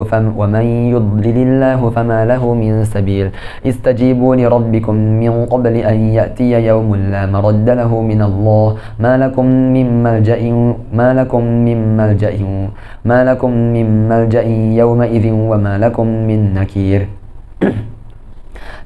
ومن يضلل الله فما له من سبيل استجيبوا لربكم من قبل أن يأتي يوم لا مرد له من الله ما لكم من ملجأ يومئذ وما لكم من نكير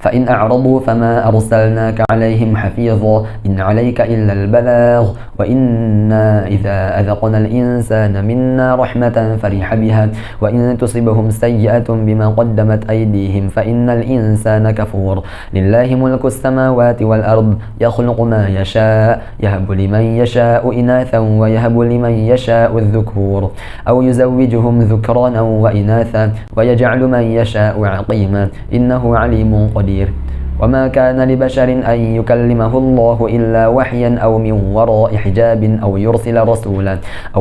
فإن أعرضوا فما أرسلناك عليهم حفيظا إن عليك إلا البلاغ وإنا إذا أذقنا الإنسان منا رحمة فرح بها وإن تصبهم سيئة بما قدمت أيديهم فإن الإنسان كفور لله ملك السماوات والأرض يخلق ما يشاء يهب لمن يشاء إناثا ويهب لمن يشاء الذكور أو يزوجهم ذكرانا وإناثا ويجعل من يشاء عقيما إنه عليم قدير وما كان لبشر أن يكلمه الله إلا وحيا أو من وراء حجاب أو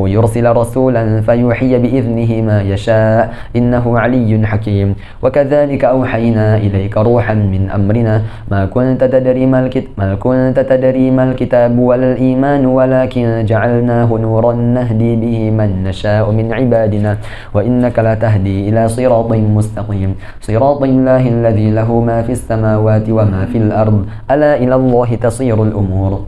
يرسل رسولا فيوحي بإذنه ما يشاء إنه علي حكيم وكذلك أوحينا إليك روحا من أمرنا ما كنت تدري ما الكتاب ولا الإيمان ولكن جعلناه نورا نهدي به من نشاء من عبادنا وإنك لتهدي إلى صراط مستقيم صراط الله الذي له ما في السماوات وما في الأرض ألا إلى الله تصير الأمور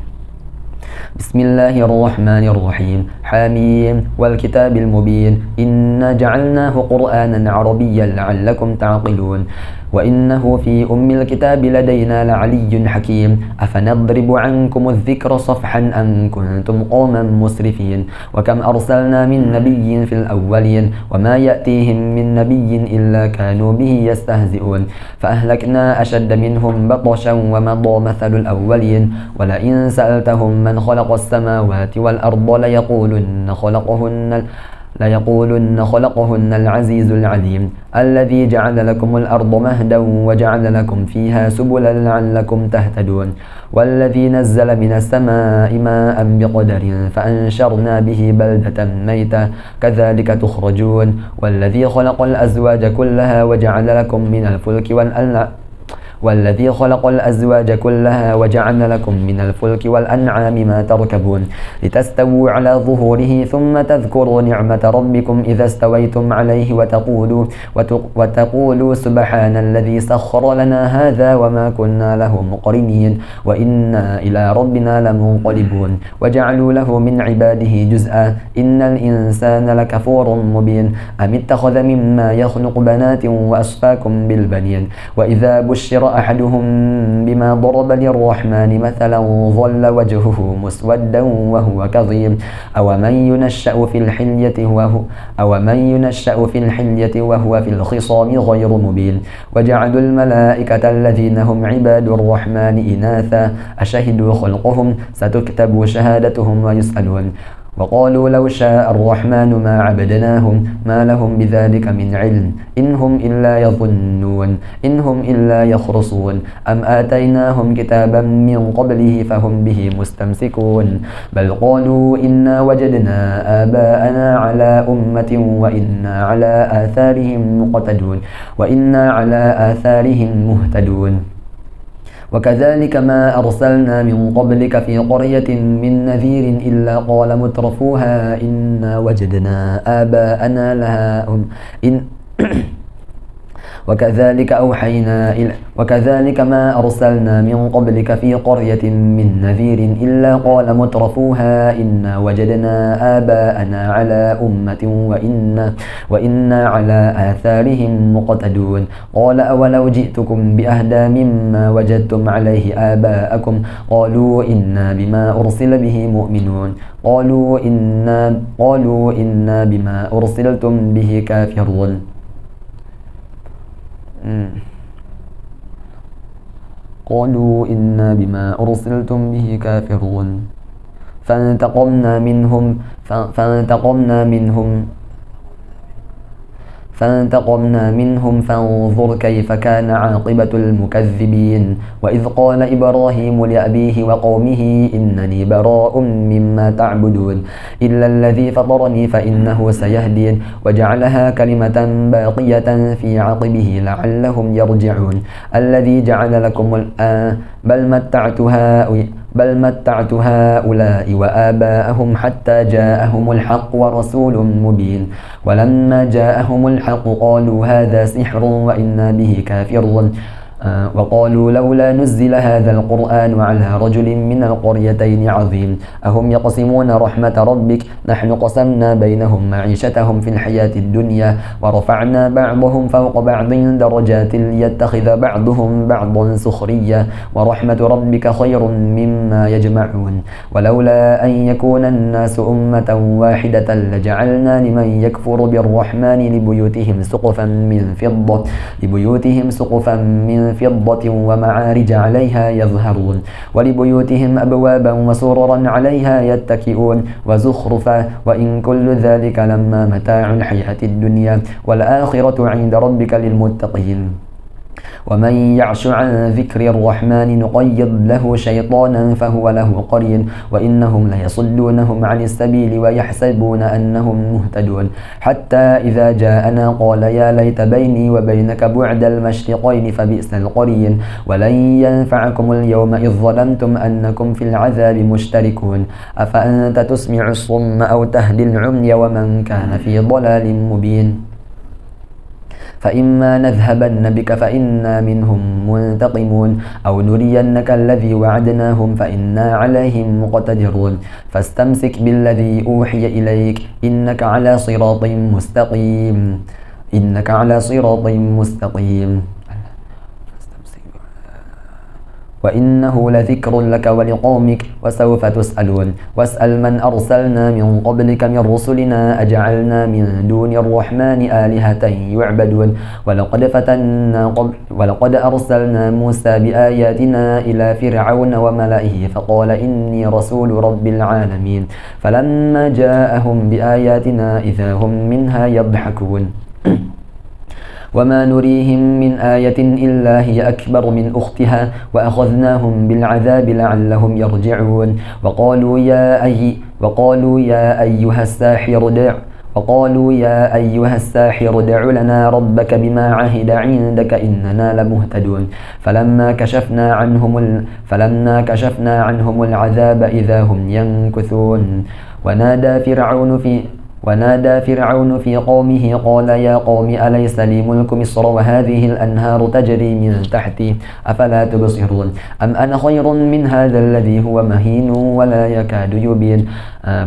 بسم الله الرحمن الرحيم حميم والكتاب المبين إنا جعلناه قرآنا عربيا لعلكم تعقلون وإنه في أم الكتاب لدينا لعلي حكيم أفنضرب عنكم الذكر صفحا أن كنتم قوما مسرفين وكم أرسلنا من نبي في الأولين وما يأتيهم من نبي إلا كانوا به يستهزئون فأهلكنا أشد منهم بطشا ومضى مثل الأولين ولئن سألتهم من خلق السماوات والأرض ليقولن خلقهن العزيز العليم الذي جعل لكم الأرض مهدا وجعل لكم فيها سبلا لعلكم تهتدون والذي نزل من السماء ماء بقدر فأنشرنا به بلدة ميتا كذلك تخرجون والذي خلق الأزواج كلها وجعل لكم من الفلك والأنعام ما تركبون لتستووا على ظهوره ثم تذكروا نعمة ربكم إذا استويتم عليه وتقولوا سبحان الذي سخر لنا هذا وما كنا له مقرنين وإنا إلى ربنا لمنقلبون وجعلوا له من عباده جزءا إن الإنسان لكفور مبين أم اتخذ مما يخلق بنات وأصفاكم بالبنين وإذا بشر أحدهم بما ضرب للرحمن مثلا ظل وجهه مسودا وهو كظيم أومن ينشأ في الحلية وهو في الخصام غير مبين وجعلوا الملائكة الذين هم عباد الرحمن إناثا أشهدوا خلقهم ستكتب شهادتهم ويسألون وقالوا لو شاء الرحمن ما عبدناهم ما لهم بذلك من علم إن هم إلا يظنون إن هم إلا يخرصون أم آتيناهم كتابا من قبله فهم به مستمسكون بل قالوا إنا وجدنا آباءنا على أمة وإنا على آثارهم مهتدون وكذلك ما أرسلنا من قبلك في قرية من نذير إلا قال مترفوها إنا وجدنا آباءنا لها وكذلك ما أرسلنا من قبلك في قرية من نذير إلا قال مترفوها إنا وجدنا آباءنا على أمة وإنا على آثارهم مقتدون قال أولو جئتكم بأهدى مما وجدتم عليه آباءكم قالوا إنا بما أرسل به مؤمنون قالوا إنا بما أرسلتم به كافرون قالوا إنا بما أرسلتم به كافرون فانتقمنا منهم فانظر كيف كان عاقبة المكذبين وإذ قال إبراهيم لأبيه وقومه إنني براء مما تعبدون إلا الذي فطرني فإنه سيهدين وجعلها كلمة باقية في عقبه لعلهم يرجعون الذي جعل لكم بل متعت هؤلاء وآباءهم حتى جاءهم الحق ورسول مبين ولما جاءهم الحق قالوا هذا سحر وإنا به كافرون وقالوا لولا نزل هذا القرآن على رجل من القريتين عظيم أهم يقسمون رحمة ربك نحن قسمنا بينهم معيشتهم في الحياة الدنيا ورفعنا بعضهم فوق بعض درجات ليتخذ بعضهم بعضا سخريا ورحمة ربك خير مما يجمعون ولولا أن يكون الناس أمة واحدة لجعلنا لمن يكفر بالرحمن لبيوتهم سقفا من فضة ومعارج عليها يظهرون ولبيوتهم أبوابا وسررا عليها يتكئون وزخرفا وإن كل ذلك لما متاع الحياة الدنيا والآخرة عند ربك للمتقين ومن يعش عن ذكر الرحمن نقيض له شيطانا فهو له قرين وإنهم ليصدونهم عن السبيل ويحسبون أنهم مهتدون حتى إذا جاءنا قال يا ليت بيني وبينك بعد المشرقين فبئس القرين ولن ينفعكم اليوم إذ ظلمتم أنكم في العذاب مشتركون أفأنت تسمع الصم أو تهدي العمي ومن كان في ضلال مبين فإما نذهبن بك فإنا منهم منتقمون أو نرينك الذي وعدناهم فإنا عليهم مقتدرون فاستمسك بالذي أوحي إليك إنك على صراط مستقيم وإنه لذكر لك ولقومك وسوف تسألون واسأل من أرسلنا من قبلك من رسلنا أجعلنا من دون الرحمن آلهة يعبدون ولقد أرسلنا موسى بآياتنا إلى فرعون وملئه فقال إني رسول رب العالمين فلما جاءهم بآياتنا إذا هم منها يضحكون وما نريهم من آية إلا هي أكبر من أختها وأخذناهم بالعذاب لعلهم يرجعون وقالوا يا أيها الساحر دع لنا ربك بما عهد عندك إننا لمهتدون فلما كشفنا عنهم العذاب إذا هم ينكثون ونادى فرعون في قومه قال يا قوم أليس لي ملك مصر وهذه الأنهار تجري من تحتي أفلا تبصرون أم أنا خير من هذا الذي هو مهين ولا يكاد يبين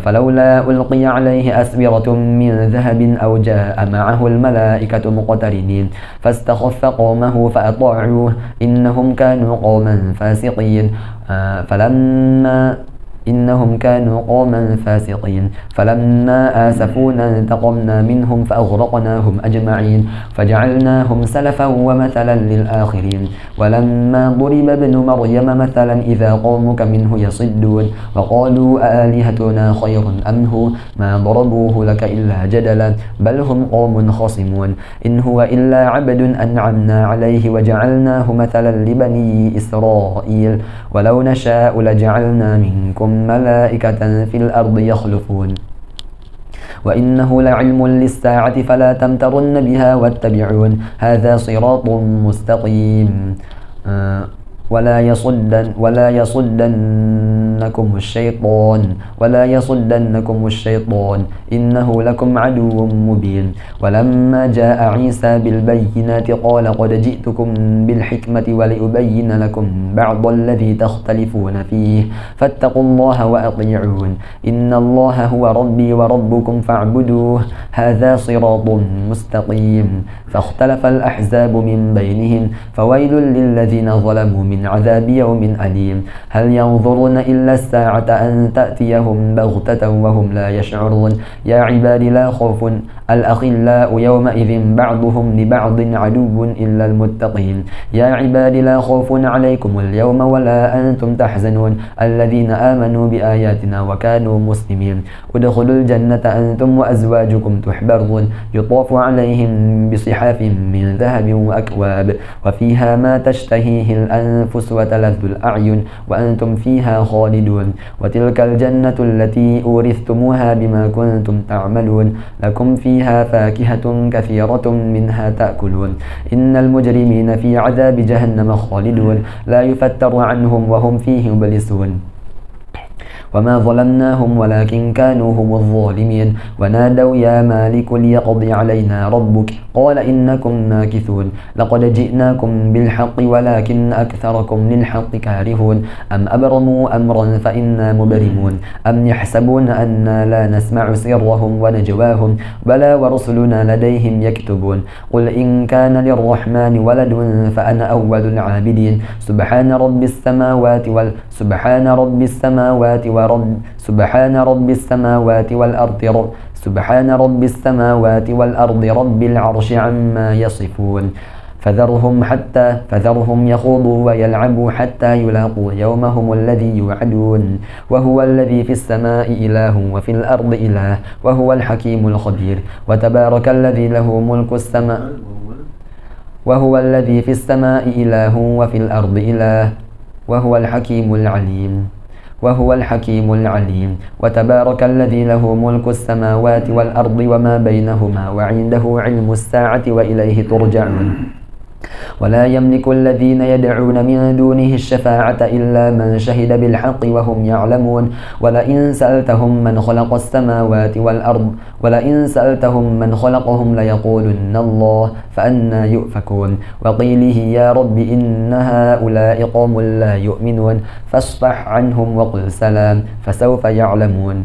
فلولا ألقي عليه أسورة من ذهب أو جاء معه الملائكة مقترنين فاستخف قومه فأطاعوه إنهم كانوا قوما فاسقين فلما آسفونا انتقمنا منهم فأغرقناهم أجمعين فجعلناهم سلفا ومثلا للآخرين ولما ضرب ابن مريم مثلا إذا قومك منه يصدون وقالوا آلهتنا خير أم هو ما ضربوه لك إلا جدلا بل هم قوم خصمون إن هو إلا عبد أنعمنا عليه وجعلناه مثلا لبني إسرائيل ولو نشاء لجعلنا منكم ملائكة في الأرض يخلفون وإنه لعلم للساعة فلا تمترن بها واتبعون هذا صراط مستقيم ولا يصدنكم الشيطان إنه لكم عدو مبين ولما جاء عيسى بالبينات قال قد جئتكم بالحكمة ولأبين لكم بعض الذي تختلفون فيه فاتقوا الله وأطيعون إن الله هو ربي وربكم فاعبدوه هذا صراط مستقيم فاختلف الأحزاب من بينهم فويل للذين ظلموا من عذاب يوم أليم هل ينظرون إلا الساعة أن تأتيهم بغتة وهم لا يشعرون يا عباد لا خوف الأخلاء يومئذ بعضهم لبعض عدو إلا المتقين يا عباد لا خوف عليكم اليوم ولا أنتم تحزنون الذين آمنوا بآياتنا وكانوا مسلمين ادخلوا الجنة أنتم وأزواجكم تحبرون يطاف عليهم بصحاف من ذهب وأكواب وفيها ما تشتهيه الأنفس وتلذ الأعين وأنتم فيها خالدون وتلك الجنة التي أورثتموها بما كنتم تعملون لكم فيها فاكهة كثيرة منها تأكلون إن المجرمين في عذاب جهنم خالدون لا يفتر عنهم وهم فيه مبلسون وما ظلمناهم ولكن كانوا هم الظالمين ونادوا يا مالك ليقضي علينا ربك قال إنكم ماكثون لقد جئناكم بالحق ولكن أكثركم للحق كارهون أم أبرموا أمرا فإنا مبرمون أم يحسبون أنا لا نسمع سرهم ونجواهم بلى ورسلنا لديهم يكتبون قل إن كان للرحمن ولد فأنا أول العابدين سبحان رب السماوات والأرض رب العرش عما يصفون فذرهم يخوضوا ويلعبوا حتى يلاقوا يومهم الذي يوعدون وهو الذي في السماء إله وفي الأرض إله وهو الحكيم الخبير وتبارك الذي له ملك السماء وهو الذي في السماء إله وفي الأرض إله وهو الحكيم العليم وتبارك الذي له ملك السماوات والأرض وما بينهما وعنده علم الساعة وإليه ترجعون ولا يملك الذين يدعون من دونه الشفاعة إلا من شهد بالحق وهم يعلمون ولئن سألتهم من خلق السماوات والأرض ولئن سألتهم من خلقهم ليقولن الله فأنى يؤفكون وقيله يا رب إن هؤلاء قوم لا يؤمنون فاصفح عنهم وقل سلام فسوف يعلمون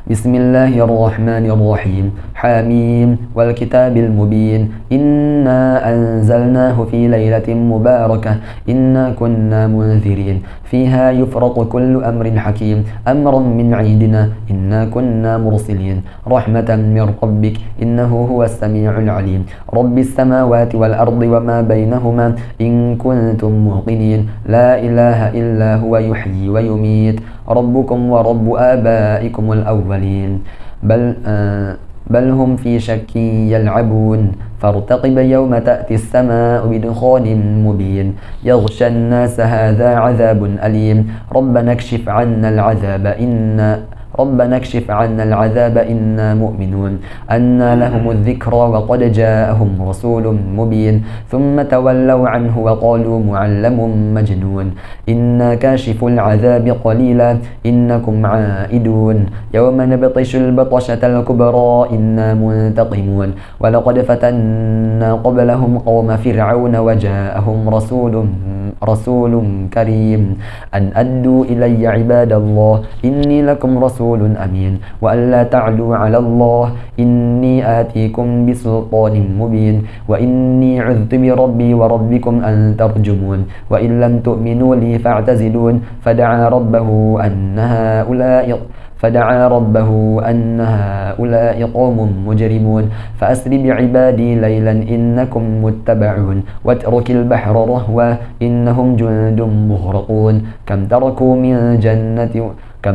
بسم الله الرحمن الرحيم حاميم والكتاب المبين إنا أنزلناه في ليلة مباركة إنا كنا منذرين فيها يفرق كل أمر حكيم أمرا من عندنا إنا كنا مرسلين رحمة من ربك إنه هو السميع العليم رب السماوات والأرض وما بينهما إن كنتم موقنين لا إله إلا هو يحيي ويميت ربكم ورب آبائكم الأولين بل هم في شك يلعبون فارتقب يوم تأتي السماء بدخان مبين يغشى الناس هذا عذاب أليم ربنا اكشف عنا العذاب إنا مؤمنون أنى لهم الذكرى وقد جاءهم رسول مبين ثم تولوا عنه وقالوا معلم مجنون إنا كاشف العذاب قليلا إنكم عائدون يوم نبطش البطشة الكبرى إنا منتقمون ولقد فتنا قبلهم قوم فرعون وجاءهم رسول كريم أن أدوا إلي عباد الله إني لكم رسول أمين وأن لا تعلوا على الله إني آتيكم بسلطان مبين وإني عذت بربي وربكم أن ترجمون وإن لم تؤمنوا لي فاعتزلون فدعا ربه أن هؤلاء قوم مجرمون فأسر بعبادي ليلا إنكم متبعون واترك البحر رهوا إنهم جند مغرقون كم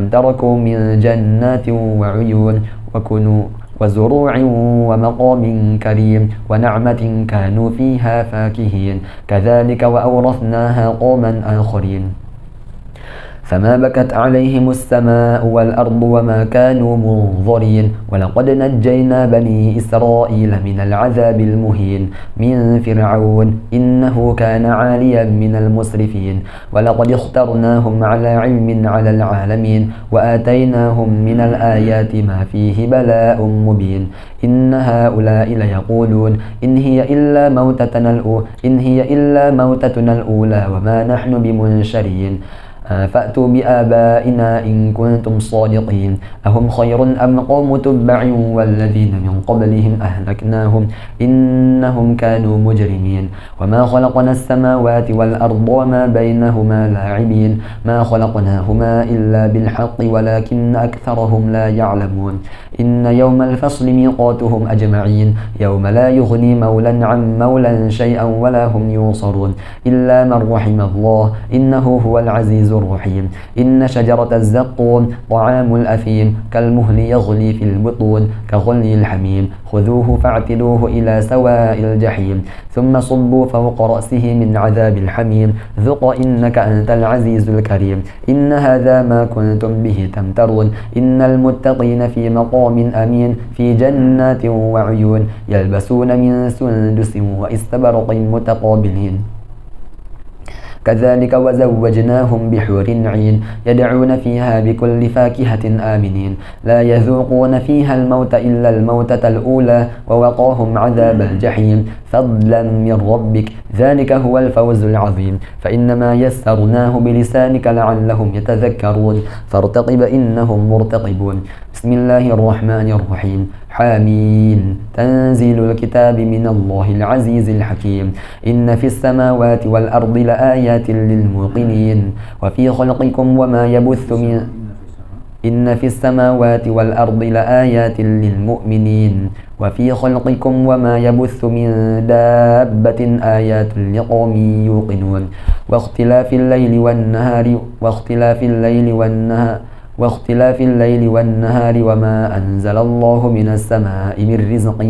تركوا من جنات وعيون وزروع ومقام كريم ونعمة كانوا فيها فاكهين كذلك وأورثناها قوما آخرين فما بكت عليهم السماء والأرض وما كانوا منظرين ولقد نجينا بني إسرائيل من العذاب المهين من فرعون إنه كان عاليا من المسرفين ولقد اخترناهم على علم على العالمين وآتيناهم من الآيات ما فيه بلاء مبين إن هؤلاء ليقولون إن هي إلا موتتنا الأولى وما نحن بمنشرين فأتوا بآبائنا إن كنتم صادقين أهم خير أم قوم تبع والذين من قبلهم أهلكناهم إنهم كانوا مجرمين وما خلقنا السماوات والأرض وما بينهما لاعبين ما خلقناهما إلا بالحق ولكن أكثرهم لا يعلمون إن يوم الفصل ميقاتهم أجمعين يوم لا يغني مولا عن مولا شيئا ولا هم ينصرون إلا من رحم الله إنه هو العزيز الرحيم إن شجرة الزقوم طعام الأثيم كالمهل يغلي في البطون كغلي الحميم خذوه فاعتلوه إلى سواء الجحيم ثم صبوا فوق رأسه من عذاب الحميم ذق إنك أنت العزيز الكريم إن هذا ما كنتم به تمترون إن المتقين في مقام أمين في جنات وعيون يلبسون من سندس واستبرق متقابلين كذلك وزوجناهم بحور عين يدعون فيها بكل فاكهة آمنين لا يذوقون فيها الموت إلا الموتة الأولى ووقاهم عذاب الجحيم فضلا من ربك ذلك هو الفوز العظيم فإنما يسرناه بلسانك لعلهم يتذكرون فارتقب إنهم مرتقبون بسم الله الرحمن الرحيم حامين تنزيل الكتاب من الله العزيز الحكيم إن في السماوات والأرض لآيات للموقنين وفي خلقكم وما يبث من إن في السماوات والأرض لآيات للمؤمنين وفي خلقكم وما يبث من دابة آيات لقوم يوقنون واختلاف الليل والنهار وما أنزل الله من السماء من رزق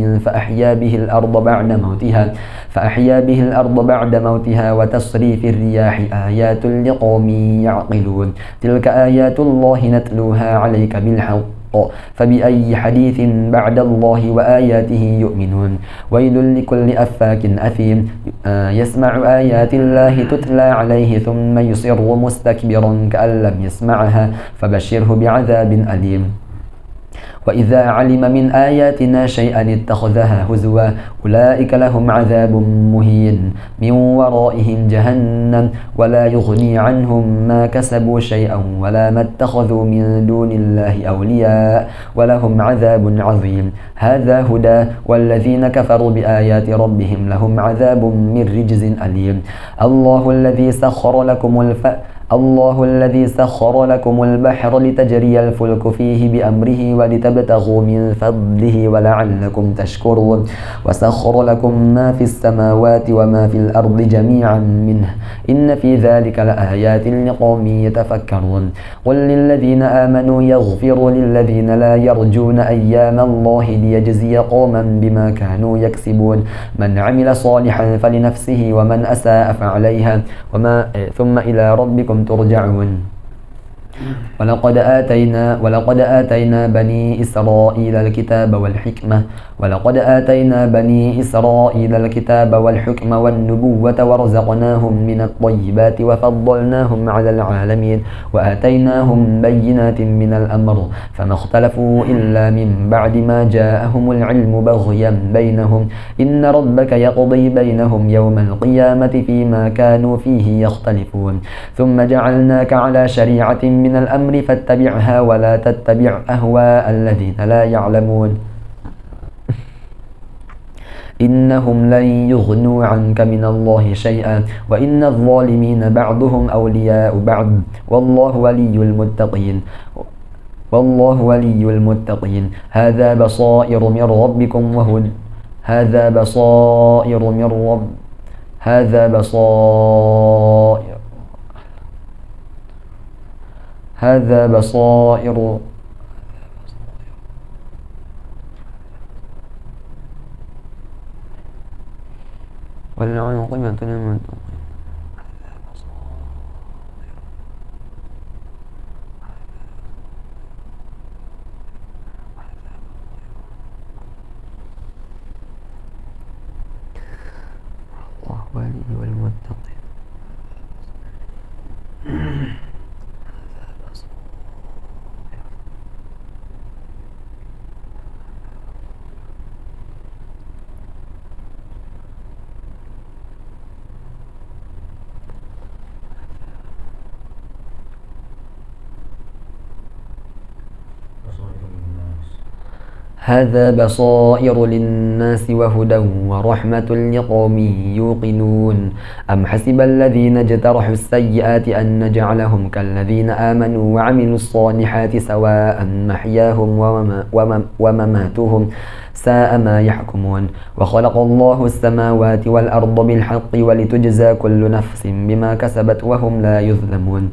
فأحيا به الأرض بعد موتها وتصريف الرياح آيات لقوم يعقلون تلك آيات الله نتلوها عليك بالحق فبأي حديث بعد الله وآياته يؤمنون ويل لكل أفاك أثيم يسمع آيات الله تتلى عليه ثم يصر مستكبرا كأن لم يسمعها فبشره بعذاب أليم وإذا علم من آياتنا شيئا اتخذها هزوا أولئك لهم عذاب مهين من ورائهم جهنم ولا يغني عنهم ما كسبوا شيئا ولا ما اتخذوا من دون الله أولياء ولهم عذاب عظيم هذا هدى والذين كفروا بآيات ربهم لهم عذاب من رجز أليم الله الذي سخر لكم البحر لتجري الفلك فيه بأمره ولتبتغوا من فضله ولعلكم تشكرون وسخر لكم ما في السماوات وما في الأرض جميعا منه إن في ذلك لآيات لقوم يتفكرون قل للذين آمنوا يغفروا للذين لا يرجون أيام الله ليجزي قوما بما كانوا يكسبون من عمل صالحا فلنفسه ومن أساء فعليها ثم إلى ربكم ترجعون ولقد آتينا بني إسرائيل الكتاب والحكمة والنبوة ورزقناهم من الطيبات وفضلناهم على العالمين وآتيناهم بينات من الأمر فما اختلفوا إلا من بعد ما جاءهم العلم بغيا بينهم إن ربك يقضي بينهم يوم القيامة فيما كانوا فيه يختلفون ثم جعلناك على شريعة من الأمر فاتبعها ولا تتبع أهواء الذين لا يعلمون إنهم لن يغنوا عنك من الله شيئا وإن الظالمين بعضهم أولياء بعض والله ولي المتقين هذا بصائر من ربكم وهدى هذا بصائر والعاقبة للمتقين الله ولي المتقين هذا بصائر للناس وهدى ورحمة لقوم يوقنون أم حسب الذين اجترحوا السيئات أن نجعلهم كالذين آمنوا وعملوا الصالحات سواء محياهم ومماتهم ساء ما يحكمون وخلق الله السماوات والأرض بالحق ولتجزى كل نفس بما كسبت وهم لا يظلمون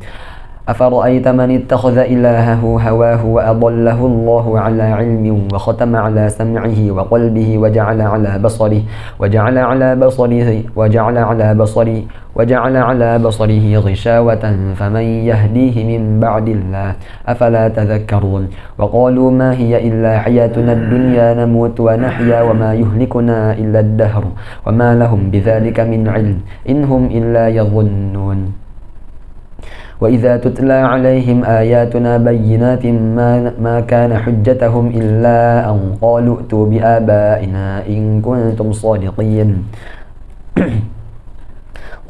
أفرأيت من اتخذ إلهه هواه وأضله الله على علم وختم على سمعه وقلبه وجعل على بصره غشاوة فمن يهديه من بعد الله أفلا تذكرون وقالوا ما هي إلا حياتنا الدنيا نموت ونحيا وما يهلكنا إلا الدهر وما لهم بذلك من علم إن هم إلا يظنون وإذا تتلى عليهم آياتنا بينات ما كان حجتهم إلا أن قالوا ائتوا بآبائنا إن كنتم صادقين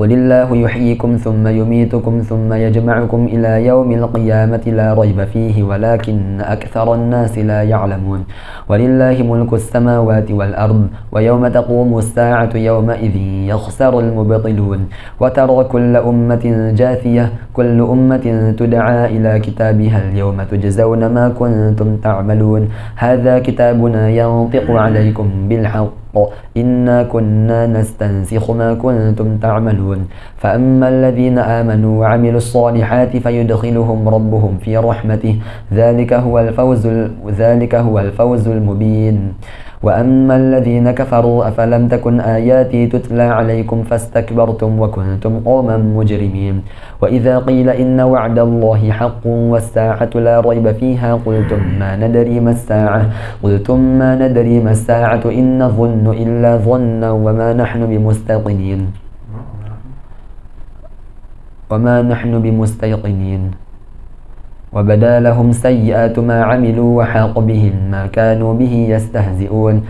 قل الله يحييكم ثم يميتكم ثم يجمعكم إلى يوم القيامة لا ريب فيه ولكن أكثر الناس لا يعلمون ولله ملك السماوات والأرض ويوم تقوم الساعة يومئذ يخسر المبطلون وترى كل أمة جاثية كل أمة تدعى إلى كتابها اليوم تجزون ما كنتم تعملون هذا كتابنا ينطق عليكم بالحق إنا كنا نستنسخ ما كنتم تعملون فأما الذين آمنوا وعملوا الصالحات فيدخلهم ربهم في رحمته ذلك هو الفوز المبين وأما الذين كفروا أفلم تكن آياتي تتلى عليكم فاستكبرتم وكنتم قوما مجرمين وإذا قيل إن وعد الله حق والساعة لا ريب فيها قلتم ما ندري ما الساعة إن نظن إلا ظنا وما نحن بمستيقنين وبدا لهم سيئات ما عملوا وحاق بهم ما كانوا به يستهزئون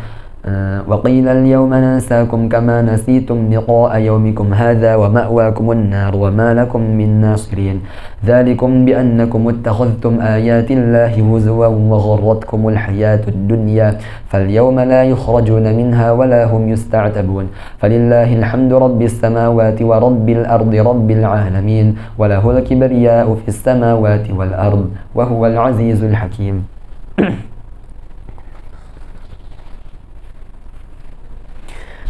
وقيل اليوم ننساكم كما نسيتم لقاء يومكم هذا ومأواكم النار وما لكم من ناصرين ذلكم بأنكم اتخذتم آيات الله هزوا وغرتكم الحياة الدنيا فاليوم لا يخرجون منها ولا هم يستعتبون فلله الحمد رب السماوات ورب الأرض رب العالمين وله الكبرياء في السماوات والأرض وهو العزيز الحكيم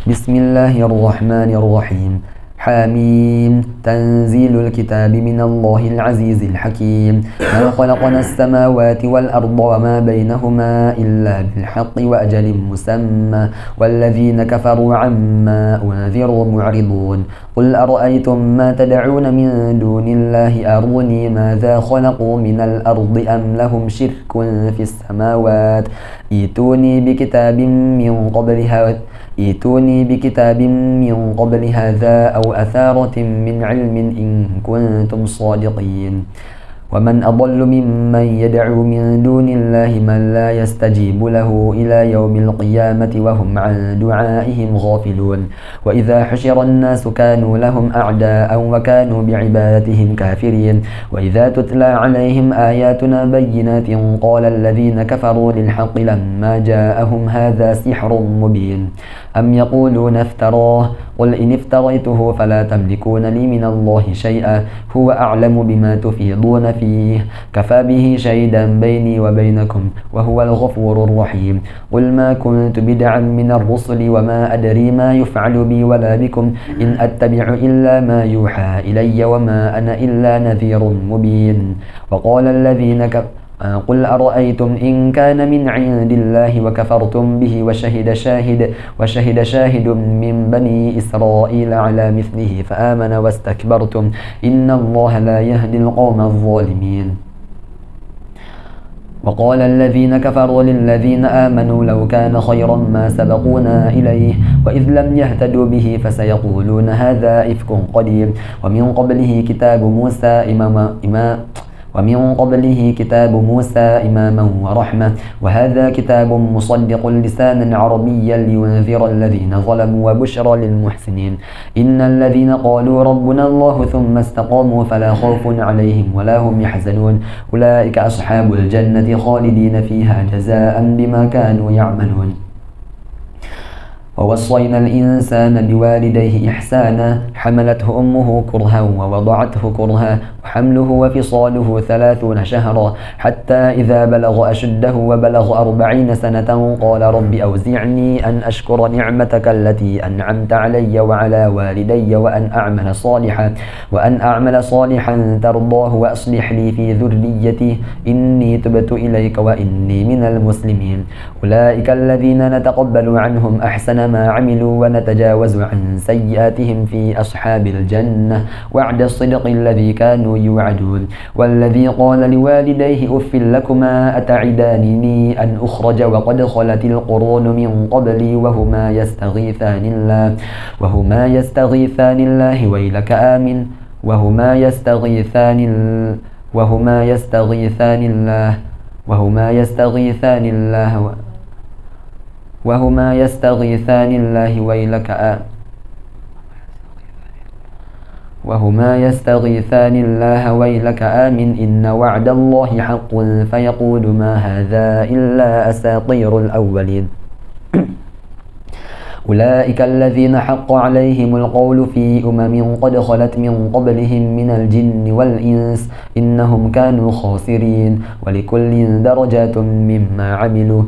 بسم الله الرحمن الرحيم حاميم تنزيل الكتاب من الله العزيز الحكيم ما خلقنا السماوات والأرض وما بينهما إلا بالحق وأجل مسمى والذين كفروا عما أنذروا معرضون قل أرأيتم ما تدعون من دون الله أروني ماذا خلقوا من الأرض أم لهم شرك في السماوات ائتوني بكتاب من قبل هذا أو أثارة من علم إن كنتم صادقين ومن أضل ممن يدعو من دون الله من لا يستجيب له إلى يوم القيامة وهم عن دعائهم غافلون وإذا حشر الناس كانوا لهم أعداء وكانوا بعبادتهم كافرين وإذا تتلى عليهم آياتنا بينات قال الذين كفروا للحق لما جاءهم هذا سحر مبين أم يقولون افتراه قل إن افتريته فلا تملكون لي من الله شيئا هو أعلم بما تفيضون فيه كفى به شهيدا بيني وبينكم وهو الغفور الرحيم قل ما كنت بدعا من الرسل وما أدري ما يفعل بي ولا بكم إن أتبع إلا ما يوحى إلي وما أنا إلا نذير مبين وقال الذين قل أرأيتم إن كان من عند الله وكفرتم به وشهد شاهد من بني إسرائيل على مثله فآمن واستكبرتم إن الله لا يهدي القوم الظالمين وقال الذين كفروا للذين آمنوا لو كان خيرا ما سبقونا إليه وإذ لم يهتدوا به فسيقولون هذا إفك قديم ومن قبله كتاب موسى إماما ورحمة وهذا كتاب مصدق لسانا عربيا لينذر الذين ظلموا وبشرى للمحسنين إن الذين قالوا ربنا الله ثم استقاموا فلا خوف عليهم ولا هم يحزنون أولئك أصحاب الجنة خالدين فيها جزاء بما كانوا يعملون ووصينا الإنسان بوالديه إحسانا حملته أمه كرها ووضعته كرها وحمله وفصاله 30 شهرا حتى إذا بلغ أشده وبلغ 40 سنة قال رب أوزعني أن أشكر نعمتك التي أنعمت علي وعلى والدي وأن أعمل صالحا ترضاه وأصلح لي في ذريتي إني تبت إليك وإني من المسلمين أولئك الذين نتقبل عنهم أحسن ما عملوا ونتجاوز عن سيئاتهم في أصحاب الجنة وعد الصدق الذي كانوا يوعدون والذي قال لوالديه أف لكما أتعدانني أن أخرج وقد خلت القرون من قبلي وهما يستغيثان الله ويلك آمن وهما يستغيثان الله ويلك آمن إن وعد الله حق فيقول ما هذا إلا أساطير الأولين أولئك الذين حق عليهم القول في قد خلت من قبلهم من الجن والإنس إنهم كانوا خاسرين ولكل درجات مما عملوا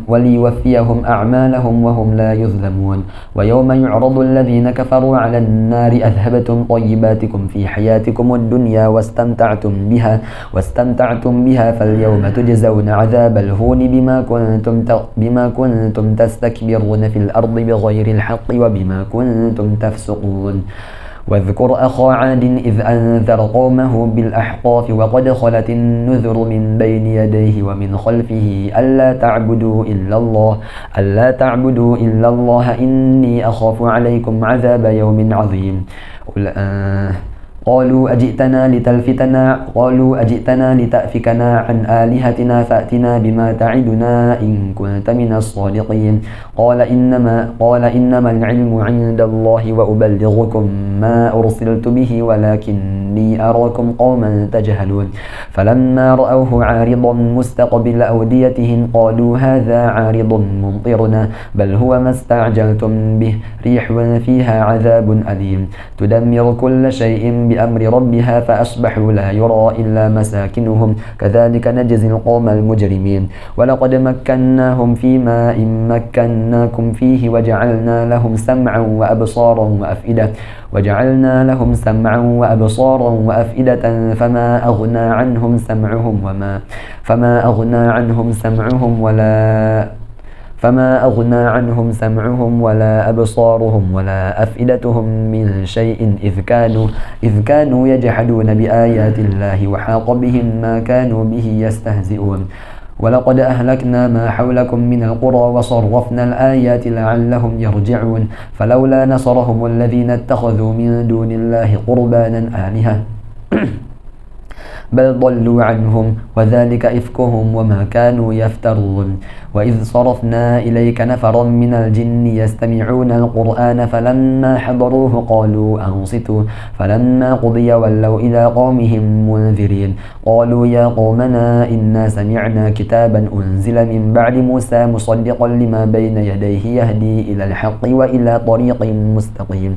وليوفيهم أعمالهم وهم لا يظلمون ويوم يعرض الذين كفروا على النار أذهبتم طيباتكم في حياتكم الدنيا واستمتعتم بها فاليوم تجزون عذاب الهون بما كنتم تستكبرون في الأرض بغير الحق وبما كنتم تفسقون واذكر أخا عاد إذ أنذر قومه بالأحقاف وقد خلت النذر من بين يديه ومن خلفه ألا تعبدوا إلا الله إني أخاف عليكم عذاب يوم عظيم قالوا أجئتنا لتأفكنا عن آلهتنا فأتنا بما تعدنا إن كنت من الصادقين قال إنما العلم عند الله وأبلغكم ما أرسلت به ولكني أراكم قوما تجهلون فلما رأوه عارضا مستقبل أوديتهم قالوا هذا عارض ممطرنا بل هو ما استعجلتم به ريح فيها عذاب أليم تدمر كل شيء بأمر ربها فأصبحوا لا يرى إلا مساكنهم كذلك نجزي القوم المجرمين ولقد مكناهم فيما إن مكناكم فيه وجعلنا لهم سمعا وأفئدة فما أغنى عنهم سمعهم ولا أبصارهم ولا أفئدتهم من شيء إذ كانوا يجحدون بآيات الله وحاق بهم ما كانوا به يستهزئون ولقد أهلكنا ما حولكم من القرى وصرفنا الآيات لعلهم يرجعون فلولا نصرهم الذين اتخذوا من دون الله قربانا آلهة بل ضلوا عنهم وذلك إفكهم وما كانوا يفترون وإذ صرفنا إليك نفرا من الجن يستمعون القرآن فلما حضروه قالوا أنصتوا فلما قضي ولوا إلى قومهم منذرين قالوا يا قومنا إنا سمعنا كتابا أنزل من بعد موسى مصدقا لما بين يديه يهدي إلى الحق وإلى طريق مستقيم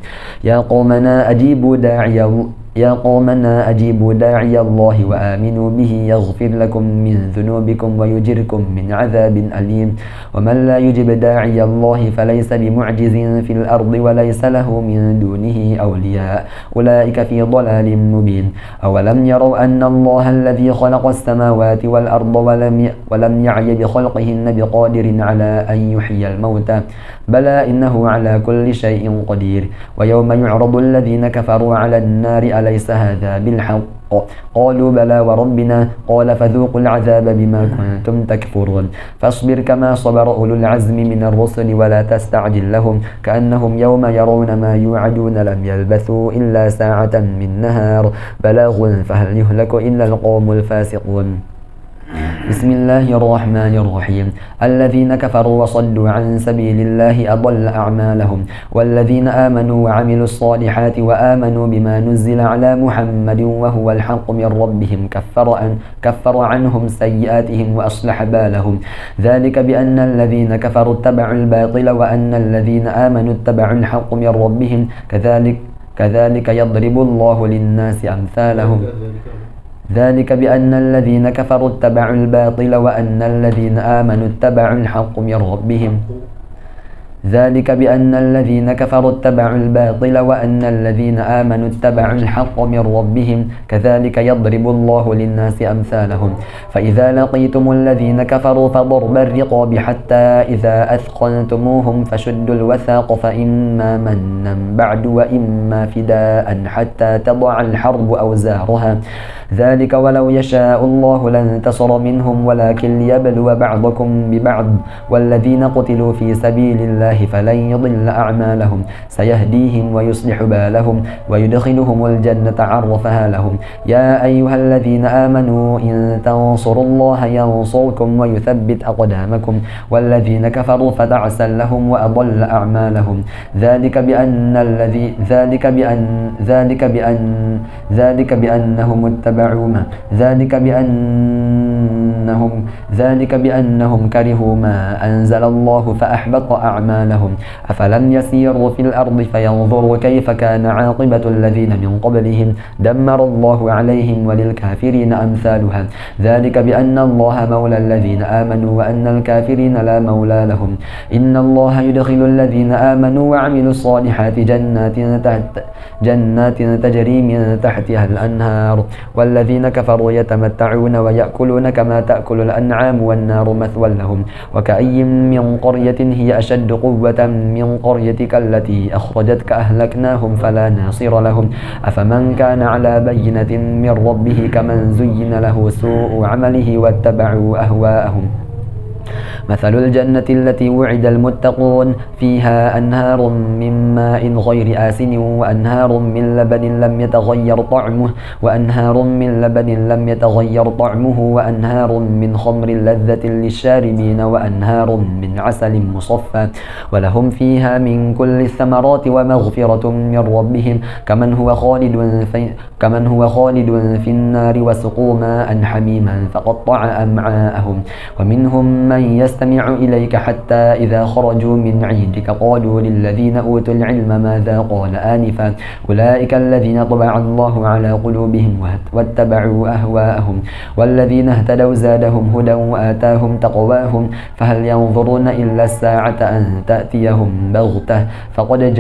يا قومنا أجيبوا داعي الله وآمنوا به يغفر لكم من ذنوبكم ويجركم من عذاب أليم ومن لا يجب داعي الله فليس بمعجز في الأرض وليس له من دونه أولياء أولئك في ضلال مبين أولم يروا أن الله الذي خلق السماوات والأرض ولم يعي بخلقهن بقادر على أن يحيي الموتى بلى إنه على كل شيء قدير ويوم يعرض الذين كفروا على النار أليس هذا بالحق قالوا بلى وربنا قال فذوقوا العذاب بما كنتم تكفرون فاصبر كما صبر أولو العزم من الرسل ولا تستعجل لهم كأنهم يوم يرون ما يوعدون لم يلبثوا إلا ساعة من نهار بلاغ فهل يهلك إلا القوم الفاسقون بسم الله الرحمن الرحيم الذين كفروا وصدوا عن سبيل الله أضل أعمالهم والذين آمنوا وعملوا الصالحات وآمنوا بما نزل على محمد وهو الحق من ربهم كفر عنهم سيئاتهم وأصلح بالهم ذلك بأن الذين كفروا اتبعوا الباطل وأن الذين آمنوا اتبعوا الحق من ربهم كذلك يضرب الله للناس أمثالهم ذلك بأن الذين كفروا اتبعوا الباطل وأن الذين آمنوا اتبعوا الحق من ربهم ذلك بأن الذين كفروا اتبعوا الباطل وأن الذين آمنوا اتبعوا الحق من ربهم كذلك يضرب الله للناس أمثالهم فإذا لقيتم الذين كفروا فضرب الرقاب حتى إذا أثخنتموهم فشدوا الوثاق فإما منا بعد وإما فداء حتى تضع الحرب أوزارها ذلك ولو يشاء الله لانتصر منهم ولكن ليبلو بعضكم ببعض والذين قتلوا في سبيل الله فلن يضل أعمالهم سيهديهم ويصلح بالهم ويدخلهم الجنة عرفها لهم يا أيها الذين آمنوا إن تنصروا الله ينصركم ويثبت أقدامكم والذين كفروا فتعسا لهم وأضل أعمالهم ذلك بأنهم كرهوا ما أنزل الله فأحبط أعمالهم أفلم يسيروا في الأرض فينظروا كيف كان عاقبة الذين من قبلهم دمر الله عليهم وللكافرين أمثالها ذلك بأن الله مولى الذين آمنوا وأن الكافرين لا مولى لهم إن الله يدخل الذين آمنوا وعملوا الصالحات جنات تجري من تحتها الأنهار والذين كفروا يتمتعون ويأكلون كما تأكل الأنعام والنار مثوى لهم وكأي من قرية هي أشد قوة من قريتك التي أخرجتك أهلكناهم فلا ناصر لهم أفمن كان على بينة من ربه كمن زين له سوء عمله واتبعوا أهواءهم مثل الجنة التي وعد المتقون فيها أنهار من ماء غير آسن وأنهار من لبن لم يتغير طعمه وأنهار من خمر لذة للشاربين وأنهار من عسل مصفى ولهم فيها من كل الثمرات ومغفرة من ربهم كمن هو خالد في النار وسقوا ماء حميما فقطع أمعاءهم ومنهم من يستمع إليك حتى إذا خرجوا من عندك قالوا للذين أوتوا العلم ماذا قال آنفا أولئك الذين طبع الله على قلوبهم واتبعوا أهواءهم والذين اهتدوا زادهم هدى وآتاهم تقواهم فهل ينظرون إلا الساعة أن تأتيهم بغتة فقد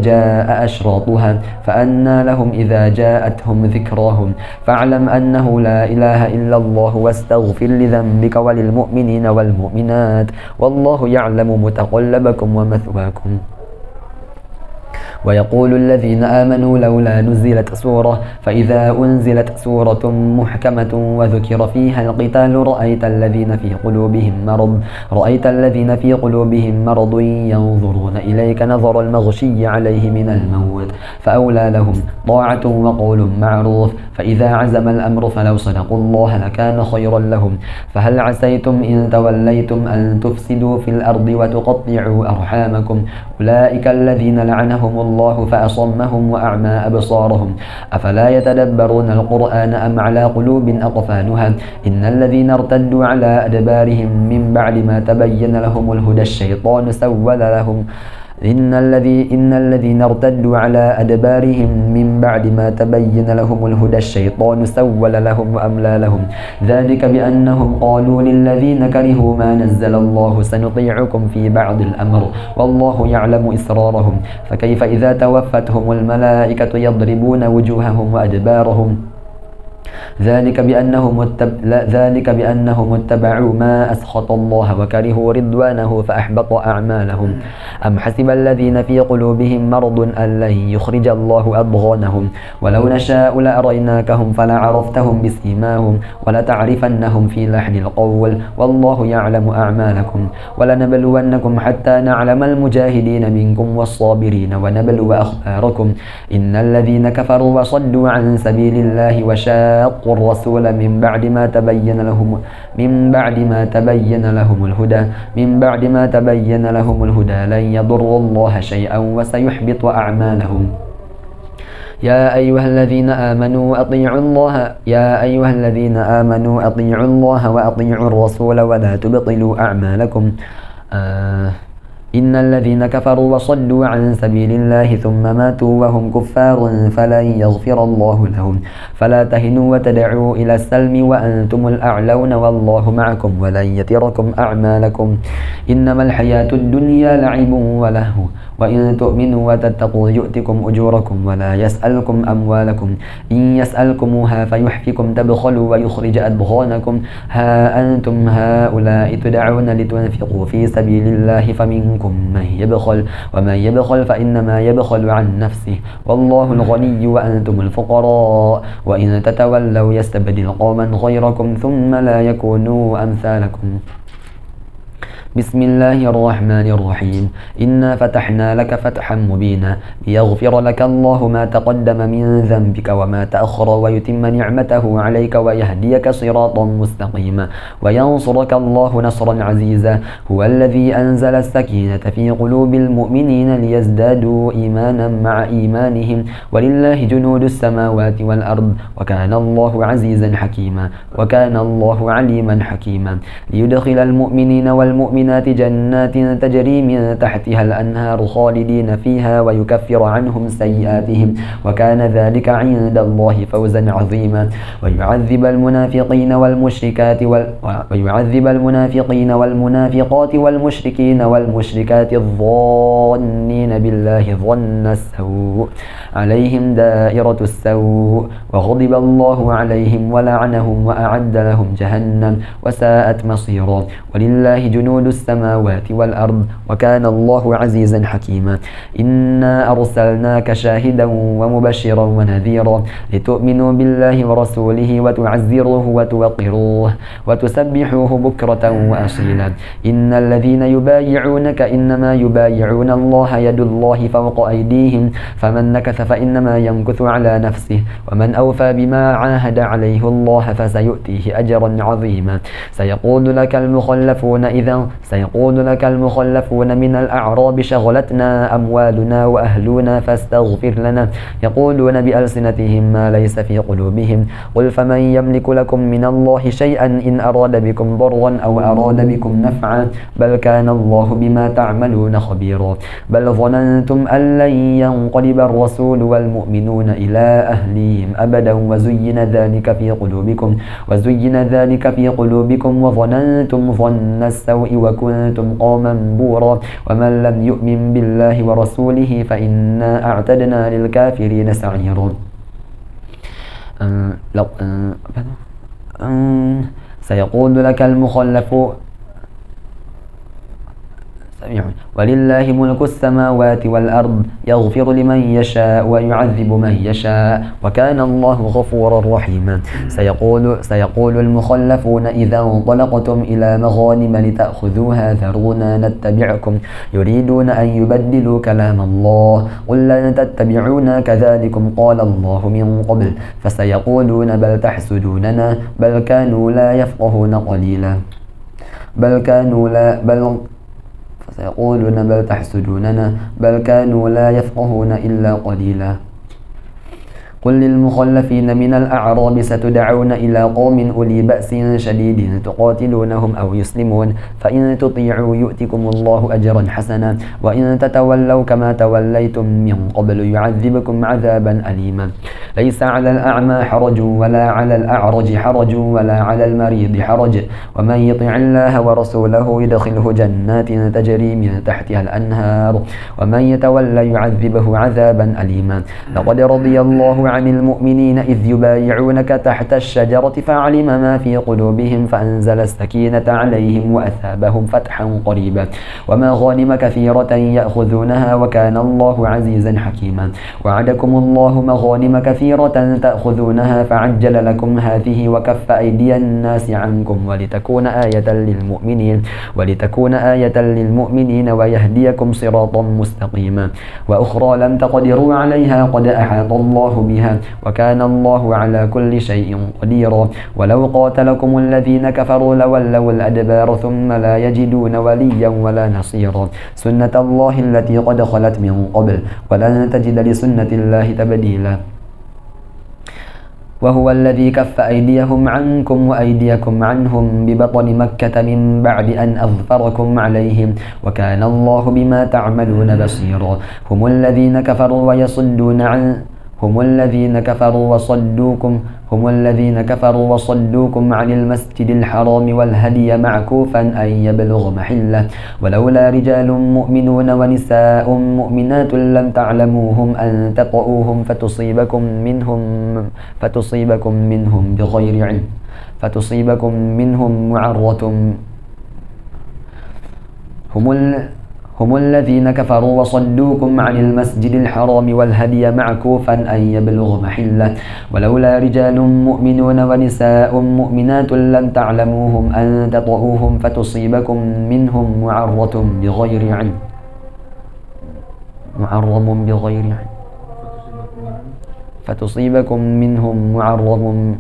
جاء أشراطها فأنى لهم إذا جاءتهم ذكراهم فاعلم أنه لا إله إلا الله واستغفر لذنبك وللمؤمنين والمؤمنات والله يعلم متقلبكم ومثواكم ويقول الذين آمنوا لولا نزلت سورة فإذا أنزلت سورة محكمة وذكر فيها القتال رأيت الذين في قلوبهم مرض ينظرون إليك نظر المغشي عليه من الموت فأولى لهم طاعة وقول معروف فإذا عزم الأمر فلو صدقوا الله لكان خيرا لهم فهل عسيتم إن توليتم أن تفسدوا في الأرض وتقطعوا أرحامكم أولئك الذين لعنهم الله فأصمهم وأعمى أبصارهم أفلا يتدبرون القرآن أم على قلوب أقفالها إن الذين ارتدوا على أدبارهم من بعد ما تبين لهم الهدى الشيطان سول لهم إن الذين ارتدوا على أدبارهم من بعد ما تبين لهم الهدى الشيطان سول لهم وأملى لهم ذلك بأنهم قالوا للذين كرهوا ما نزل الله سنطيعكم في بعض الأمر والله يعلم إسرارهم فكيف إذا توفتهم الملائكة يضربون وجوههم وأدبارهم ذلك بأنهم اتبعوا ما أسخط الله وكرهوا رضوانه فأحبط أعمالهم أم حسب الذين في قلوبهم مرض أن لن يخرج الله أضغانهم ولو نشاء لأريناكهم فلعرفتهم بسيماهم ولتعرفنهم في لحن القول والله يعلم أعمالكم ولنبلونكم حتى نعلم المجاهدين منكم والصابرين ونبلو أخباركم إن الذين كفروا وصدوا عن سبيل الله وشاقوا شاقوا الرسول من بعد ما تبين لهم الهدى لن يضروا الله شيئا وسيحبط أعمالهم. يا أيها الذين آمنوا أطيعوا الله وأطيعوا الرسول ولا تبطلوا أعمالكم. إن الذين كفروا وصدوا عن سبيل الله ثم ماتوا وهم كفار فلن يغفر الله لهم. فلا تهنوا وتدعوا إلى السلم وأنتم الأعلون والله معكم ولن يتركم أعمالكم. إنما الحياة الدنيا لعب ولهو وإن تؤمنوا وتتقوا يؤتكم أجوركم ولا يسألكم أموالكم. إن يسألكموها فيحفكم تبخلوا ويخرج أضغانكم. ها أنتم هؤلاء تدعون لتنفقوا في سبيل الله فمنكم من يبخل ومن يبخل فإنما يبخل عن نفسه والله الغني وأنتم الفقراء وإن تتولوا يستبدل قوما غيركم ثم لا يكونوا أمثالكم. بسم الله الرحمن الرحيم. إنا فتحنا لك فتحا مبينا ليغفر لك الله ما تقدم من ذنبك وما تأخر ويتم نعمته عليك ويهديك صراطا مستقيما وينصرك الله نصرا عزيزا. هو الذي أنزل السكينة في قلوب المؤمنين ليزدادوا إيمانا مع إيمانهم ولله جنود السماوات والأرض وكان الله عزيزا حكيما وكان الله عليما حكيما. ليدخل المؤمنين والمؤمنات جنات تجري من تحتها الأنهار خالدين فيها ويكفر عنهم سيئاتهم وكان ذلك عند الله فوزا عظيما. ويعذب المنافقين والمنافقات والمشركين والمشركات الظانين بالله ظن السوء عليهم دائرة السوء وغضب الله عليهم ولعنهم وأعد لهم جهنم وساءت مصيرا. ولله جنود السماوات والأرض وكان الله عزيزا حكيما. إنا أرسلناك شاهدا ومبشرا ونذيرا لتؤمنوا بالله ورسوله وتعزروه وتوقروه وتسبحوه بكرة وأصيلا. إن الذين يبايعونك إنما يبايعون الله يد الله فوق أيديهم فمن نكث فإنما ينكث على نفسه ومن أوفى بما عاهد عليه الله فسيؤتيه أجرا عظيما. سيقول لك المخلفون من الأعراب شغلتنا أموالنا وأهلنا فاستغفر لنا يقولون بألسنتهم ما ليس في قلوبهم قل فمن يملك لكم من الله شيئا إن أراد بكم ضرا أو أراد بكم نفعا بل كان الله بما تعملون خبيرا. بل ظننتم أن لن ينقلب الرسول والمؤمنون إلى أهليهم أبدا وزين ذلك في قلوبكم وظننتم ظن السوء وكنتم قوما بورا. ومن لم يؤمن بالله ورسوله فإنا أعتدنا للكافرين سعيرا. سيقول لك المخلفون ولله ملك السماوات والأرض يغفر لمن يشاء ويعذب من يشاء وكان الله غفورا رحيما. سيقول المخلفون إذا انطلقتم إلى مغانم لتأخذوها ذرونا نتبعكم يريدون أن يبدلوا كلام الله قل لن تتبعونا كذلكم قال الله من قبل فسيقولون بل تحسدوننا بل كانوا لا يفقهون قليلا فسيقولون بل تحسدوننا بل كانوا لا يفقهون إلا قليلا. قل للمخلفين من الأعراب ستدعون إلى قوم أولي بأس شديد تقاتلونهم أو يسلمون فإن تطيعوا يؤتكم الله أجرا حسنا وإن تتولوا كما توليتم من قبل يعذبكم عذابا أليما. ليس على الأعمى حرج ولا على الأعرج حرج ولا على المريض حرج ومن يطع الله ورسوله يدخله جنات تجري من تحتها الأنهار ومن يتولى يعذبه عذابا أليما. لقد رضي الله عن المؤمنين إذ يبايعونك تحت الشجرة فعلم ما في قلوبهم فأنزل السكينة عليهم وأثابهم فتحا قريبا ومغانم كثيرة يأخذونها وكان الله عزيزا حكيما. وعدكم الله مغانم كثيرة تأخذونها فعجل لكم هذه وكف أيدي الناس عنكم ولتكون آية للمؤمنين ويهديكم صراطا مستقيما. وأخرى لم تقدروا عليها قد أحاط الله بها بها وكان الله على كل شيء قدير ولو قاتلكم الذين كفروا لولوا الأدبار ثم لا يجدون وليا ولا نصيرا سنة الله التي قد خلت من قبل ولن تجد لسنة الله تبديلا وهو الذي كف أيديهم عنكم وأيديكم عنهم ببطن مكة من بعد أن أظفركم عليهم وكان الله بما تعملون بصيرا هم الذين كفروا وصدوكم عن المسجد الحرام والهدي معكوفا أن يبلغ محله ولولا رجال مؤمنون ونساء مؤمنات لم تعلموهم أن تطؤوهم فتصيبكم منهم معرة هم الذين كفروا وصدوكم عن المسجد الحرام والهدي معكوفا أن يبلغ محله ولولا رجال مؤمنون ونساء مؤمنات لم تعلموهم أن تطؤوهم فتصيبكم منهم معرة بغير علم فتصيبكم منهم معرة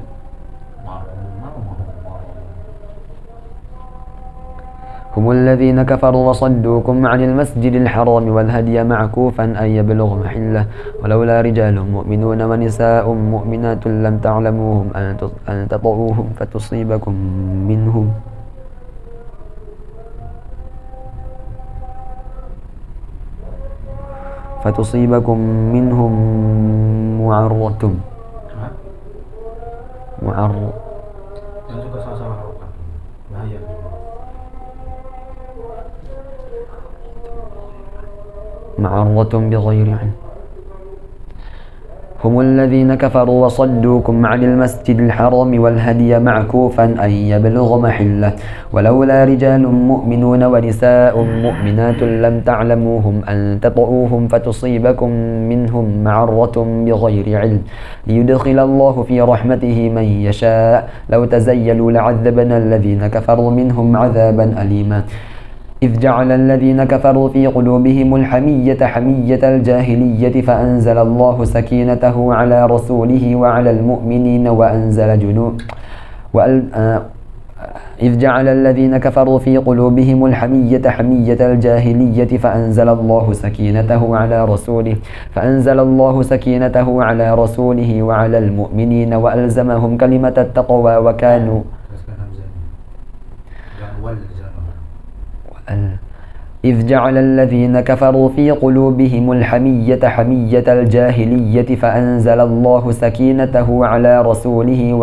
هم الذين كفروا وصدوكم عن المسجد الحرام والهدي معكوفا أن يبلغ محله ولولا رجال مؤمنون ونساء مؤمنات لم تعلموهم أن تطؤوهم فتصيبكم منهم معرة بغير علم هم الذين كفروا وصدوكم عن المسجد الحرام والهدي معكوفا أن يبلغ محله ولولا رجال مؤمنون ونساء مؤمنات لم تعلموهم أن تطؤوهم فتصيبكم منهم معرة بغير علم ليدخل الله في رحمته من يشاء لو تزيلوا لعذبنا الذين كفروا منهم عذابا أليما إذ جعل الذين كفروا في قلوبهم الحمية حمية الجاهلية فأنزل الله سكينته على رسوله وعلى المؤمنين إذ جعل الذين كفروا في قلوبهم الحمية حمية الجاهلية فأنزل الله سكينته على رسوله وعلى المؤمنين وألزمهم كلمة التقوى وكانوا إذ جعل الذين كفروا في قلوبهم الحمية حمية الجاهلية فأنزل الله سكينته على رسوله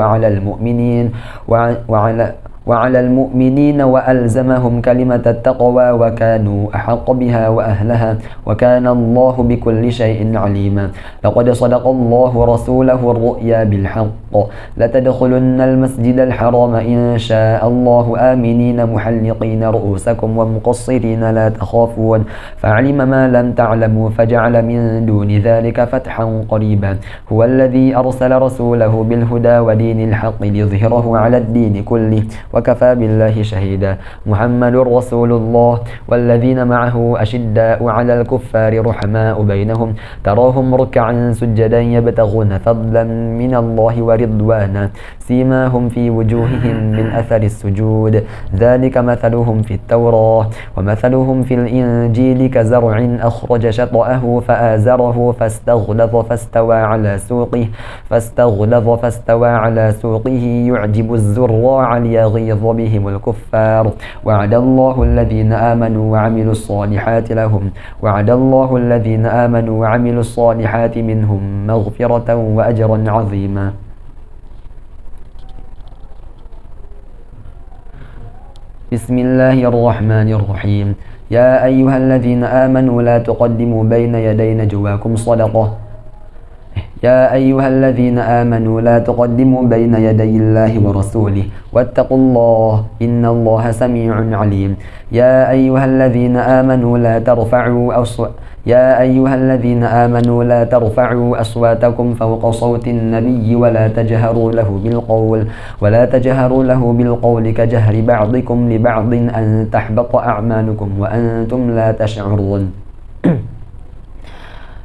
وعلى المؤمنين وألزمهم كلمة التقوى وكانوا أحق بها وأهلها وكان الله بكل شيء عليما لقد صدق الله رسوله الرؤيا بالحق لتدخلن المسجد الحرام إن شاء الله آمنين محلقين رؤوسكم ومقصرين لا تخافون فعلم ما لم تعلموا فجعل من دون ذلك فتحا قريبا هو الذي أرسل رسوله بالهدى ودين الحق ليظهره على الدين كله وكفى بالله شهيدا محمد رسول الله والذين معه أشداء على الكفار رحماء بينهم تراهم ركعا سجدا يبتغون فضلا من الله ورضوانا سيماهم في وجوههم من أثر السجود ذلك مثلهم في التوراة ومثلهم في الإنجيل كزرع أخرج شطأه فآزره فاستغلظ على سوقه يعجب الزراع ليغيظ بهم الكفار وعد الله الذين آمنوا وعملوا الصالحات منهم مغفرة وأجرا عظيما بسم الله الرحمن الرحيم يا أيها الذين آمنوا لا تقدموا بين يدي نجواكم صدقة يا أيها الذين آمنوا لا تقدموا بين يدي الله ورسوله واتقوا الله إن الله سميع عليم يا أيها الذين آمنوا لا ترفعوا أصواتكم فوق صوت النبي ولا تجهروا له بالقول كجهر بعضكم لبعض أن تحبط أعمالكم وأنتم لا تشعرون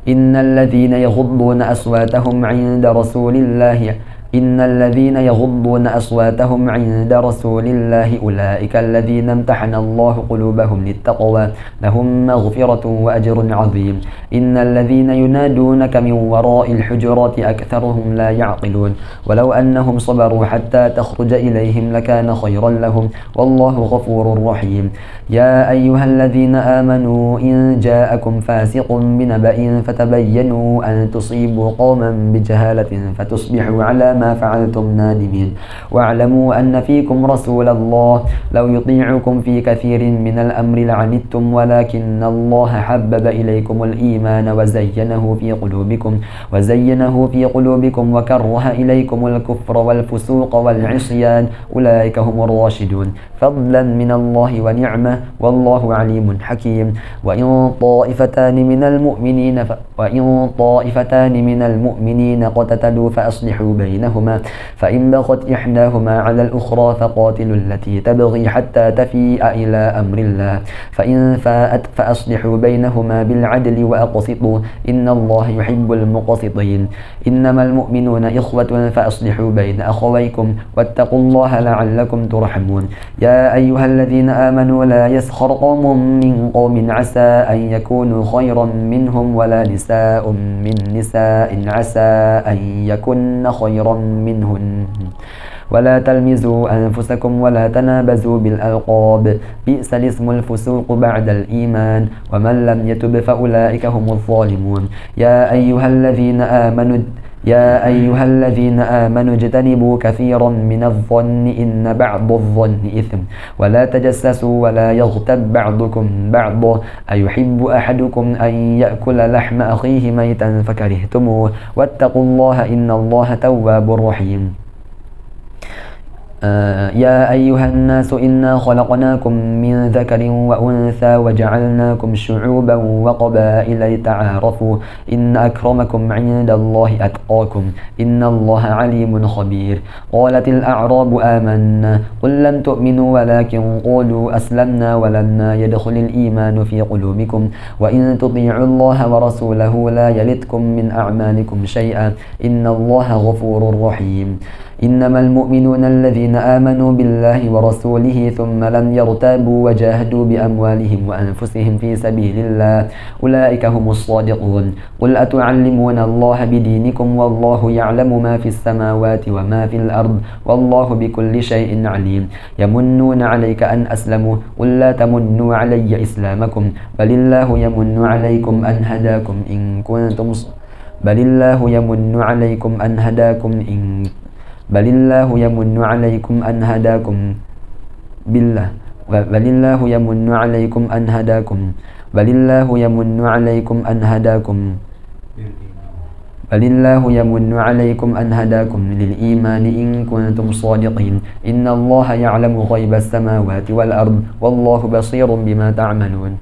إن الذين يغضون أصواتهم عند رسول الله إن الذين يغضون أصواتهم عند رسول الله أولئك الذين امتحن الله قلوبهم للتقوى لهم مغفرة وأجر عظيم إن الذين ينادونك من وراء الحجرات أكثرهم لا يعقلون ولو أنهم صبروا حتى تخرج إليهم لكان خيرا لهم والله غفور رحيم يا أيها الذين آمنوا إن جاءكم فاسق بنبأ فتبينوا أن تصيبوا قوما بجهالة فتصبحوا على ما فعلتم نادمين واعلموا أن فيكم رسول الله لو يطيعكم في كثير من الأمر لعنتم ولكن الله حبب إليكم الإيمان وزينه في قلوبكم وكره إليكم الكفر والفسوق والعصيان أولئك هم الراشدون فضلا من الله ونعمة والله عليم حكيم وإن طائفتان من المؤمنين اقتتلوا فأصلحوا بينهما فإن بغت إحداهما على الأخرى فقاتلوا التي تبغي حتى تفيء إلى أمر الله فإن فاءت فأصلحوا بينهما بالعدل وأقسطوا إن الله يحب المقسطين إنما المؤمنون إخوة فأصلحوا بين أخويكم واتقوا الله لعلكم ترحمون يا أيها الذين آمنوا لا يسخر قوم من قوم عسى أن يكونوا خيرا منهم ولا نساء من نساء عسى أن يكن خيرا منهن ولا تلمزوا أنفسكم ولا تنابزوا بالألقاب بئس الاسم الفسوق بعد الإيمان ومن لم يتب فأولئك هم الظالمون يا أيها الذين آمنوا اجتنبوا كثيرا من الظن إن بعض الظن إثم ولا تجسسوا ولا يغتب بعضكم بعضا أيحب أحدكم أن يأكل لحم أخيه ميتا فكرهتموه واتقوا الله إن الله تواب رحيم يا أيها الناس إنا خلقناكم من ذكر وأنثى وجعلناكم شعوبا وقبائل لتعارفوا إن أكرمكم عند الله أتقاكم إن الله عليم خبير قالت الأعراب آمنا قل لم تؤمنوا ولكن قولوا أسلمنا ولما يدخل الإيمان في قلوبكم وإن تطيعوا الله ورسوله لا يلتكم من أعمالكم شيئا إن الله غفور رحيم إنما المؤمنون الذين آمنوا بالله ورسوله ثم لم يرتابوا وجاهدوا بأموالهم وأنفسهم في سبيل الله أولئك هم الصادقون قل أتعلمون الله بدينكم والله يعلم ما في السماوات وما في الأرض والله بكل شيء عليم يمنون عليك أن أسلموا قل لا تمنوا علي إسلامكم بل الله يمن عليكم أن هداكم إن كنتم بل الله يمن عليكم أن هداكم بل الله يمن عليكم أن هداكم بالله بل الله يمن عليكم أن هداكم بل الله يمن عليكم أن هداكم بل الله يمن عليكم أن هداكم للإيمان إن كنتم صادقين إن الله يعلم غيب السماوات والأرض والله بصير بما تعملون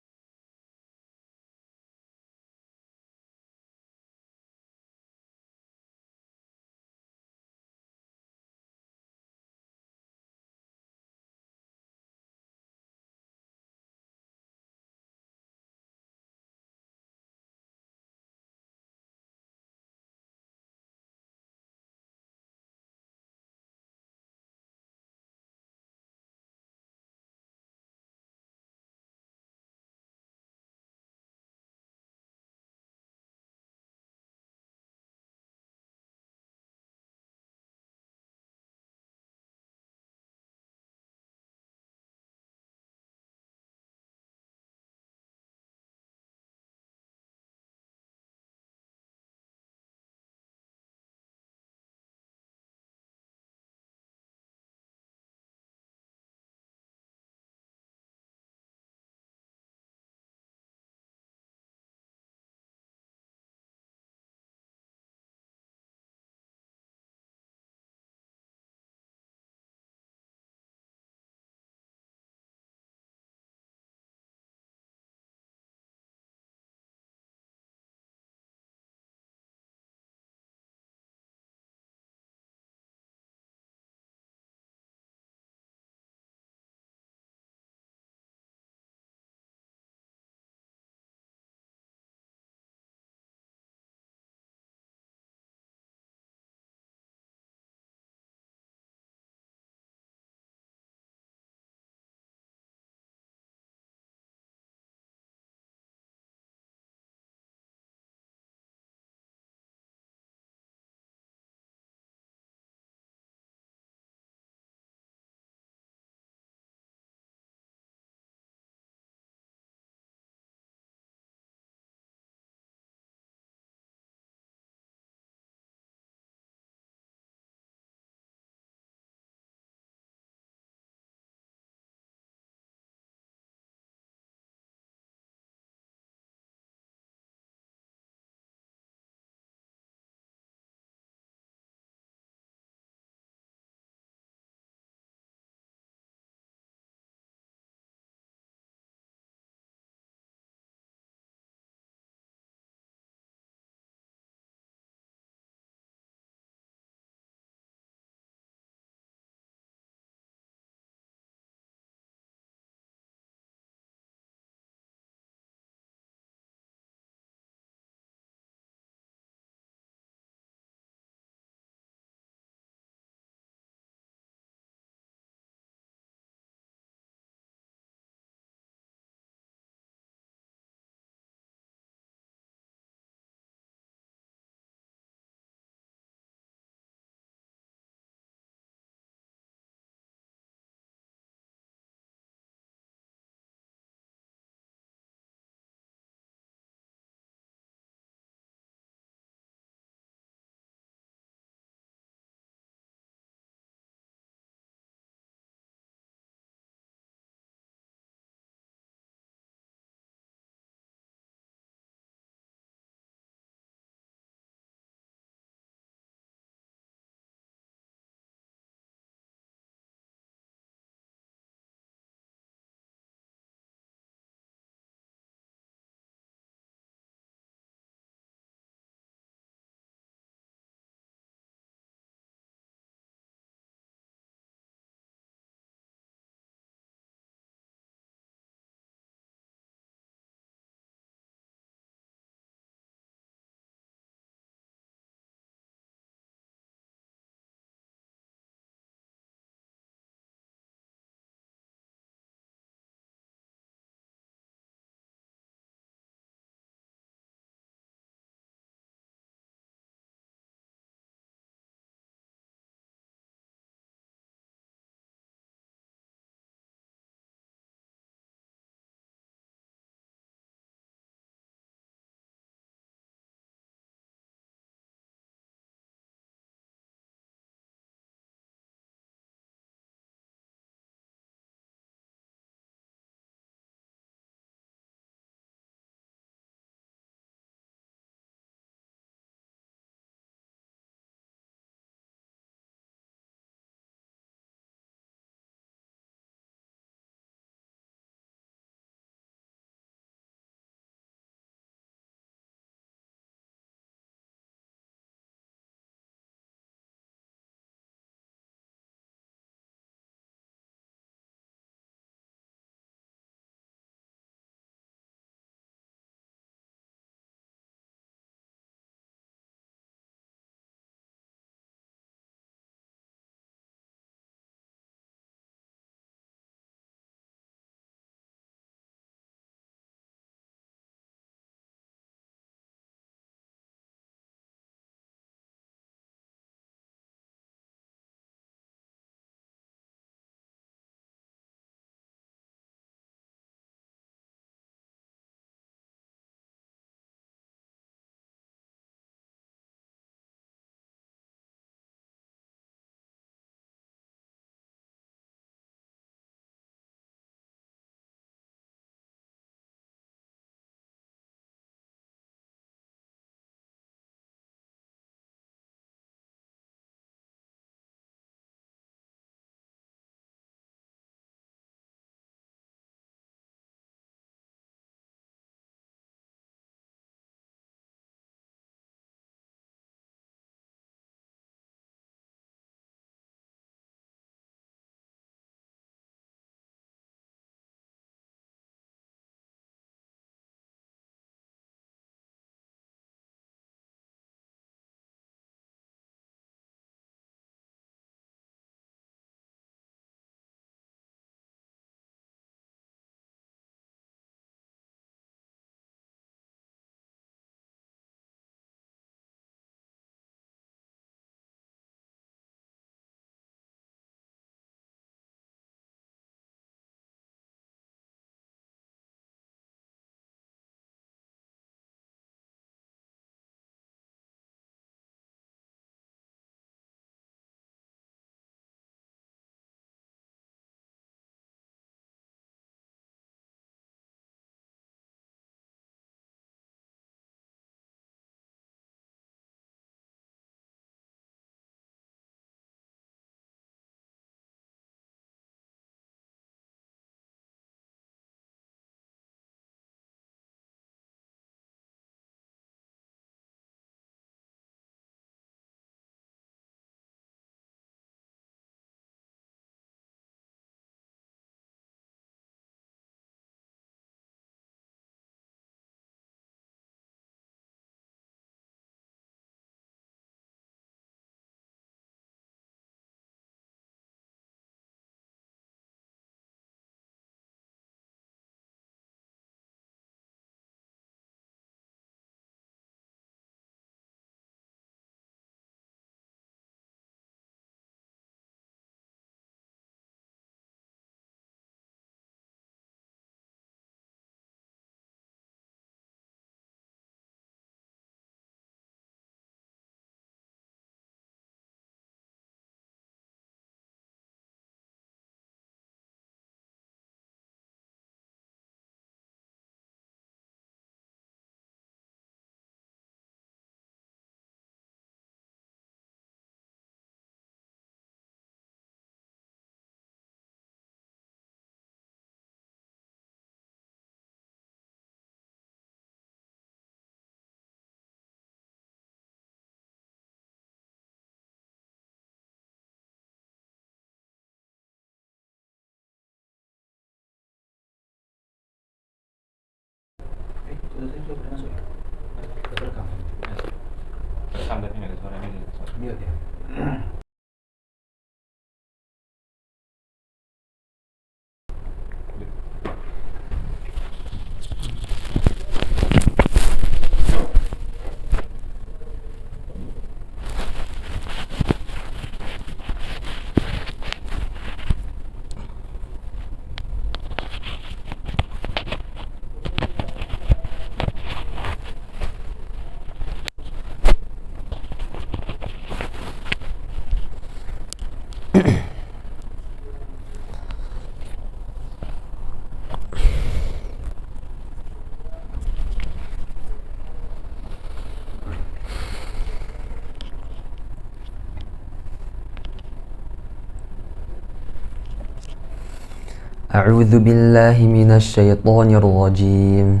أعوذ بالله من الشيطان الرجيم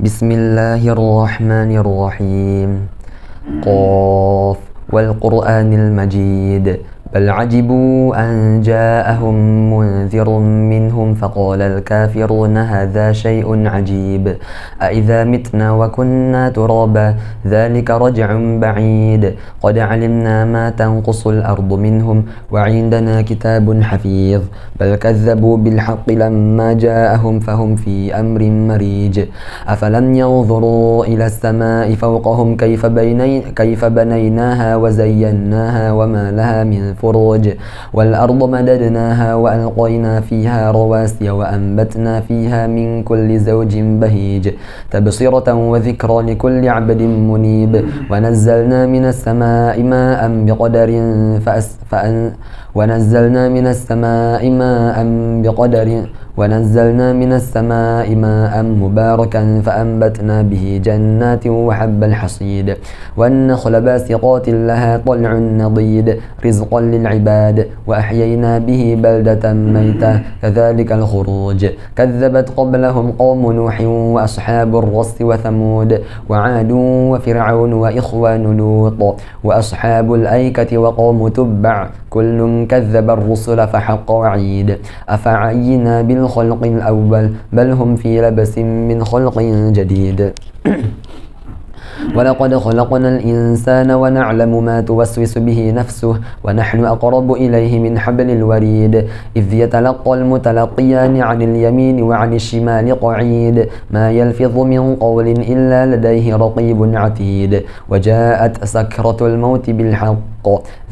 بسم الله الرحمن الرحيم قاف والقرآن المجيد بل عجبوا أن جاءهم منذر منهم فقال الكافرون هذا شيء عجيب أإذا متنا وكنا ترابا ذلك رجع بعيد قد علمنا ما تنقص الأرض منهم وعندنا كتاب حفيظ بل كذبوا بالحق لما جاءهم فهم في أمر مريج أفلم ينظروا إلى السماء فوقهم كيف بنيناها وزيناها وما لها من فروج والأرض مددناها وألقينا فيها رواسي وأنبتنا فيها من كل زوج بهيج تبصرة وذكرى لكل عبد منيب ونزلنا من السماء ماء بقدر ونزلنا من السماء ماء مباركا فأنبتنا به جنات وحب الحصيد والنخل باسقات لها طلع نضيد رزقا للعباد وأحيينا به بلدة ميتة كذلك الخروج كذبت قبلهم قوم نوح وأصحاب الرس وثمود وعاد وفرعون وإخوان لوط وأصحاب الأيكة وقوم تبع كل كذب الرسل فحق وعيد أفعينا بالخلق الأول بل هم في لبس من خلق جديد ولقد خلقنا الإنسان ونعلم ما توسوس به نفسه ونحن أقرب إليه من حبل الوريد إذ يتلقى المتلقيان عن اليمين وعن الشمال قعيد ما يلفظ من قول إلا لديه رقيب عتيد وجاءت سكرة الموت بالحق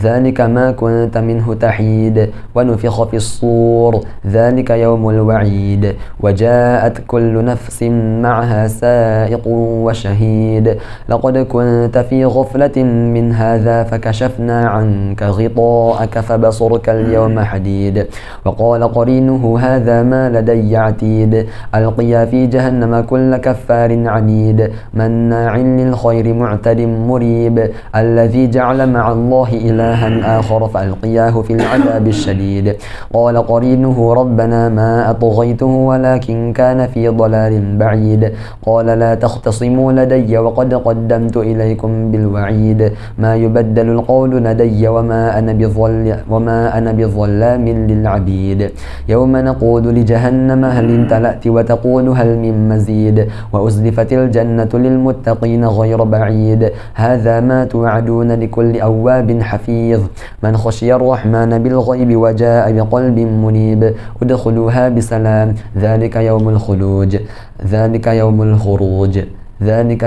ذلك ما كنت منه تحيد ونفخ في الصور ذلك يوم الوعيد وجاءت كل نفس معها سائق وشهيد لقد كنت في غفلة من هذا فكشفنا عنك غطاءك فبصرك اليوم حديد وقال قرينه هذا ما لدي عتيد ألقيا في جهنم كل كفار عنيد مناع للخير معتد مريب الذي جعل مع الله إلها آخر فألقياه في العذاب الشديد قال قرينه ربنا ما أطغيته ولكن كان في ضلال بعيد قال لا تختصموا لدي وقد قدمت إليكم بالوعيد ما يبدل القول لدي وما أنا بظلام للعبيد يوم نقول لجهنم هل امتلأت وتقول هل من مزيد وأزلفت الجنة للمتقين غير بعيد هذا ما توعدون لكل أواب حفيظ من خشي الرحمن بالغيب وجاء بقلب منيب ادخلوها بسلام ذلك يوم الخلود ذلك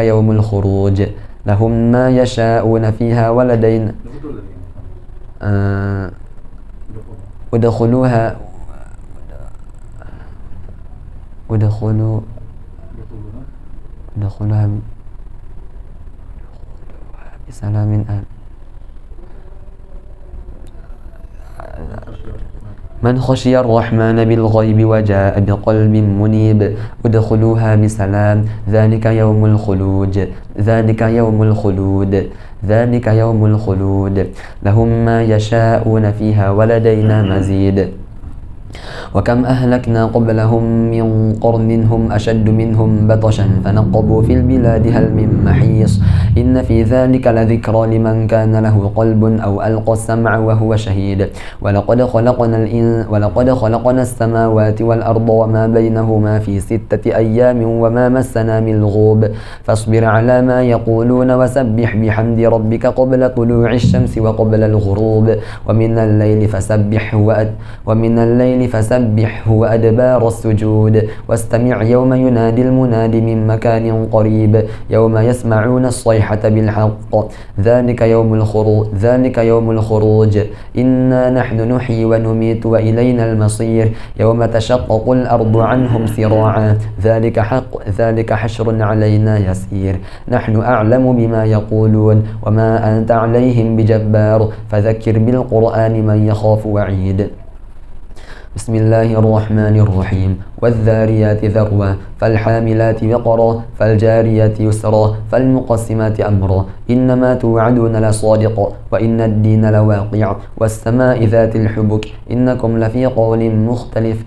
يوم الخروج لهم ما يشاءون فيها ولدينا ادخلوها بسلام من خشي الرحمن بالغيب وجاء بقلب منيب ادخلوها بسلام ذلك يوم الخلود لهم ما يشاءون فيها ولدينا مزيد وكم أهلكنا قبلهم من قرن هم أشد منهم بطشا فنقبوا في البلاد هل من محيص إن في ذلك لذكرى لمن كان له قلب أو ألقى السمع وهو شهيد ولقد خلقنا السماوات والأرض وما بينهما في 6 أيام وما مسنا من لغوب فاصبر على ما يقولون وسبح بحمد ربك قبل طلوع الشمس وقبل الغروب ومن الليل فسبحه وأدبار السجود واستمع يوم ينادي المناد من مكان قريب يوم يسمعون الصيحة بالحق ذلك يوم الخروج إنا نحن نحيي ونميت وإلينا المصير يوم تشقق الأرض عنهم سراعا ذلك حشر علينا يسير نحن أعلم بما يقولون وما أنت عليهم بجبار فذكر بالقرآن من يخاف وعيد بسم الله الرحمن الرحيم والذاريات ذروا فالحاملات وقرا فالجاريات يسرا فالمقسمات أمرا إنما توعدون لصادق وإن الدين لواقع والسماء ذات الحبك إنكم لفي قول مختلف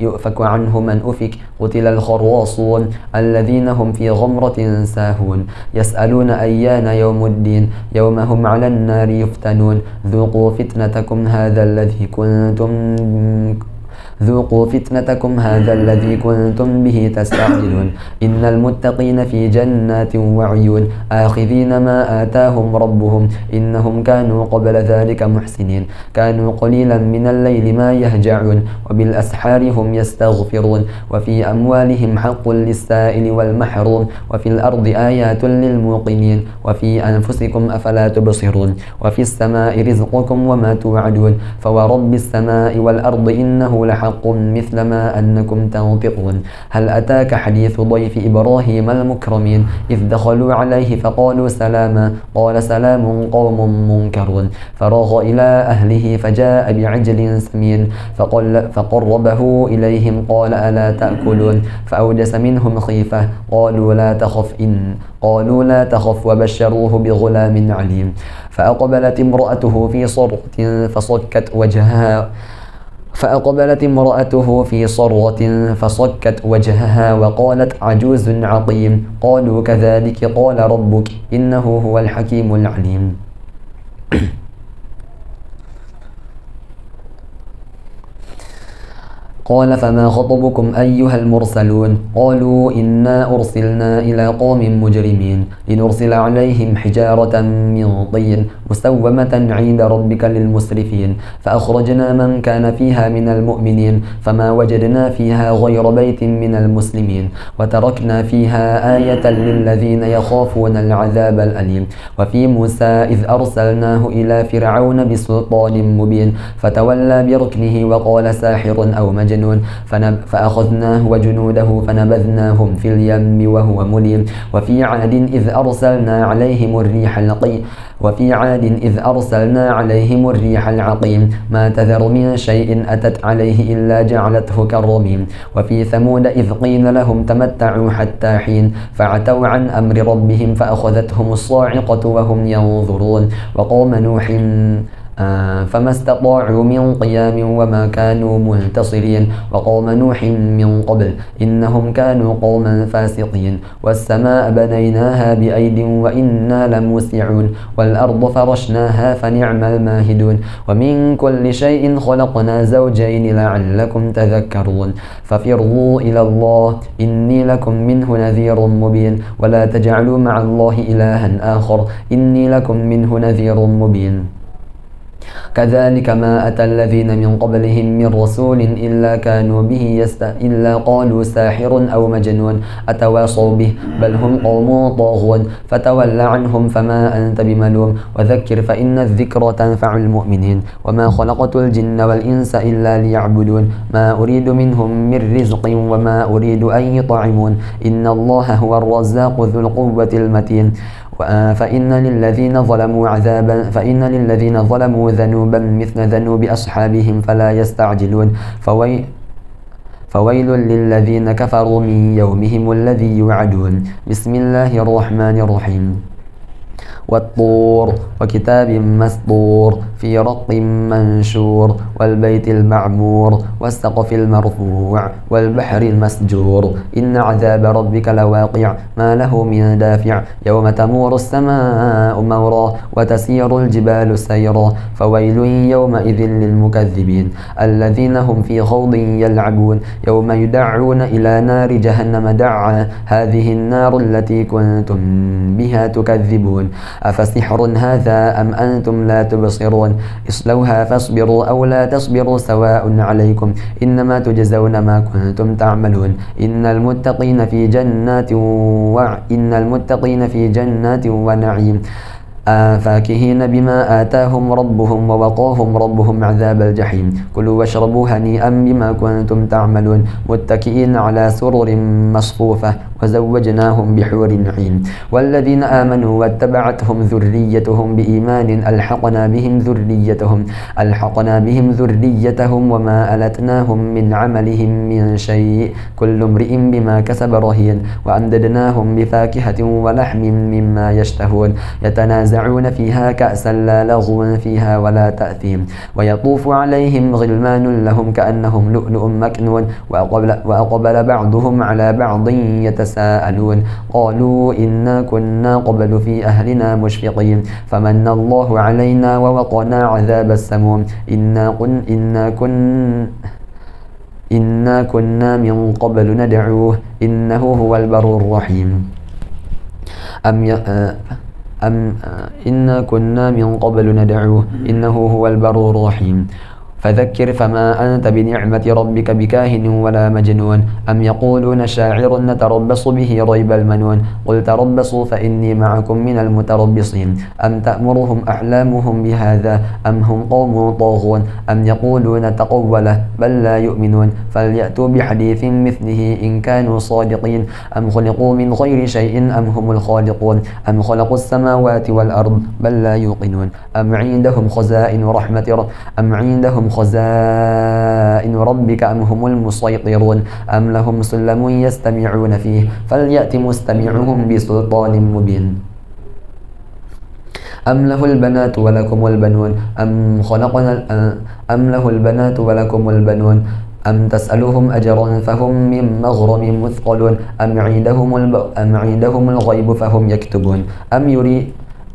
يؤفك عنه من أفك قتل الخراصون الذين هم في غمرة ساهون يسألون أيان يوم الدين يوم هم على النار يفتنون ذوقوا فتنتكم هذا الذي كنتم به تستعجلون إن المتقين في جنات وعيون آخذين ما آتاهم ربهم إنهم كانوا قبل ذلك محسنين كانوا قليلا من الليل ما يهجعون وبالأسحار هم يستغفرون وفي أموالهم حق للسائل والمحروم وفي الأرض آيات للموقنين وفي أنفسكم أفلا تبصرون وفي السماء رزقكم وما توعدون فورب السماء والأرض إنه لحق مثل ما أنكم تنطقون هل أتاك حديث ضيف إبراهيم المكرمين إذ دخلوا عليه فقالوا سلاما قال سلام قوم منكرون فراغ إلى أهله فجاء بعجل سمين فقربه إليهم قال ألا تأكلون فأوجس منهم خيفة قالوا لا تخف وبشروه بغلام عليم فأقبلت امرأته في صرة فصكت وجهها وقالت عجوز عقيم قالوا كذلك قال ربك إنه هو الحكيم العليم قال فما خطبكم أيها المرسلون قالوا إنا أرسلنا إلى قوم مجرمين لنرسل عليهم حجارة من طين مسومة عند ربك للمسرفين فأخرجنا من كان فيها من المؤمنين فما وجدنا فيها غير بيت من المسلمين وتركنا فيها آية للذين يخافون العذاب الأليم وفي موسى إذ أرسلناه إلى فرعون بسلطان مبين فتولى بركنه وقال ساحر أو مجنون فأخذناه وجنوده فنبذناهم في اليم وهو مليم وفي عاد إذ أرسلنا عليهم الريح العقيم ما تذر من شيء أتت عليه إلا جعلته كالرميم وفي ثمود إذ قيل لهم تمتعوا حتى حين فعتوا عن أمر ربهم فأخذتهم الصاعقة وهم ينظرون وقوم نوح فما استطاعوا من قيام وما كانوا منتصرين وقوم نوح من قبل إنهم كانوا قوما فاسقين والسماء بنيناها بأيد وإنا لموسعون والأرض فرشناها فنعم الماهدون ومن كل شيء خلقنا زوجين لعلكم تذكرون ففروا إلى الله إني لكم منه نذير مبين ولا تجعلوا مع الله إلها آخر إني لكم منه نذير مبين كذلك ما أتى الذين من قبلهم من رسول إلا قالوا ساحر أو مجنون أتواصوا به بل هم قوم طاغون فتول عنهم فما أنت بملوم وذكر فإن الذكرى تنفع المؤمنين وما خلقت الجن والإنس إلا ليعبدون ما أريد منهم من رزق وما أريد أن يطعمون إن الله هو الرزاق ذو القوة المتين فإن للذين ظلموا ذنوبا مثل ذنوب أصحابهم فلا يستعجلون فويل للذين كفروا من يومهم الذي يوعدون بسم الله الرحمن الرحيم والطور وكتاب مسطور في رق منشور والبيت المعمور والسقف المرفوع والبحر المسجور إن عذاب ربك لواقع ما له من دافع يوم تمور السماء مورا وتسير الجبال سيرا فويل يومئذ للمكذبين الذين هم في خوض يلعبون يوم يدعون إلى نار جهنم دعا هذه النار التي كنتم بها تكذبون أفسحر هذا أم أنتم لا تبصرون اصلوها فاصبروا أو لا تصبروا سواء عليكم إنما تجزون ما كنتم تعملون إن المتقين في جنات ونعيم فاكهين بما آتاهم ربهم ووقاهم ربهم عذاب الجحيم كلوا واشربوا هنيئا بما كنتم تعملون متكئين على سرر مصفوفة وزوجناهم بحور عين والذين آمنوا واتبعتهم ذريتهم بإيمان ألحقنا بهم ذريتهم وما ألتناهم من عملهم من شيء كل امرئ بما كسب رهين وأمددناهم بفاكهة ولحم مما يشتهون يتنازعون فيها كأسا لا لغو فيها ولا تأثيم ويطوف عليهم غلمان لهم كأنهم لؤلؤ مكنون وأقبل بعضهم على بعض يتساءلون قالوا إنا كنا قبل في أهلنا مشفقين فمن الله علينا ووقنا عذاب السموم إنا كنا من قبل ندعوه إنه هو البر الرحيم إنا كنا من قبل ندعوه إنه هو البر الرحيم فذكر فما أنت بنعمة ربك بكاهن ولا مجنون أم يقولون شاعر نتربص به ريب المنون قل تربصوا فإني معكم من المتربصين أم تأمرهم أحلامهم بهذا أم هم قوم طاغون أم يقولون تقوله بل لا يؤمنون فليأتوا بحديث مثله إن كانوا صادقين أم خلقوا من غير شيء أم هم الخالقون أم خلقوا السماوات والأرض بل لا يوقنون أم عندهم خزائن ربك أم هم المسيطرون أم لهم سلم يستمعون فيه فليأت مستمعهم بسلطان مبين أم له البنات ولكم البنون أم تسألهم أجرا فهم من مغرم مثقلون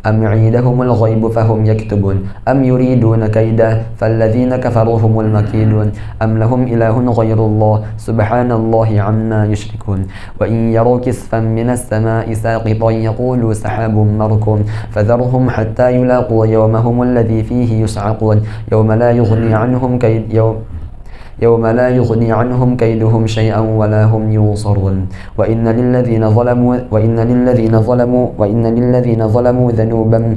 أم عندهم الغيب فهم يكتبون أم يريدون كيدا فالذين كفروا هم المكيدون أم لهم إله غير الله سبحان الله عما يشركون وإن يروا كسفا من السماء ساقطا يقولوا سحاب مركوم فذرهم حتى يلاقوا يومهم الذي فيه يصعقون يوم لا يغني عنهم كيدهم شيئا ولا هم ينصرون وإن للذين ظلموا ذنوبا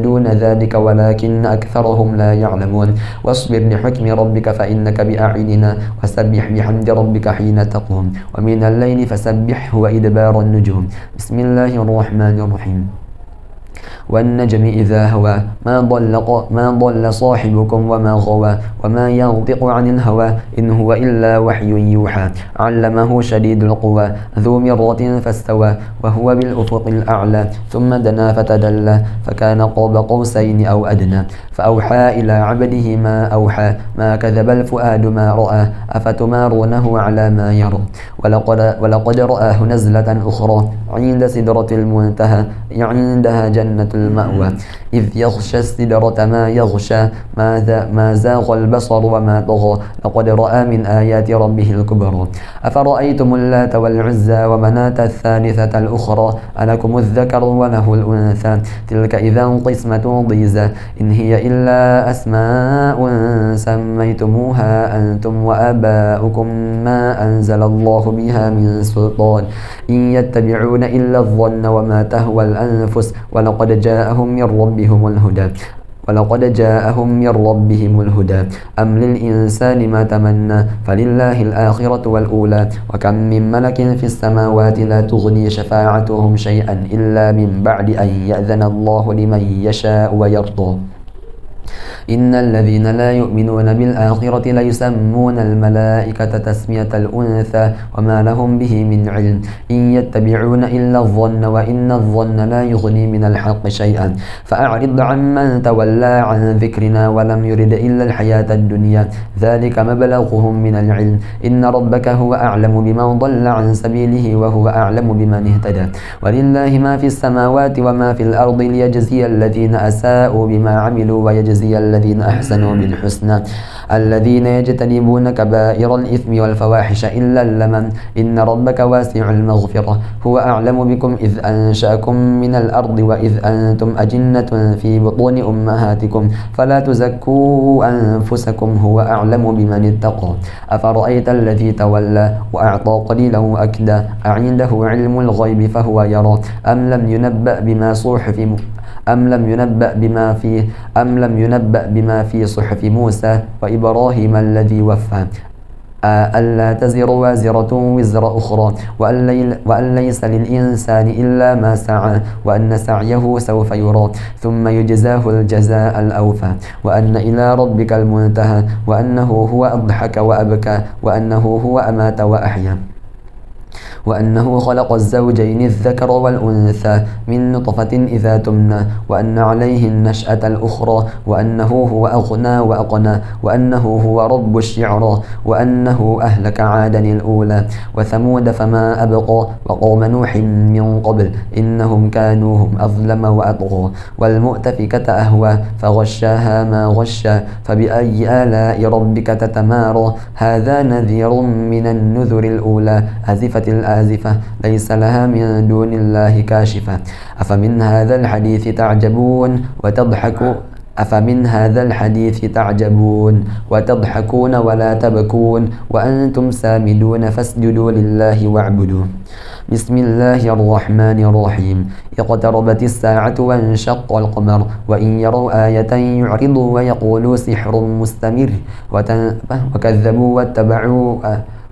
دون ذلك ولكن أكثرهم لا يعلمون واصبر لحكم ربك فإنك بأعيننا وسبح بحمد ربك حين تقوم ومن الليل فسبحه وإدبار النجوم بسم الله الرحمن الرحيم والنجم إذا هوى ما ضل صاحبكم وما غوى وما ينطق عن الهوى إن هو إلا وحي يوحى علمه شديد القوى ذو مرة فاستوى وهو بالأفق الأعلى ثم دنا فتدلى فكان قاب قوسين أو أدنى فأوحى إلى عبده ما أوحى ما كذب الفؤاد ما رأى أفتمارونه على ما يرى ولقد رآه نزلة أخرى عند سدرة المنتهى عندها جنة المأوى إذ يغشى السدرة ما يغشى ما زاغ البصر وما طغى لقد رأى من آيات ربه الكبرى أفرأيتم اللات والعزى ومناة الثالثة الأخرى ألكم الذكر وله الأنثى تلك إذا قسمة ضيزى إن هي إلا أسماء سميتموها أنتم وآباؤكم ما أنزل الله بها من سلطان إن يتبعون إلا الظن وما تهوى الأنفس ولقد جاءهم من ربهم الهدى أم للإنسان ما تمنى فلله الآخرة والأولى وكم من ملك في السماوات لا تغني شفاعتهم شيئا إلا من بعد أن يأذن الله لمن يشاء ويرضى إن الذين لا يؤمنون بالآخرة ليسمون الملائكة تسمية الأنثى وما لهم به من علم إن يتبعون إلا الظن وإن الظن لا يغني من الحق شيئا فأعرض عمن تولى عن ذكرنا ولم يرد إلا الحياة الدنيا ذلك مبلغهم من العلم إن ربك هو أعلم بمن ضل عن سبيله وهو أعلم بمن اهتدى ولله ما في السماوات وما في الأرض ليجزي الذين أساءوا بما عملوا ويجزي الذين أحسنوا بالحسنى الذين يجتنبون كبائر الإثم والفواحش إلا اللمم إن ربك واسع المغفرة هو أعلم بكم إذ أنشأكم من الأرض وإذ أنتم أجنة في بطون أمهاتكم فلا تزكوا أنفسكم هو أعلم بمن اتقى أفرأيت الذي تولى وأعطى قليلا وأكدى أعنده علم الغيب فهو يرى أم لم ينبأ بما في صحف موسى وإبراهيم الذي وفى ألا تزر وازرة وزر أخرى وأن ليس للإنسان إلا ما سعى وأن سعيه سوف يرى ثم يجزاه الجزاء الأوفى وأن إلى ربك المنتهى وأنه هو أضحك وأبكى وأنه هو أمات وأحيا وأنه خلق الزوجين الذكر والأنثى من نطفة إذا تمنى وأن عليه النشأة الأخرى وأنه هو أغنى وأقنى وأنه هو رب الشعرى وأنه أهلك عادا الأولى وثمود فما أبقى وقوم نوح من قبل إنهم كانوا هم أظلم وأطغى والمؤتفكة أهوى فغشاها ما غشى فبأي آلاء ربك تتمارى هذا نذير من النذر الأولى أزفت الآزفة ليس لها من دون الله كاشفة أفمن هذا الحديث تعجبون وتضحكون ولا تبكون وأنتم سامدون فاسجدوا لله واعبدوا بسم الله الرحمن الرحيم اقتربت الساعة وانشق القمر وإن يروا آية يعرضوا ويقولوا سحر مستمر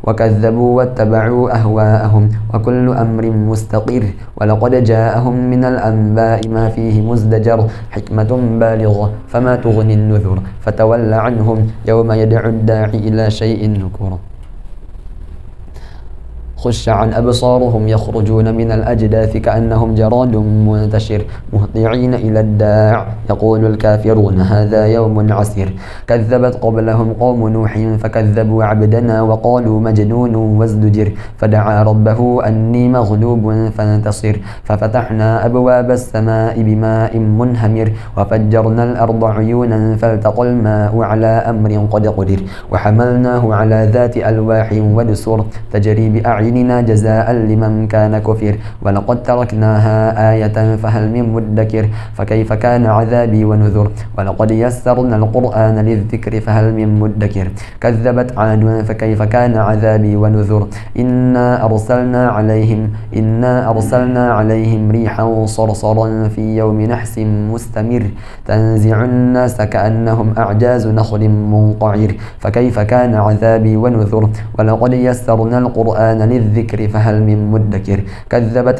وكذبوا واتبعوا أهواءهم وكل أمر مستقر ولقد جاءهم من الأنباء ما فيه مزدجر حكمة بالغة فما تغني النذر فتول عنهم يوم يدعو الداعي إلى شيء نكر خش عن أبصارهم يخرجون من الأجداث كأنهم جراد منتشر مهطعين إلى الداع يقول الكافرون هذا يوم عسير كذبت قبلهم قوم نوح فكذبوا عبدنا وقالوا مجنون وازدجر فدعا ربه أني مغلوب فانتصر ففتحنا أبواب السماء بماء منهمر وفجرنا الأرض عيونا فالتقى الماء على أمر قد قدر وحملناه على ذات ألواح ودسر تجري بأعيننا جزاء لمن كان كفر ولقد تركناها آية فهل من مدكر فكيف كان عذابي ونذر ولقد يسرنا القرآن للذكر فهل من مدكر كذبت عاد فكيف كان عذابي ونذر إنا أرسلنا عليهم ريحا صرصرا في يوم نحس مستمر تنزع الناس كأنهم أعجاز نخل منقعر فكيف كان عذابي ونذر ولقد يسرنا القرآن للذكر فهل من مدكر كذبت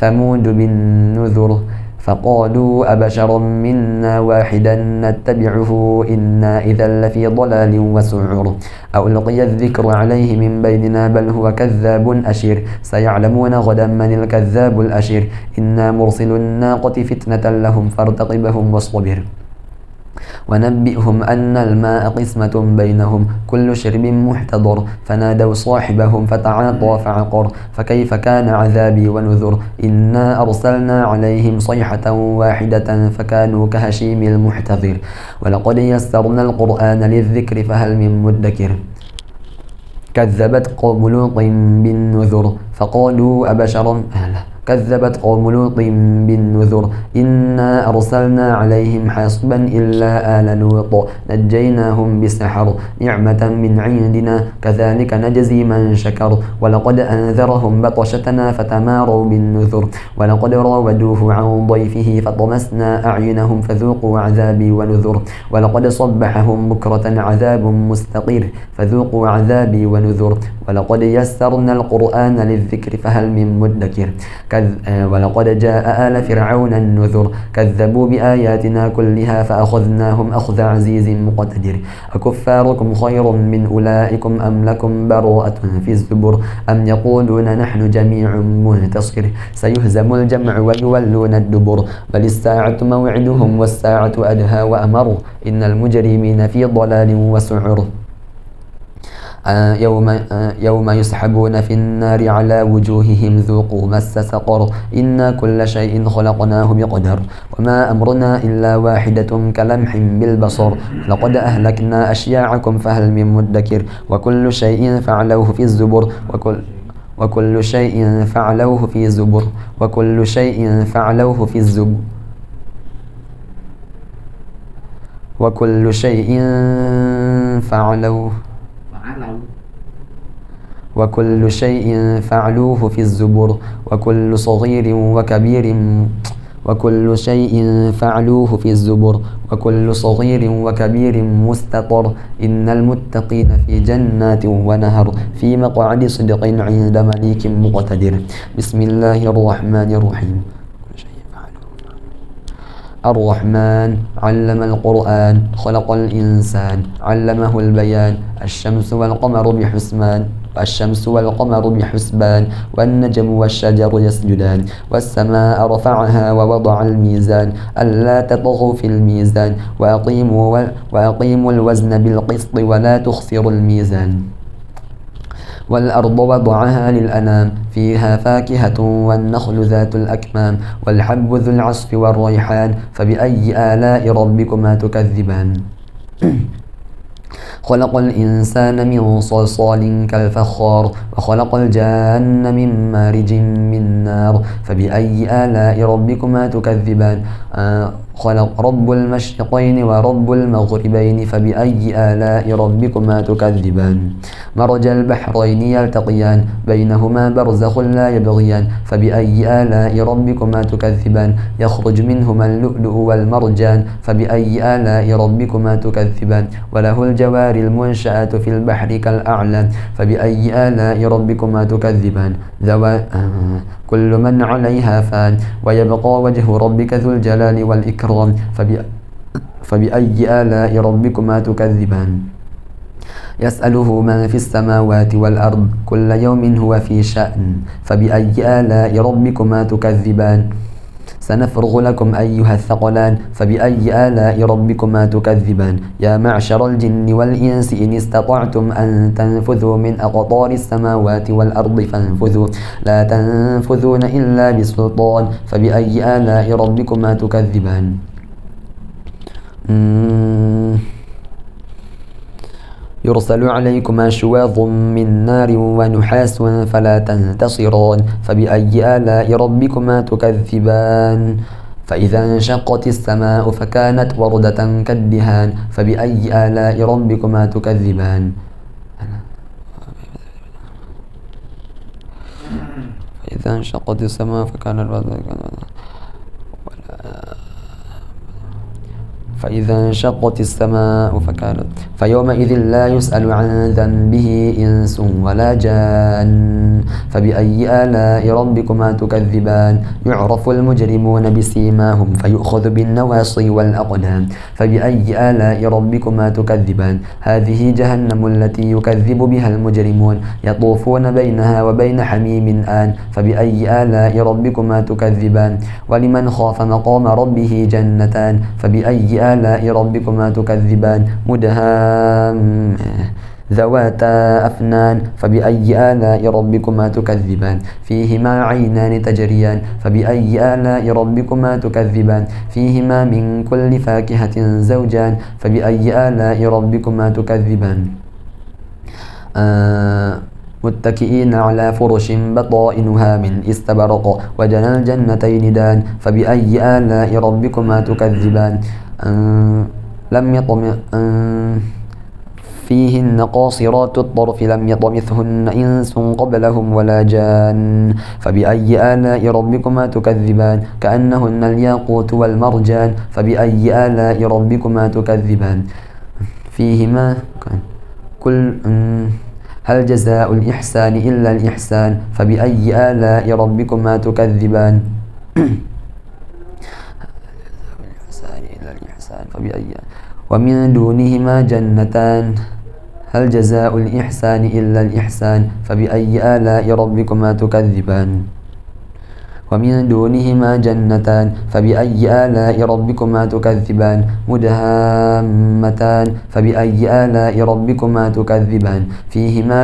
ثمود بالنذر فقالوا أبشر منا واحدا نتبعه إنا إذا لفي ضلال وسعر أو ألقي الذكر عليه من بيننا بل هو كذاب أشير سيعلمون غدا من الكذاب الأشير إنا مرسل الناقة فتنة لهم فارتقبهم واصطبر ونبئهم أن الماء قسمة بينهم كل شرب محتضر فنادوا صاحبهم فتعاطى فعقر فكيف كان عذابي ونذر إنا أرسلنا عليهم صيحة واحدة فكانوا كهشيم المحتضر ولقد يسرنا القرآن للذكر فهل من مدكر كذبت قوم لوط بالنذر فقالوا كذبت قوم لوط بالنذر إنا أرسلنا عليهم حاصبا إلا آل لوط نجيناهم بسحر نعمة من عندنا كذلك نجزي من شكر ولقد أنذرهم بطشتنا فتماروا بالنذر ولقد راودوه عن ضيفه فطمسنا أعينهم فذوقوا عذابي ونذر ولقد صبحهم بكرة عذاب مستقر فذوقوا عذابي ونذر ولقد يسرنا القرآن للذكر فهل من مدكر ولقد جاء آل فرعون النذر كذبوا بآياتنا كلها فأخذناهم أخذ عزيز مقتدر أكفاركم خير من أولئكم أم لكم براءة في الزبر أم يقولون نحن جميع منتصر سيهزم الجمع ويولون الدبر بل الساعة موعدهم والساعة أدهى وأمر إن المجرمين في ضلال وسعر يوم يسحبون في النار على وجوههم ذوقوا مس سقر إنا كل شيء خلقناه بقدر وما أمرنا إلا واحدة كلمح بالبصر لقد أهلكنا أشياعكم فهل من مدكر وكل شيء فعلوه في الزبر وكل شيء فعلوه في زبر وكل شيء فعلوه في الزبر وكل شيء فعلوه وكل شيء فعلوه في الزبر وكل صغير وكبير وكل شيء فعلوه في الزبر وكل صغير وكبير مستطر إن المتقين في جنات ونهر في مقعد صدق عند مليك مقتدر بسم الله الرحمن الرحيم الرحمن علم القرآن خلق الإنسان علمه البيان الشمس والقمر بحسبان والنجم والشجر يسجدان والسماء رفعها ووضع الميزان ألا تطغوا في الميزان وأقيموا الوزن بالقسط ولا تخسروا الميزان والأرض وضعها للأنام فيها فاكهة والنخل ذات الأكمام والحب ذو العصف والريحان فبأي آلاء ربكما تكذبان خلق الإنسان من صلصال كالفخار وخلق الجان من مارج من نار فبأي آلاء ربكما تكذبان خلق رب المشرقين ورب المغربين فبأي آلاء ربكما تكذبان مرج البحرين يلتقيان بينهما برزخ لا يبغيان فبأي آلاء ربكما تكذبان يخرج منهما اللؤلؤ والمرجان فبأي آلاء ربكما تكذبان وله الجوار المنشآت في البحر كالأعلام فبأي آلاء ربكما تكذبان كل من عليها فان ويبقى وجه ربك ذو الجلال والإكرام فبأي آلاء ربكما تكذبان يسأله من في السماوات والأرض كل يوم هو في شأن فبأي آلاء ربكما تكذبان سنفرغ لكم أيها الثقلان فبأي آلاء ربكما تكذبان يا معشر الجن والإنس إن استطعتم أن تنفذوا من أقطار السماوات والأرض فانفذوا لا تنفذون إلا بسلطان فبأي آلاء ربكما تكذبان يرسل عليكما شواظ من نار ونحاس فلا تنتصران فبأي آلاء ربكما تكذبان فإذا انشقت السماء فكانت وردة كالدهان فبأي آلاء ربكما تكذبان فإذا انشقت السماء فكانت وردة فإذا انشقت السماء فكانت فيومئذ لا يسأل عن ذنبه إنس ولا جان فبأي آلاء ربكما تكذبان يعرف المجرمون بسيماهم فيؤخذ بالنواصي والأقدام فبأي آلاء ربكما تكذبان هذه جهنم التي يكذب بها المجرمون يطوفون بينها وبين حميم آن فبأي آلاء ربكما تكذبان ولمن خاف مقام ربه جنتان فبأي آلاء ربكما تكذبان ذواتا أفنان فبأي آلاء ربكما تكذبان فيهما عينان تجريان فبأي آلاء ربكما تكذبان فيهما من كل فاكهة زوجان فبأي آلاء ربكما تكذبان متكئين على فرش بطائنها من استبرق وجنى الجنتين دان فبأي آلاء ربكما تكذبان لم يطم فيهن قاصرات الطرف لم يطمثهن إنس قبلهم ولا جان فبأي آلاء ربكما تكذبان كأنهن الياقوت والمرجان فبأي آلاء ربكما تكذبان فيهما كل هل جزاء الإحسان إلا الإحسان فبأي آلاء ربكما تكذبان ومن دونهما جنتان هل جزاء الإحسان إلا الإحسان فبأي آلاء ربكما تكذبان ومن دونهما جنتان فبأي آلاء ربكما تكذبان مدهامتان فبأي آلاء ربكما تكذبان فيهما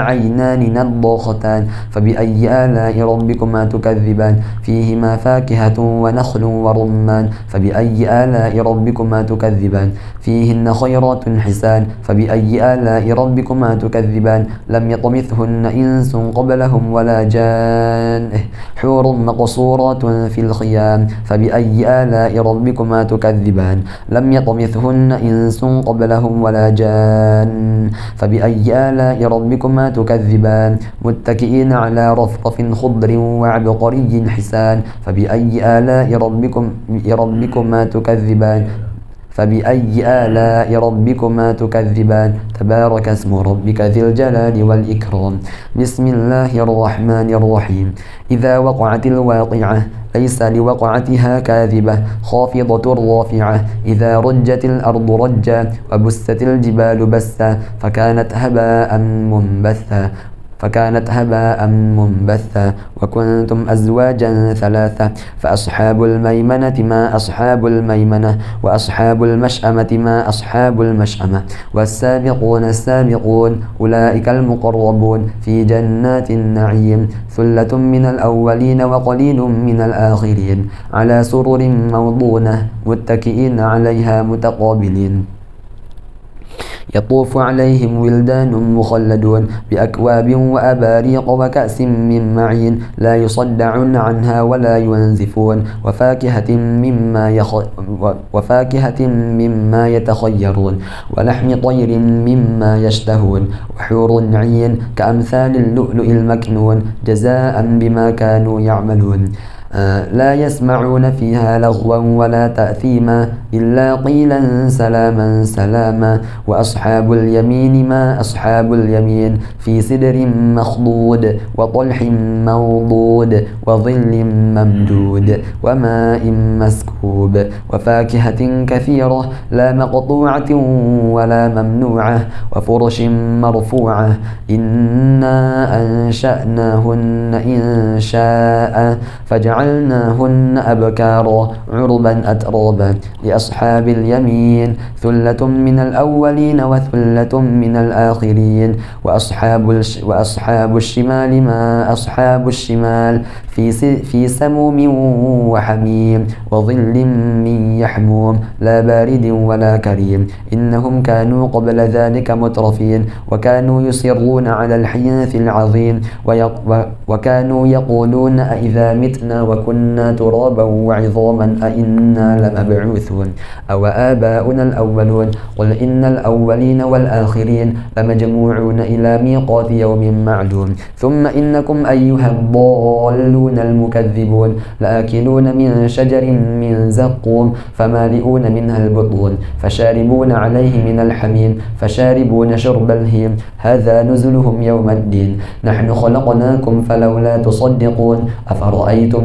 عينان نضاختان فبأي آلاء ربكما تكذبان فيهما فاكهة ونخل ورمان فبأي آلاء ربكما تكذبان فيهن خيرات حسان فبأي آلاء ربكما تكذبان لم يطمثهن إنس قبلهم ولا جان حور مقصورات في الخيام فبأي آلاء ربكما تكذبان لم يطمثهن إنس قبلهم ولا جان فبأي آلاء ربكما تكذبان متكئين على رفرف خضر وعبقري حسان فبأي آلاء ربكما تكذبان فبأي آلاء ربكما تكذبان تبارك اسم ربك ذي الجلال والإكرام بسم الله الرحمن الرحيم إذا وقعت الواقعة ليس لوقعتها كاذبة خافضة رافعة إذا رجت الأرض رجا وبست الجبال بسا فكانت هباء منبثا وكنتم أزواجا ثلاثة فأصحاب الميمنة ما أصحاب الميمنة وأصحاب المشأمة ما أصحاب المشأمة والسابقون السابقون أولئك المقربون في جنات النعيم ثلة من الأولين وقليل من الآخرين على سرر موضونة متكئين عليها متقابلين يطوف عليهم ولدان مخلدون بأكواب وأباريق وكأس من معين لا يصدعون عنها ولا ينزفون وفاكهة مما يتخيرون ولحم طير مما يشتهون وحور عين كأمثال اللؤلؤ المكنون جزاء بما كانوا يعملون لا يسمعون فيها لغوا ولا تأثيما إلا قيلا سلاما سلاما وأصحاب اليمين ما أصحاب اليمين في سدر مخضود وطلح منضود وظل ممدود وماء مسكوب وفاكهة كثيرة لا مقطوعة ولا ممنوعة وفرش مرفوعة إنا أنشأناهن إن شاء فجعلناهن أبكارا عربا أترابا لأصحاب اليمين ثلة من الأولين وثلة من الآخرين وأصحاب الشمال ما أصحاب الشمال في سموم وحميم وظل من يحموم لا بارد ولا كريم إنهم كانوا قبل ذلك مترفين وكانوا يصرون على الحنث العظيم وكانوا يقولون أئذا متنا وكنا ترابا وعظاما أئنا لمبعوثون أو آباؤنا الأولون قل إن الأولين والآخرين لمجموعون إلى ميقات يوم معلوم ثم إنكم أيها الضالون المكذبون لآكلون من شجر من زقوم فمالئون منها البطون فشاربون عليه من الحميم فشاربون شرب الهيم هذا نزلهم يوم الدين نحن خلقناكم فلولا تصدقون أفرأيتم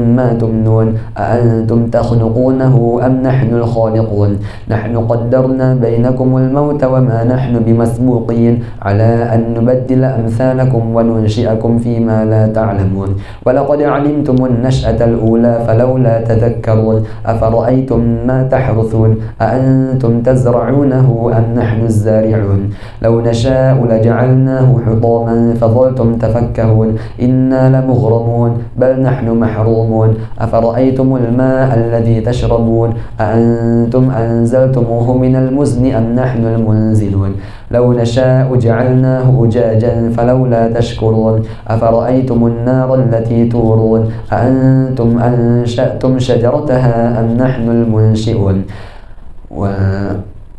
ما تمنون أأنتم تخلقونه أم نحن الخالقون نحن قدرنا بينكم الموت وما نحن بمسبوقين على أن نبدل أمثالكم وننشئكم فيما لا تعلمون ولقد علمتم النشأة الأولى فلولا تذكرون أفرأيتم ما تحرثون أأنتم تزرعونه أم نحن الزارعون لو نشاء لجعلناه حطاما فظلتم تفكهون إنا لمغرمون بل نحن نحن محرومون أفرأيتم الماء الذي تشربون أأنتم أنزلتموه من المزن أم نحن المنزلون لو نشاء جعلناه أجاجا فلولا تشكرون أفرأيتم النار التي تورون أأنتم أنشأتم شجرتها أم نحن المنشئون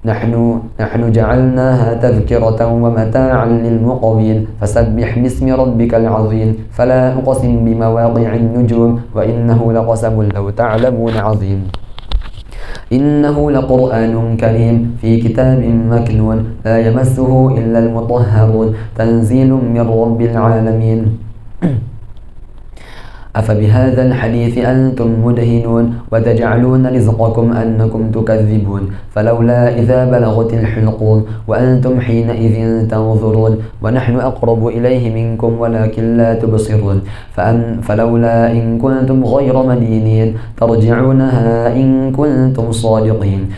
نحن جعلناها تذكرة ومتاعا للمقوين فسبح باسم ربك العظيم فلا أقسم بمواقع النجوم وإنه لقسم لو تعلمون عظيم إنه لقرآن كريم في كتاب مكنون لا يمسه إلا المطهرون تنزيل من رب العالمين أفبهذا الحديث أنتم مدهنون وتجعلون رزقكم أنكم تكذبون فلولا إذا بلغت الحلقوم وأنتم حينئذ تنظرون ونحن أقرب إليه منكم ولكن لا تبصرون فلولا إن كنتم غير مدينين ترجعونها إن كنتم صادقين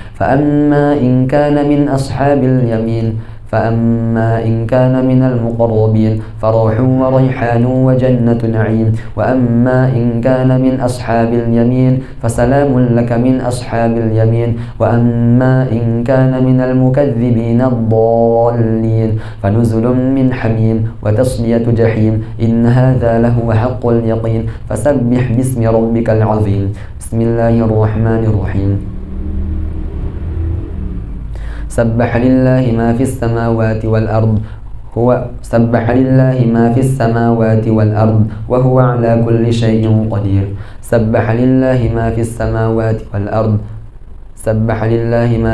فأما إن كان من المقربين فروح وريحان وجنة نعيم وأما إن كان من أصحاب اليمين فسلام لك من أصحاب اليمين وأما إن كان من المكذبين الضالين فنزل من حميم وتصلية جحيم إن هذا لهو حق اليقين فسبح باسم ربك العظيم بسم الله الرحمن الرحيم سبح لله ما في السماوات والأرض وهو على كل شيء قدير سبح لله ما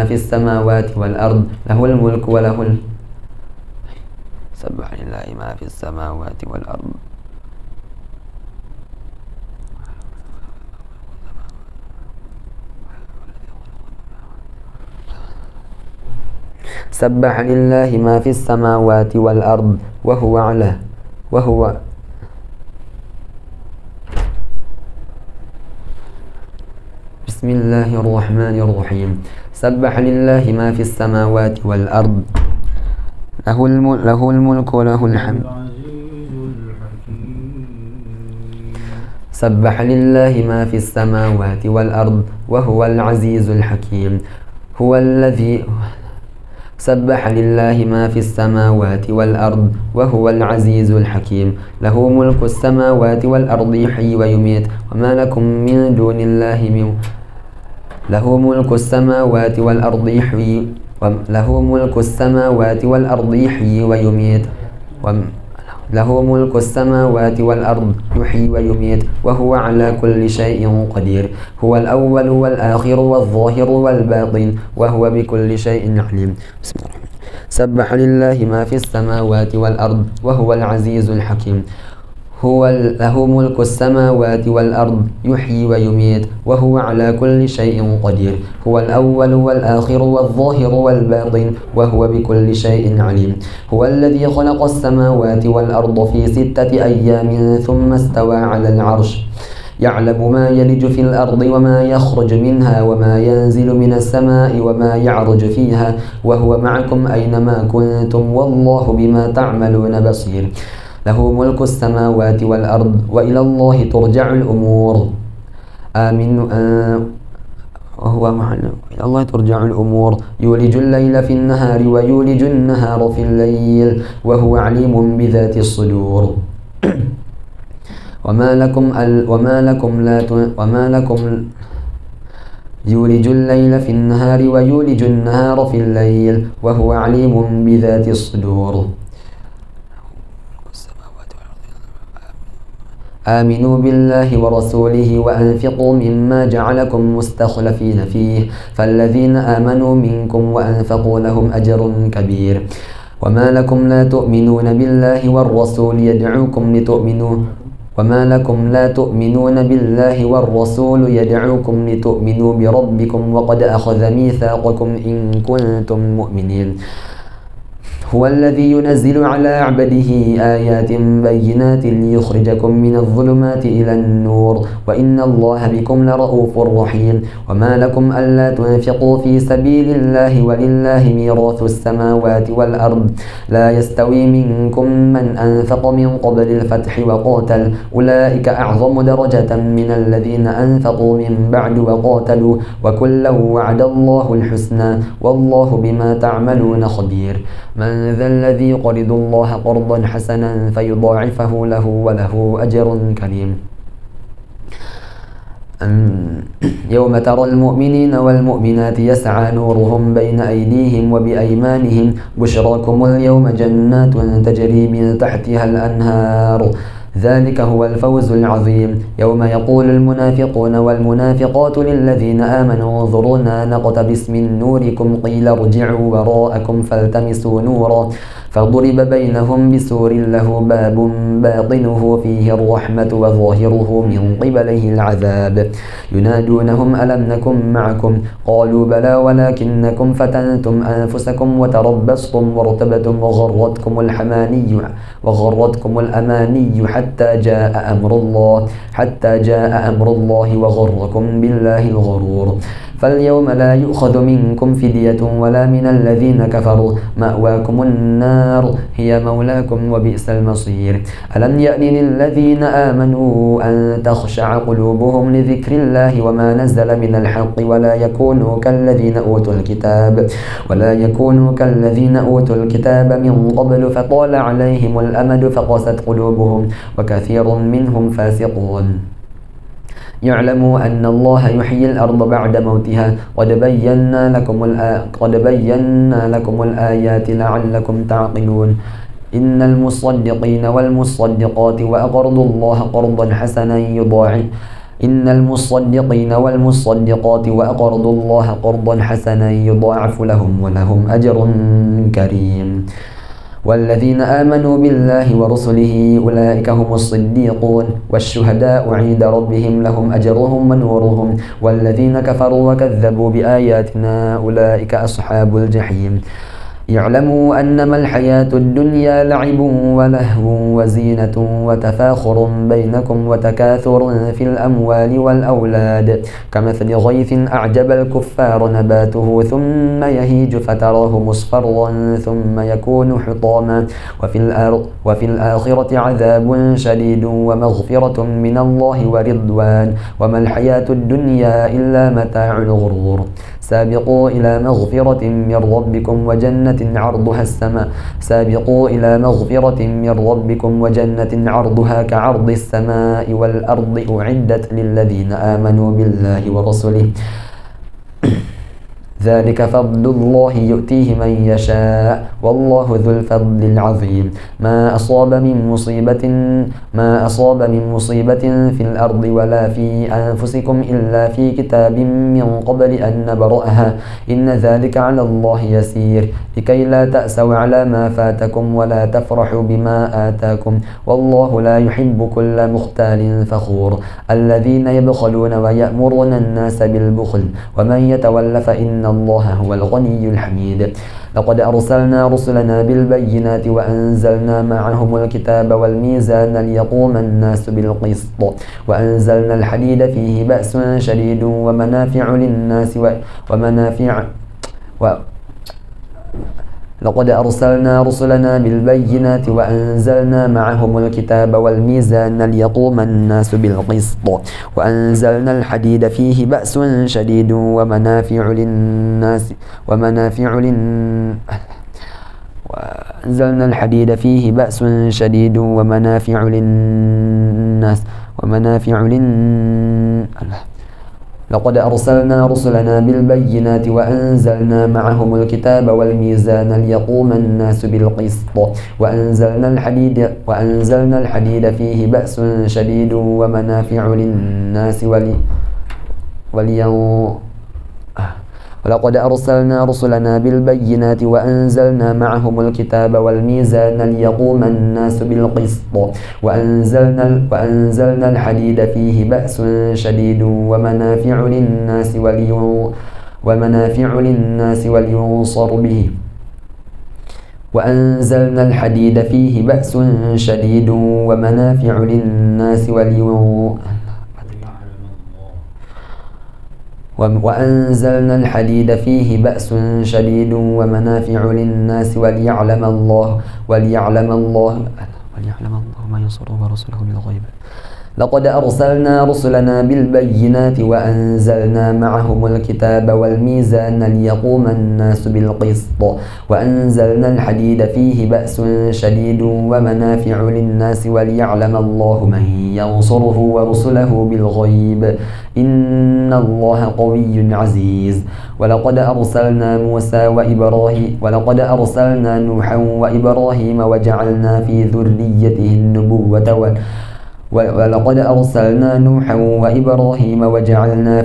في السماوات والأرض له الملك وله سبح لله ما في السماوات والأرض سبح لله ما في السماوات والأرض بسم الله الرحمن الرحيم سبح لله ما في السماوات والأرض له الملك وله الحمد سبح لله ما في السماوات والأرض وهو العزيز الحكيم سبح لله ما في السماوات والأرض وهو العزيز الحكيم له ملك السماوات والأرض يحيي ويميت وما لكم من دون الله له ملك السماوات والأرض يحيي ويميت وهو على كل شيء قدير هو الأول والآخر والظاهر والباطن وهو بكل شيء عليم سبح لله ما في السماوات والأرض وهو العزيز الحكيم له ملك السماوات والأرض يحيي ويميت وهو على كل شيء قدير هو الأول والآخر والظاهر والباطن وهو بكل شيء عليم هو الذي خلق السماوات والأرض في 6 أيام ثم استوى على العرش يعلم ما يلج في الأرض وما يخرج منها وما ينزل من السماء وما يعرج فيها وهو معكم أينما كنتم والله بما تعملون بصير له ملك السماوات والأرض وإلى الله ترجع الأمور إلى الله ترجع الأمور يولج الليل في النهار ويولج النهار في الليل وهو عليم بذات الصدور يولج الليل في النهار ويولج النهار في الليل وهو عليم بذات الصدور آمنوا بالله ورسوله وأنفقوا مما جعلكم مستخلفين فيه فالذين آمنوا منكم وأنفقوا لهم أجر كبير وما لكم لا تؤمنون بالله والرسول يدعوكم لتؤمنوا بربكم وقد أخذ ميثاقكم إن كنتم مؤمنين هو الذي ينزل على عبده آيات بينات ليخرجكم من الظلمات إلى النور وإن الله بكم لرؤوف رحيم وما لكم ألا تنفقوا في سبيل الله ولله ميراث السماوات والأرض لا يستوي منكم من أنفق من قبل الفتح وقاتل أولئك أعظم درجة من الذين أنفقوا من بعد وقاتلوا وكلا وعد الله الحسنى والله بما تعملون خبير من ذا الذي يقرض الله قرضا حسنا فيضاعفه له وله أجر كريم يوم ترى المؤمنين والمؤمنات يسعى نورهم بين أيديهم وبأيمانهم بشراكم اليوم جنات تجري من تحتها الأنهار ذلك هو الفوز العظيم يوم يقول المنافقون والمنافقات للذين آمنوا انظرونا نقتبس من نوركم قيل ارجعوا وراءكم فالتمسوا نورا فضرب بينهم بسور له باب باطنه فيه الرحمة وظاهره من قبله العذاب ينادونهم ألم نكن معكم قالوا بلى ولكنكم فتنتم أنفسكم وتربصتم وارتبتم وغرتكم الأماني حتى جاء أمر الله وغركم بالله الغرور فاليوم لا يؤخذ منكم فدية ولا من الذين كفروا مأواكم النار هي مولاكم وبئس المصير ألم يأن للذين آمنوا أن تخشع قلوبهم لذكر الله وما نزل من الحق ولا يكونوا كالذين أوتوا الكتاب من قبل فطال عليهم الأمد فقست قلوبهم وكثير منهم فاسقون يعلموا أن الله يحيي الأرض بعد موتها قد بينا لكم الآيات لعلكم تعقلون إن المصدقين والمصدقات وأقرضوا الله قرضا حسنا يضاعف لهم ولهم أجر كريم والذين آمنوا بالله ورسله أولئك هم الصديقون والشهداء عند ربهم لهم أجرهم ونورهم والذين كفروا وكذبوا بآياتنا أولئك أصحاب الجحيم يعلموا أنما الحياة الدنيا لعب ولهو وزينة وتفاخر بينكم وتكاثر في الأموال والأولاد كمثل غيث أعجب الكفار نباته ثم يهيج فتراه مصفرا ثم يكون حطاما وفي الآخرة عذاب شديد ومغفرة من الله ورضوان وما الحياة الدنيا إلا متاع الغرور سابقوا إلى مغفرة من ربكم وجنة عرضها كعرض السماء والأرض أعدت للذين آمنوا بالله ورسله ذلك فضل الله يؤتيه من يشاء والله ذو الفضل العظيم ما أصاب من مصيبة في الأرض ولا في أنفسكم إلا في كتاب من قبل أن نبرأها إن ذلك على الله يسير لكي لا تأسوا على ما فاتكم ولا تفرحوا بما آتاكم والله لا يحب كل مختال فخور الذين يبخلون ويأمرون الناس بالبخل ومن يتول فإن الله هو الغني الحميد لقد أرسلنا رسلنا بالبينات وأنزلنا معهم الكتاب والميزان ليقوم الناس بالقسط وأنزلنا الحديد فيه بأس شديد ومنافع للناس لقد أرسلنا رسلنا بالبينات وأنزلنا معهم الكتاب والميزان ليقوم الناس بالقسط وأنزلنا الحديد فيه بأس شديد ومنافع للناس لقد أرسلنا رسلنا بالبينات وأنزلنا معهم الكتاب والميزان ليقوم الناس بالقسط وأنزلنا الحديد فيه بأس شديد ومنافع للناس ولقد أرسلنا رسلنا بالبينات وأنزلنا معهم الكتاب والميزان ليقوم الناس بالقسط وأنزلنا الحديد فيه بأس شديد ومنافع للناس ولينصر به وأنزلنا الحديد فيه بأس شديد ومنافع للناس وأنزلنا الحديد فيه بأس شديد ومنافع للناس وليعلم الله ما ينصره ورسله بالغيب. لقد أرسلنا رسلنا بالبينات وأنزلنا معهم الكتاب والميزان ليقوم الناس بالقسط وأنزلنا الحديد فيه بأس شديد ومنافع للناس وليعلم الله من ينصره ورسله بالغيب إن الله قوي عزيز. ولقد أرسلنا موسى ولقد أرسلنا نوحا وإبراهيم وجعلنا في ذريته النبوة ولقد أرسلنا نوحا وإبراهيم وجعلنا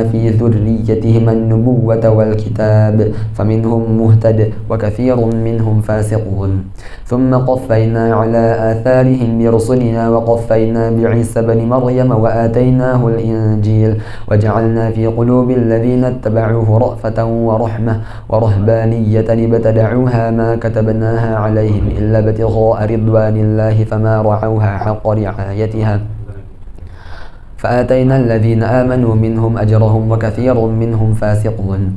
في ذريتهما النبوة والكتاب فمنهم مهتد وكثير منهم فاسقون. ثم قفينا على آثارهم برسلنا وقفينا بعيسى بن مريم وآتيناه الإنجيل وجعلنا في قلوب الذين اتبعوه رأفة ورحمة ورهبانية ابتدعوها ما كتبناها عليهم إلا ابتغاء رضوان الله فما رعوها حق رعايتها فآتينا الذين آمنوا منهم أجرهم وكثير منهم فاسقون.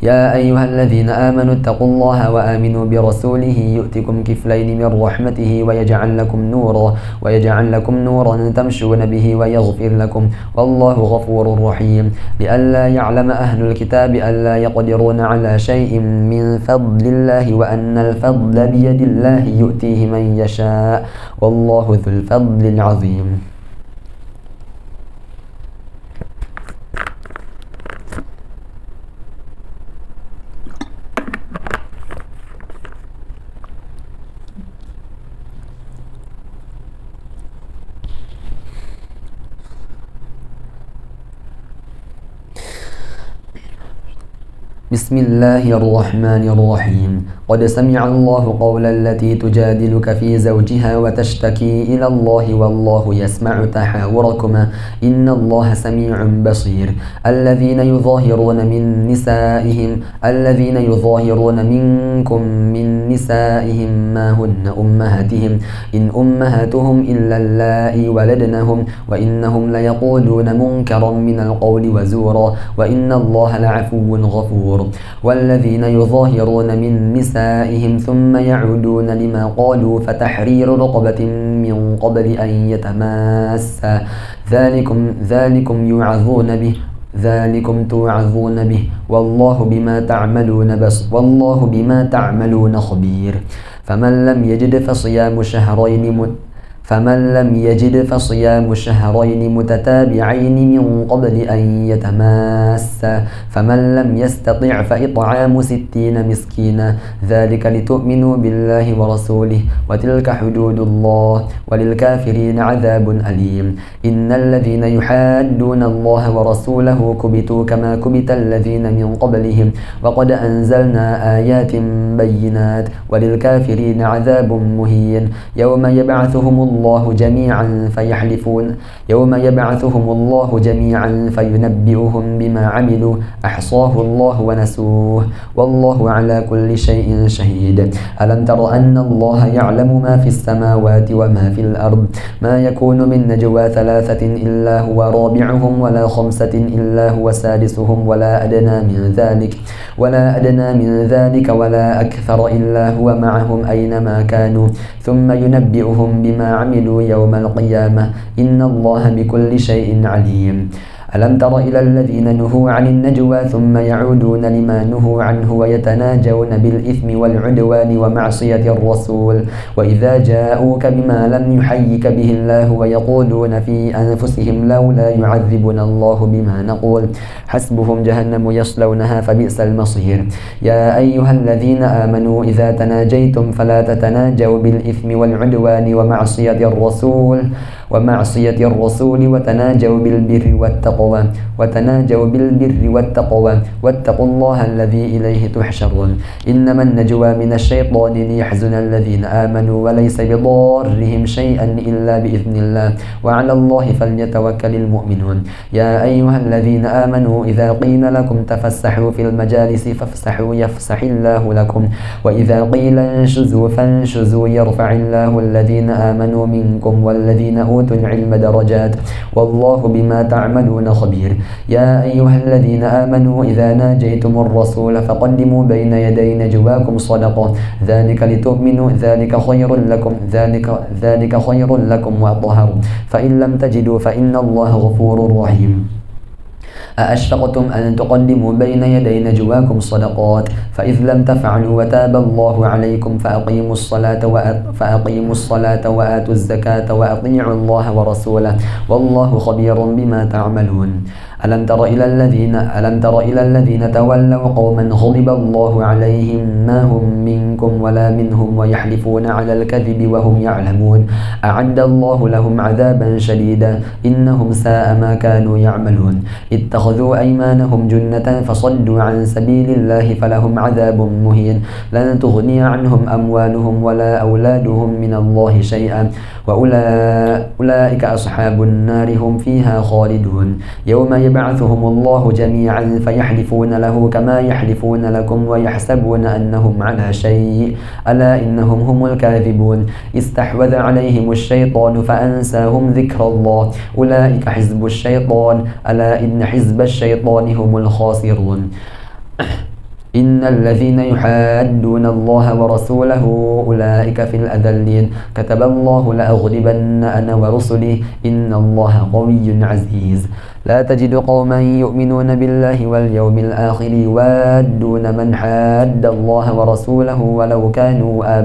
يا أيها الذين آمنوا اتقوا الله وآمنوا برسوله يؤتكم كفلين من رحمته ويجعل لكم نورا تمشون به ويغفر لكم والله غفور رحيم. لئلا يعلم أهل الكتاب ألا يقدرون على شيء من فضل الله وأن الفضل بيد الله يؤتيه من يشاء والله ذو الفضل العظيم. بسم الله الرحمن الرحيم. قد سمع الله قول التي تجادلك في زوجها وتشتكي إلى الله والله يسمع تحاوركما إن الله سميع بصير. الذين يظاهرون منكم من نسائهم ما هن أمهاتهم إن أمهاتهم إلا اللائي ولدنهم وإنهم ليقولون منكرا من القول وزورا وإن الله لعفو غفور. والذين يظاهرون من نسائهم ثم يعودون لما قالوا فتحرير رقبة من قبل أن يتماسا ذلكم توعظون به والله بما تعملون خبير. فمن لم يجد فصيام شهرين متتابعين من قبل أن يتماسا فمن لم يستطع فإطعام 60 مسكينا ذلك لتؤمنوا بالله ورسوله وتلك حدود الله وللكافرين عذاب أليم. إن الذين يحادون الله ورسوله كبتوا كما كبت الذين من قبلهم وقد أنزلنا آيات بينات وللكافرين عذاب مهين. يوم يبعثهم الله جميعا فينبئهم بما عملوا أحصاه الله ونسوه والله على كل شيء شهيد. ألم تر أن الله يعلم ما في السماوات وما في الأرض ما يكون من نجوى 3 إلا هو رابعهم ولا 5 إلا هو سادسهم ولا أدنى من ذلك ولا أكثر إلا هو معهم أينما كانوا ثم ينبئهم بما عملوا يوم القيامة إن الله بكل شيء عليم. ألم تر إلى الذين نهوا عن النجوى ثم يعودون لما نهوا عنه ويتناجون بالإثم والعدوان ومعصية الرسول وإذا جاءوك بما لم يحيك به الله ويقولون في أنفسهم لولا يعذبنا الله بما نقول حسبهم جهنم يصلونها فبئس المصير. يا أيها الذين آمنوا إذا تناجيتم فلا تتناجوا بالإثم والعدوان ومعصية الرسول ومعصية الرسول وتناجوا بالبر والتقوى واتقوا الله الذي إليه تحشرون إنما النجوى من الشيطان ليحزن الذين آمنوا وليس بضارهم شيئا إلا بإذن الله وعلى الله فليتوكل المؤمنون يا أيها الذين آمنوا إذا قيل لكم تفسحوا في المجالس فافسحوا يفسح الله لكم وإذا قيل انشزوا فانشزوا يرفع الله الذين آمنوا منكم والذين أوتوا العلم درجات والله بما تعملون خبير يا أيها الذين آمنوا إذا ناجيتم الرسول فقدموا بين يدي نجواكم صدقة ذلك لتؤمنوا ذلك خير لكم وأطهر فإن لم تجدوا فإن الله غفور رحيم أأشفقتم أن تقدموا بين يدي نجواكم صدقات فإذ لم تفعلوا وتاب الله عليكم فأقيموا الصلاة وآتوا الزكاة وأطيعوا الله ورسوله والله خبير بما تعملون ألم تر إلى الذين تولوا قوما غضب الله عليهم ما هم منكم ولا منهم ويحلفون على الكذب وهم يعلمون أعد الله لهم عذابا شديدا إنهم ساء ما كانوا يعملون اتخذوا أيمانهم جنة فصدوا عن سبيل الله فلهم عذاب مهين لن تغني عنهم أموالهم ولا أولادهم من الله شيئا وأولئك أصحاب النار هم فيها خالدون يوم يبعثهم الله جميعا فيحلفون له كما يحلفون لكم ويحسبون أنهم على شيء ألا إنهم هم الكاذبون استحوذ عليهم الشيطان فأنساهم ذكر الله أولئك حزب الشيطان ألا إن حزب الشيطان هم الخاسرون إن الذين يحادون الله ورسوله أولئك في الأذلين كتب الله لأغلبن أنا ورسلي إن الله قوي عزيز لا تجد قوما يؤمنون بالله واليوم الآخر يوادون من حاد الله ورسوله ولو كانوا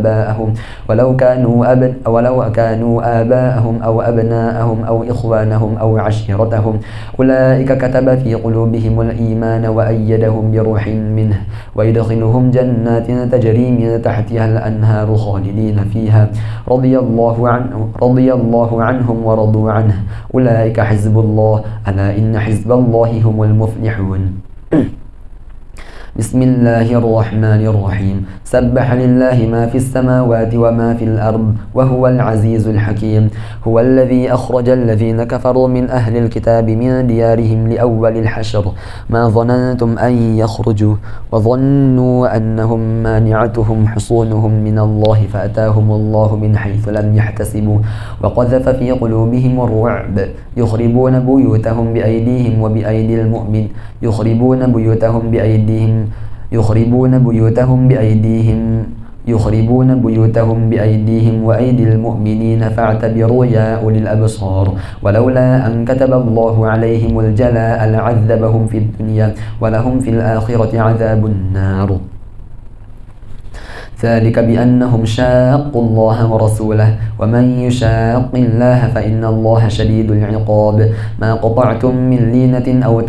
آباءهم أو أبناءهم أو إخوانهم أو عشيرتهم أولئك كتب في قلوبهم الإيمان وأيدهم بروح منه ويدخلهم جنات تجري من تحتها الأنهار خالدين فيها رضي الله عنهم ورضوا عنه أولئك حزب الله ألا إن حزب الله هم المفلحون بسم الله الرحمن الرحيم سبح لله ما في السماوات وما في الأرض وهو العزيز الحكيم هو الذي أخرج الذين كفروا من أهل الكتاب من ديارهم لأول الحشر ما ظننتم أن يخرجوا وظنوا أنهم مانعتهم حصونهم من الله فأتاهم الله من حيث لم يحتسبوا وقذف في قلوبهم الرعب يخربون بيوتهم بأيديهم وأيدي المؤمنين فاعتبروا يا أولي الأبصار ولولا أن كتب الله عليهم الجلاء لعذبهم في الدنيا ولهم في الآخرة عذاب النار ذلك بأنهم شاقوا الله ورسوله ومن يشاق الله فإن الله شديد العقاب ما قطعتم من لينة أو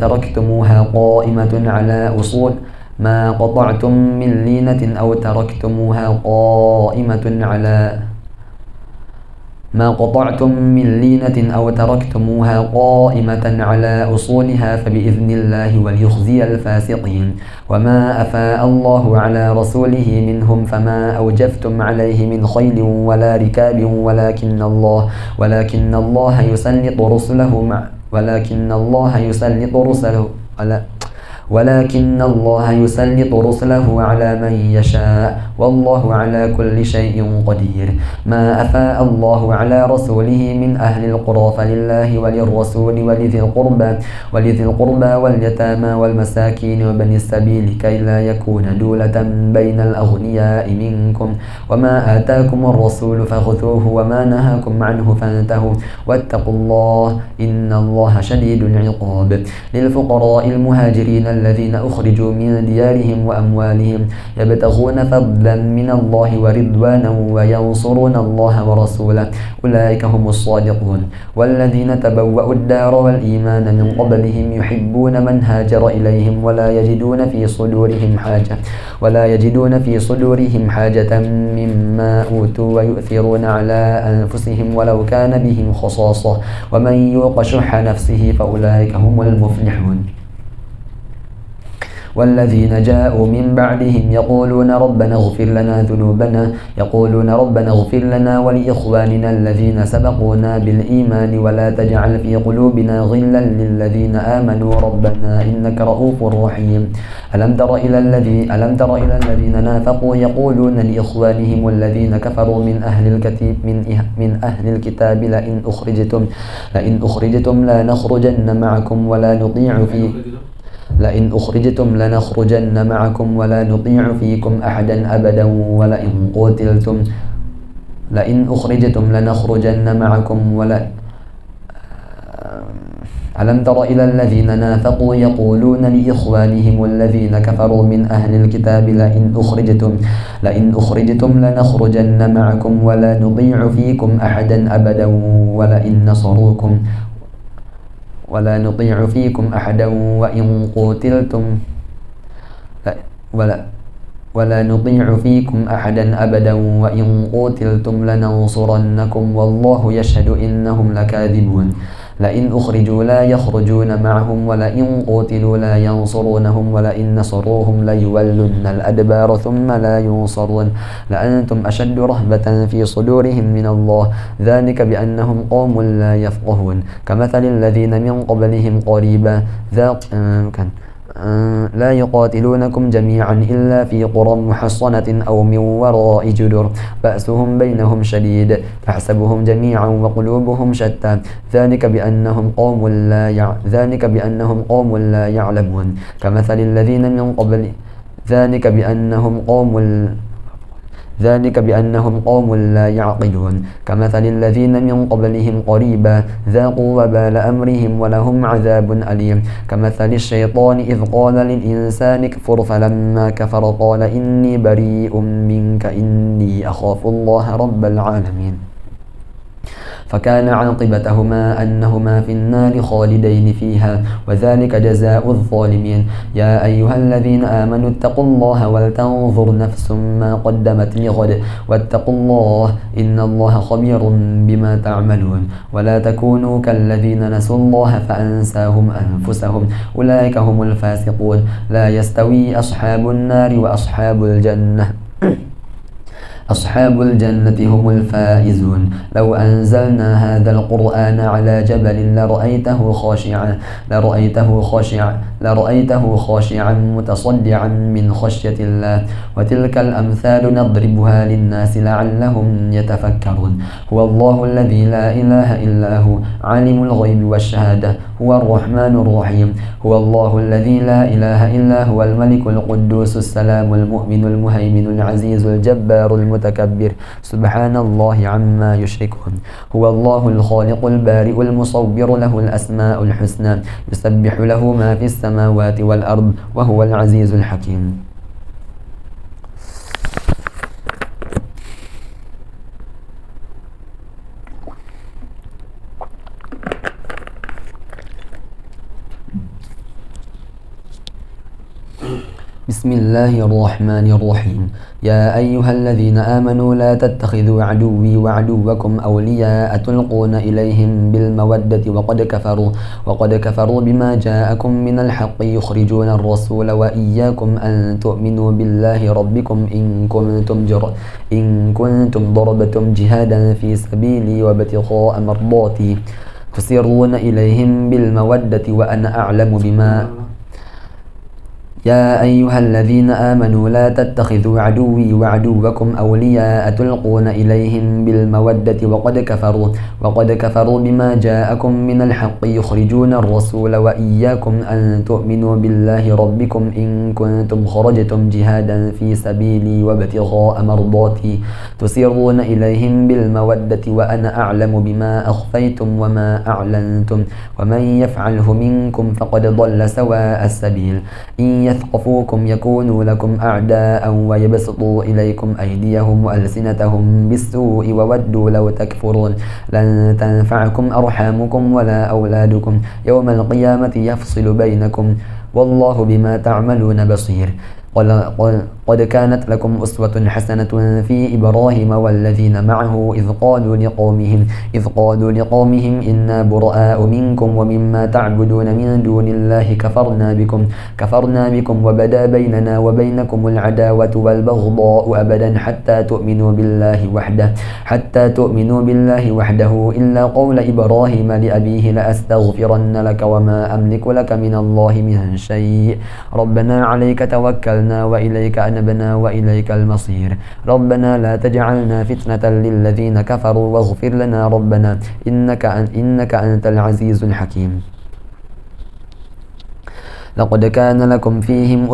تركتموها قائمة على أصولها فبإذن الله وليخزي الفاسقين وما أفاء الله على رسوله منهم فما أوجفتم عليه من خيل ولا ركاب ولكن الله يسلط رسله على من يشاء والله على كل شيء قدير ما أفاء الله على رسوله من أهل القرى فلله وللرسول ولذي القربى واليتامى والمساكين وبني السبيل كي لا يكون دولة بين الأغنياء منكم وما آتاكم الرسول فخذوه وما نهاكم عنه فانتهوا واتقوا الله إن الله شديد العقاب للفقراء المهاجرين الذين أخرجوا من ديارهم وأموالهم يبتغون فضلا من الله ورضوانا وينصرون الله ورسوله أولئك هم الصادقون والذين تبوأوا الدار والإيمان من قبلهم يحبون من هاجر إليهم ولا يجدون في صدورهم حاجة مما أوتوا ويؤثرون على أنفسهم ولو كان بهم خصاصة ومن يوق شح نفسه فأولئك هم المفلحون والذين جاءوا من بعدهم يقولون ربنا اغفر لنا ولإخواننا الذين سبقونا بالإيمان ولا تجعل في قلوبنا غلا للذين آمنوا ربنا إنك رؤوف رحيم ألم تر إلى الذين نافقوا يقولون لإخوانهم الذين كفروا من أهل الكتاب لئن أخرجتم لنخرجن معكم ولا نطيع فيكم أحدا أبدا ألم تر إلى الذين نافقوا يقولون لإخوانهم الذين كفروا من أهل الكتاب لئن أخرجتم لنخرجن معكم ولا نطيع فيكم أحدا أبدا وإن قتلتم لننصرنكم والله يشهد إنهم لكاذبون لئن أخرجوا لا يخرجون معهم ولئن قتلوا لا ينصرونهم ولئن نصروهم ليولن الأدبار ثم لا ينصرون لأنتم أشد رهبة في صدورهم من الله ذلك بأنهم قوم لا يفقهون كمثل الذين من قبلهم قريبا لا يقاتلونكم جميعا إلا في قرى محصنة أو من وراء جدر بأسهم بينهم شديد تحسبهم جميعا وقلوبهم شتى ذلك بأنهم قوم لا يعلمون كمثل الذين من قبل ذلك بأنهم قوم لا يعقلون كمثل الذين من قبلهم قريبا ذاقوا وبال أمرهم ولهم عذاب أليم كمثل الشيطان إذ قال للإنسان اكفر فلما كفر قال إني بريء منك إني أخاف الله رب العالمين فكان عاقبتهما أنهما في النار خالدين فيها وذلك جزاء الظالمين يا أيها الذين آمنوا اتقوا الله ولتنظر نفس ما قدمت لغد واتقوا الله إن الله خبير بما تعملون ولا تكونوا كالذين نسوا الله فأنساهم أنفسهم أولئك هم الفاسقون لا يستوي أصحاب النار وأصحاب الجنة أصحاب الجنة هم الفائزون لو أنزلنا هذا القرآن على جبل لرأيته خاشعا متصدعا من خشية الله وتلك الأمثال نضربها للناس لعلهم يتفكرون هو الله الذي لا إله إلا هو عالم الغيب والشهادة هو الرحمن الرحيم هو الله الذي لا إله إلا هو الملك القدوس السلام المؤمن المهيمن العزيز الجبار المتكبر سبحان الله عما يشركون هو الله الخالق البارئ المصور له الأسماء الحسنى يسبح له ما في السماوات والأرض وهو العزيز الحكيم بسم الله الرحمن الرحيم يا أيها الذين آمنوا لا تتخذوا عدوي وعدوكم أولياء تلقون إليهم بالمودة وقد كفروا بما جاءكم من الحق يخرجون الرسول وإياكم أن تؤمنوا بالله ربكم إن كنتم ضربتم جهادا في سبيلي وابتغاء مرضاتي تسرون إليهم بالمودة وأنا أعلم يا أيها الذين آمنوا لا تتخذوا عدوي وعدوكم أولياء تلقون إليهم بالمودة وقد كفروا بما جاءكم من الحق يخرجون الرسول وإياكم أن تؤمنوا بالله ربكم إن كنتم خرجتم جهادا في سبيلي وابتغاء مرضاتي تسرون إليهم بالمودة وأنا أعلم بما أخفيتم وما أعلنتم ومن يفعله منكم فقد ضل سواء السبيل إن يثقفوكم يكونوا لكم أعداء ويبسطوا إليكم أيديهم وألسنتهم بالسوء وودوا لو تكفرون لن تنفعكم أرحامكم ولا أولادكم يوم القيامة يفصل بينكم والله بما تعملون بصير قد كانت لكم أسوة حسنة في إبراهيم والذين معه إذ قالوا لقومهم إنا براء منكم ومما تعبدون من دون الله كفرنا بكم وبدا بيننا وبينكم العداوة والبغضاء أبدا حتى تؤمنوا بالله وحده إلا قول إبراهيم لأبيه لأستغفرن لك وما أملك لك من الله من شيء ربنا عليك توكلنا وإليك أنبنا وإليك المصير ربنا لا تجعلنا فتنة للذين كفروا واغفر لنا ربنا إنك أنت العزيز الحكيم لقد كان لكم فيهم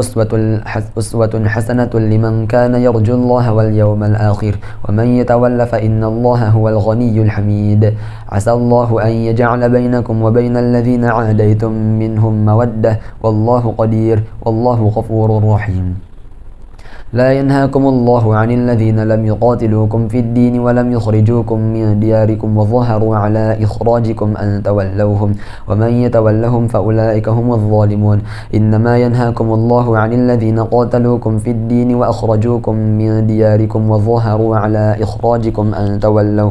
أسوة حسنة لمن كان يرجو الله واليوم الآخر ومن يتول فإن الله هو الغني الحميد عسى الله أن يجعل بينكم وبين الذين عاديتم منهم مودة والله قدير والله غفور رحيم لا ينهاكم الله عن الذين لم يقاتلوكم في الدين ولم يخرجوكم من دياركم وظهروا على إخراجكم أن تولوهم ومن يتولهم فأولئك هم الظالمون إنما ينهاكم الله عن الذين قاتلوكم في الدين وأخرجوكم من دياركم وظهروا على إخراجكم أن تولوا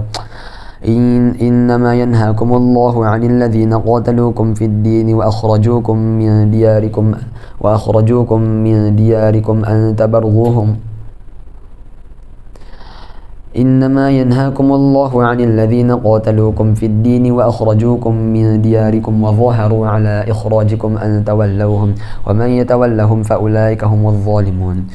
إنما ينهاكم الله عن الذين قاتلوكم في الدين وأخرجوكم من دياركم أن تبروهم إنما ينهاكم الله عن الذين قاتلوكم في الدين وأخرجوكم من دياركم وظهروا على إخراجكم أن تولوهم ومن يتولهم فأولئك هم الظالمون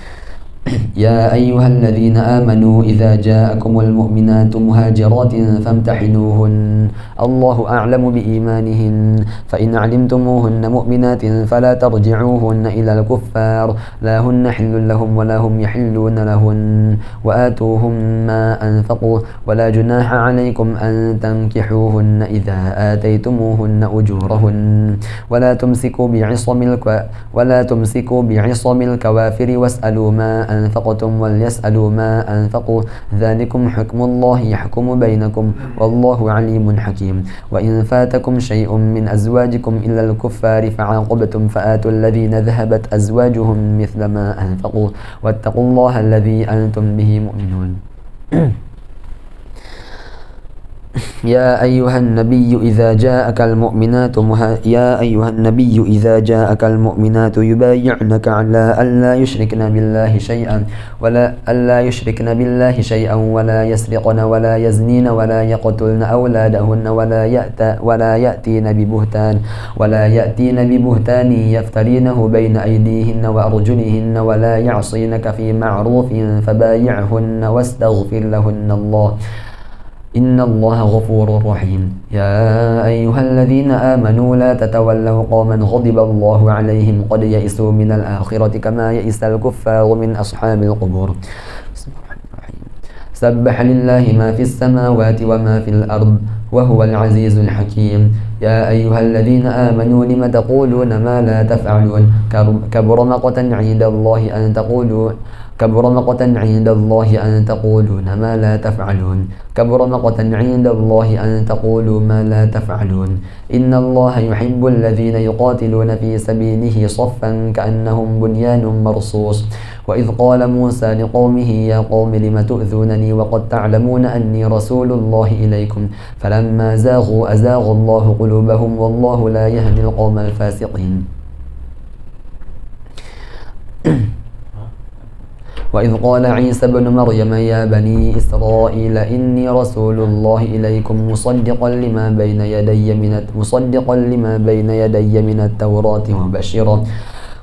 يا أيها الذين آمنوا إذا جاءكم المؤمنات مهاجرات فامتحنوهن الله أعلم بإيمانهن فإن علمتموهن مؤمنات فلا ترجعوهن إلى الكفار لا هن حل لهم ولا هم يحلون لهن وآتوهم ما أنفقوا ولا جناح عليكم أن تنكحوهن إذا آتيتموهن أجورهن ولا تمسكوا بعصم الكوافر واسألوا ما أنفقتم وليسألوا ما أنفقوا ذلكم حكم الله يحكم بينكم والله عليم حكيم وإن فاتكم شيء من أزواجكم إلى الكفار فعاقبتم فآتوا الذين ذهبت أزواجهم مثل ما أنفقوا واتقوا الله الذي أنتم به مؤمنون يا أيها النبي إذا جاءك المؤمنات يبايعنك على ألا يشركن بالله شيئا ولا يسرقن ولا يزنين ولا يقتلن أولادهن ولا يأتين ببهتان يفترينه بين أيديهن وأرجلهن ولا يعصينك في معروف فبايعهن واستغفر لهن الله إن الله غفور رحيم يا أيها الذين آمنوا لا تتولوا قوما غضب الله عليهم قد يئسوا من الآخرة كما يئس الكفار من أصحاب القبور سبح لله ما في السماوات وما في الأرض وهو العزيز الحكيم يا أيها الذين آمنوا لم تقولون ما لا تفعلون كبر مقتا عند الله أن تقولوا ما لا تفعلون كبر مقتا عند الله أن تقولوا ما لا تفعلون إن الله يحب الذين يقاتلون في سبيله صفا كأنهم بنيان مرصوص وإذ قال موسى لقومه يا قوم لم تؤذونني وقد تعلمون أني رسول الله إليكم فلما زاغوا أزاغ الله قلوبهم والله لا يهدي القوم الفاسقين وإذ قال عيسى بن مريم يا بني إسرائيل إني رسول الله إليكم مصدقا لما بين يدي من التوراة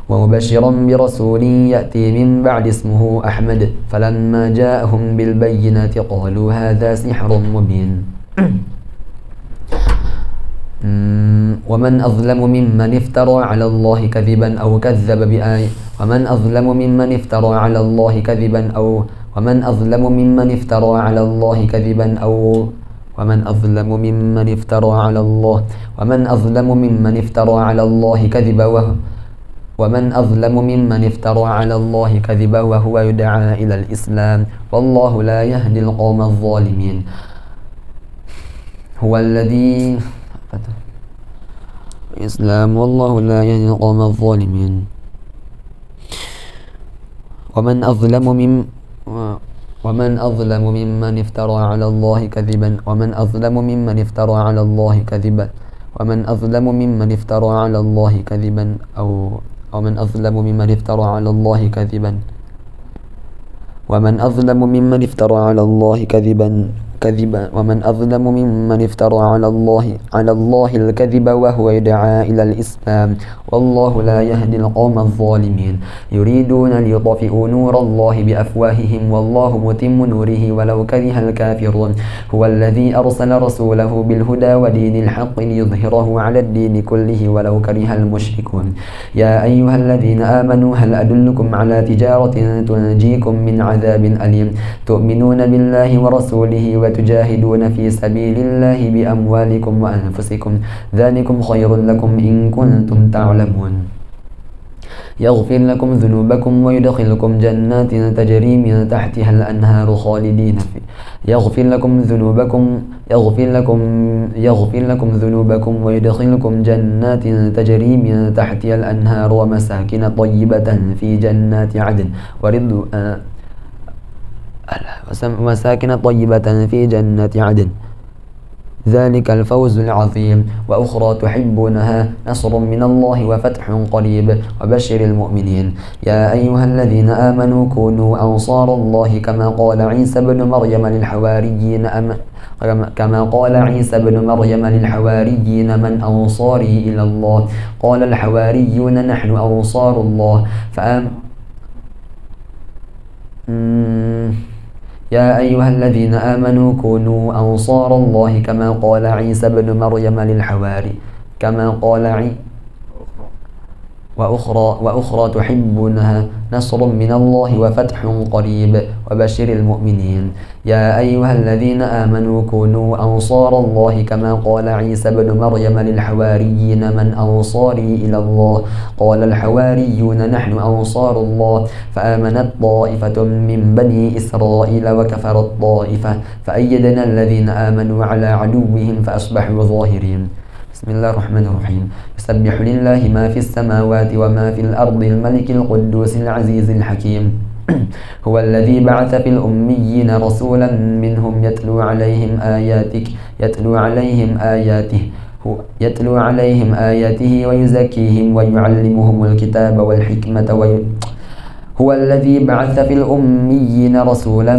ومبشرا برسول يأتي من بعد اسمه أحمد فلما جاءهم بالبينات قالوا هذا سحر مبين ومن أظلم ممن افترى على الله كذبا أو كذب بآية ومن أظلم ممن افترى على الله كذبا أو ومن أظلم ممن افترى على الله كذبا أو ومن أظلم ممن افترى على الله ومن أظلم ممن افترى على الله كذبا ومن أظلم ممن افترى على الله كذبا وهو يدعى إلى الإسلام والله لا يهدي القوم الظالمين هو الذي الإسلام والله لا يهدي القوم الظالمين ومن أظلم ممن افترى على الله كذبا ومن أظلم ممن افترى على الله كذبا ومن أظلم ممن افترى على الله كذبا ومن أظلم ممن افترى على الله كذبا ومن أظلم ممن افترى على الله ومن أظلم ممن افترى على الله الكذب وهو يدعى إلى الإسلام والله لا يهدي القوم الظالمين يريدون ليطفئوا نور الله بأفواههم والله متم نوره ولو كره الكافرون هو الذي أرسل رسوله بالهدى ودين الحق ليظهره على الدين كله ولو كره المشركون يا أيها الذين آمنوا هل أدلكم على تجارة تنجيكم من عذاب أليم تؤمنون بالله ورسوله وتجاهدون في سبيل الله بأموالكم وأنفسكم ذلكم خير لكم إن كنتم تعلمون يغفر لكم ذنوبكم ويدخلكم جنات تجري من تحتها الأنهار خالدين فيه يغفر لكم ذنوبكم ويدخلكم جنات تجري من تحتها الأنهار ومساكن طيبة في جنات عدن ومساكن طيبة في جنات عدن ذلك الفوز العظيم وأخرى تحبونها نصر من الله وفتح قريب وبشر المؤمنين يا أيها الذين آمنوا كونوا أنصار الله كما قال عيسى بن مريم للحواريين من أنصاري إلى الله قال الحواريون نحن أنصار الله يا أيها الذين آمنوا كونوا أنصار الله كما قال عيسى بن مريم للحواري وأخرى تحبونها نصر من الله وفتح قريب وبشر المؤمنين يا أيها الذين آمنوا كونوا أنصار الله كما قال عيسى بن مريم للحواريين من أنصاري إلى الله قال الحواريون نحن أنصار الله فآمنت طائفة من بني إسرائيل وكفرت طائفة فأيدنا الذين آمنوا على عدوهم فأصبحوا ظاهرين بسم الله الرحمن الرحيم يسبح لله ما في السماوات وما في الأرض الملك القدوس العزيز الحكيم هو الذي بعث في الأميين رسولا منهم يتلو عليهم آياته ويزكيهم ويعلمهم الكتاب والحكمة هو الذي بعث في الأميين رسولا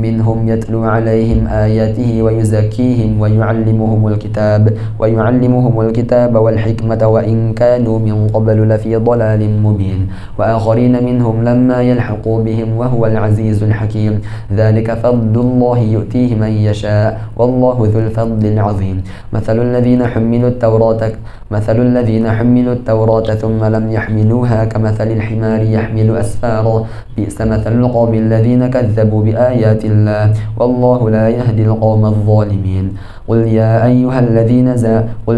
منهم يتلو عليهم آياته ويزكيهم ويعلمهم الكتاب والحكمة وإن كانوا من قبل لفي ضلال مبين وآخرين منهم لما يلحقوا بهم وهو العزيز الحكيم ذلك فضل الله يؤتيه من يشاء والله ذو الفضل العظيم مثل الذين حملوا التوراة ثم لم يحملوها كمثل الحمار يحمل أسفارا بئس مثل القوم الذين كذبوا بآيات الله والله لا يهدي القوم الظالمين قل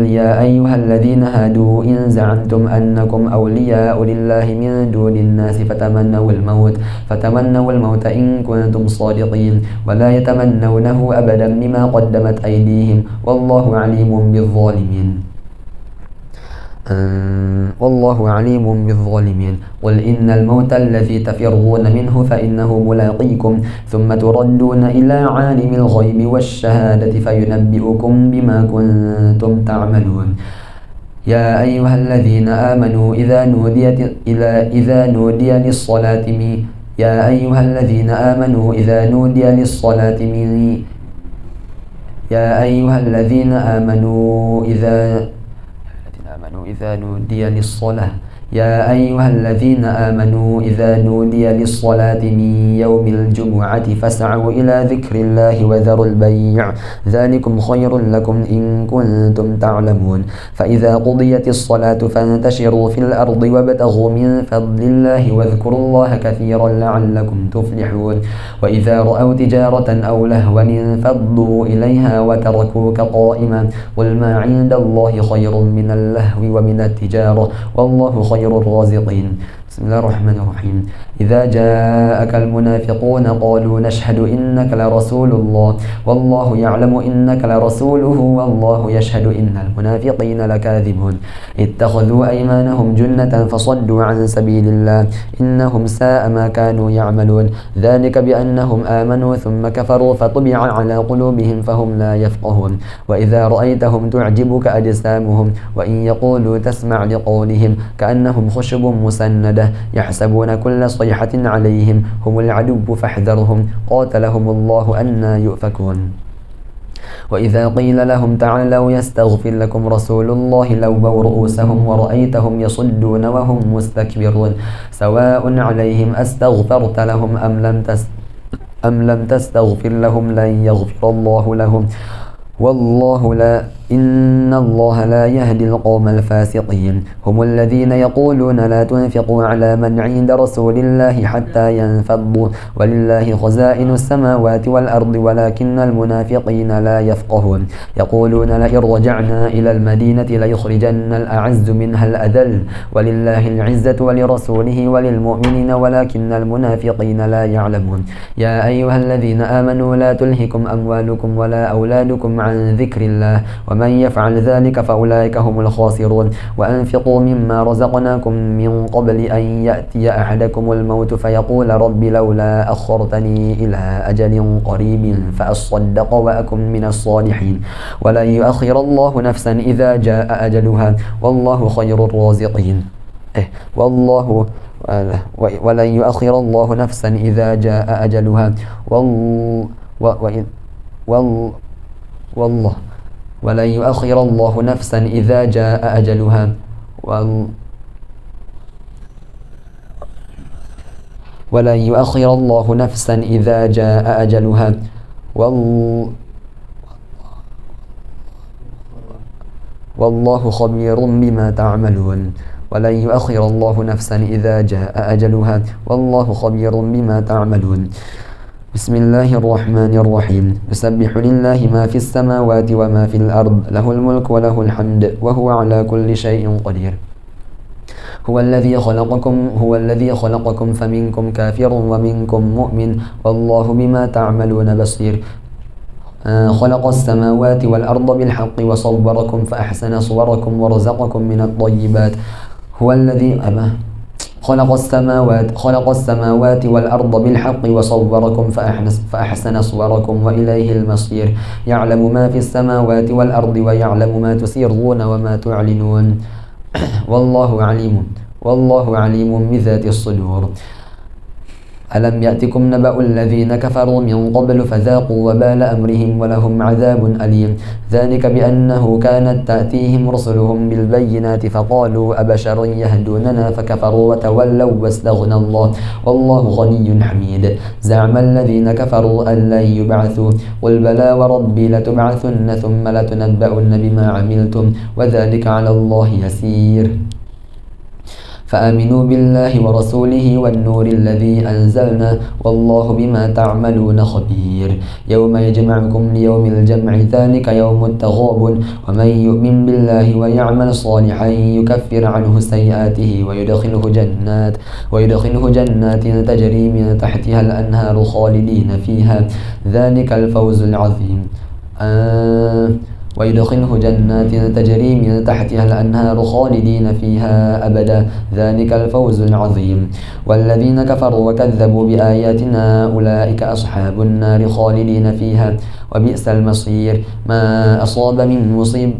يا أيها الذين هادوا إن زعمتم أنكم أولياء لله من دون الناس فتمنوا الموت إن كنتم صادقين ولا يتمنونه أبدا بما قدمت أيديهم والله عليم بالظالمين قل إن الموت الذي تفرون منه فإنه ملاقيكم ثم تردون إلى عالم الغيب والشهادة فينبئكم بما كنتم تعملون يا أيها الذين آمنوا إذا نودي للصلاة يا أيها الذين آمنوا إذا نودي للصلاة من يوم الجمعة فاسعوا إلى ذكر الله وذروا البيع ذلكم خير لكم إن كنتم تعلمون فإذا قضيت الصلاة فانتشروا في الأرض وابتغوا من فضل الله واذكروا الله كثيرا لعلكم تفلحون وإذا رأوا تجارة أو لهوا انفضوا إليها وتركوك قائما قل ما عند الله خير من اللهو ومن التجارة والله خير الرازقين بسم الله الرحمن الرحيم إذا جاءك المنافقون قالوا نشهد إنك لرسول الله والله يعلم إنك لرسوله والله يشهد إن المنافقين لكاذبون اتخذوا أيمانهم جنة فصدوا عن سبيل الله إنهم ساء ما كانوا يعملون ذلك بأنهم آمنوا ثم كفروا فطبع على قلوبهم فهم لا يفقهون وإذا رأيتهم تعجبك أجسامهم وإن يقولوا تسمع لقولهم كأنهم خشب مسندة يحسبون كل صيحة عليهم هم العدو فاحذرهم قاتلهم الله أنى يؤفكون وإذا قيل لهم تعالوا يستغفر لكم رسول الله لووا رؤوسهم ورأيتهم يصدون وهم مستكبرون سواء عليهم أستغفرت لهم أم لم تستغفر لهم لن يغفر الله لهم إن الله لا يهدي القوم الفاسقين هم الذين يقولون لا تنفقوا على من عند رسول الله حتى ينفضوا ولله خزائن السماوات والأرض ولكن المنافقين لا يفقهون يقولون لئن رجعنا إلى المدينة ليخرجن الأعز منها الأذل ولله العزة ولرسوله وللمؤمنين ولكن المنافقين لا يعلمون يا أيها الذين آمنوا لا تلهكم أموالكم ولا أولادكم عن ذكر الله ومن يفعل ذلك فأولئك هم الخاسرون وأنفقوا مما رزقناكم من قبل أن يأتي أحدكم الموت فيقول رب لولا أخرتني إلى أجل قريب فأصدق وأكن من الصالحين ولن يؤخر الله نفسا إذا جاء أجلها والله خير الرازقين ولن يؤخر الله نفسا إذا جاء أجلها والله ولن يؤخر الله نفسا إذا جاء أجلها ولن يؤخر الله نفسا إذا جاء أجلها والله خبير بما تعملون ولن يؤخر الله نفسا إذا جاء أجلها والله خبير بما تعملون بسم الله الرحمن الرحيم يسبح لله ما في السماوات وما في الأرض له الملك وله الحمد وهو على كل شيء قدير هو الذي خلقكم فمنكم كافر ومنكم مؤمن والله بما تعملون بصير خلق السماوات والأرض بالحق وصوركم فأحسن صوركم ورزقكم من الطيبات هو الذي خلق السماوات والأرض بالحق وصوركم فأحسن صوركم وإليه المصير يعلم ما في السماوات والأرض ويعلم ما تسرون وما تعلنون والله عليم بذات الصدور ألم يأتكم نبأ الذين كفروا من قبل فذاقوا وبال أمرهم ولهم عذاب أليم ذلك بأنه كانت تأتيهم رسلهم بالبينات فقالوا أبشر يهدوننا فكفروا وتولوا واستغنى الله والله غني حميد زعم الذين كفروا أن لن يبعثوا قل بلى وربي لتبعثن ثم لتنبؤن بما عملتم وذلك على الله يسير فآمنوا بالله ورسوله والنور الذي أنزلنا والله بما تعملون خبير يوم يجمعكم ليوم الجمع ذلك يوم التغابن ومن يؤمن بالله ويعمل صالحا يكفر عنه سيئاته ويدخله جنات تجري من تحتها الأنهار خالدين فيها ذلك الفوز العظيم ويدخله جنات تجري من تحتها الأنهار خالدين فيها أبدا ذلك الفوز العظيم والذين كفروا وكذبوا بآياتنا أولئك أصحاب النار خالدين فيها وبئس المصير ما أصاب من مصيب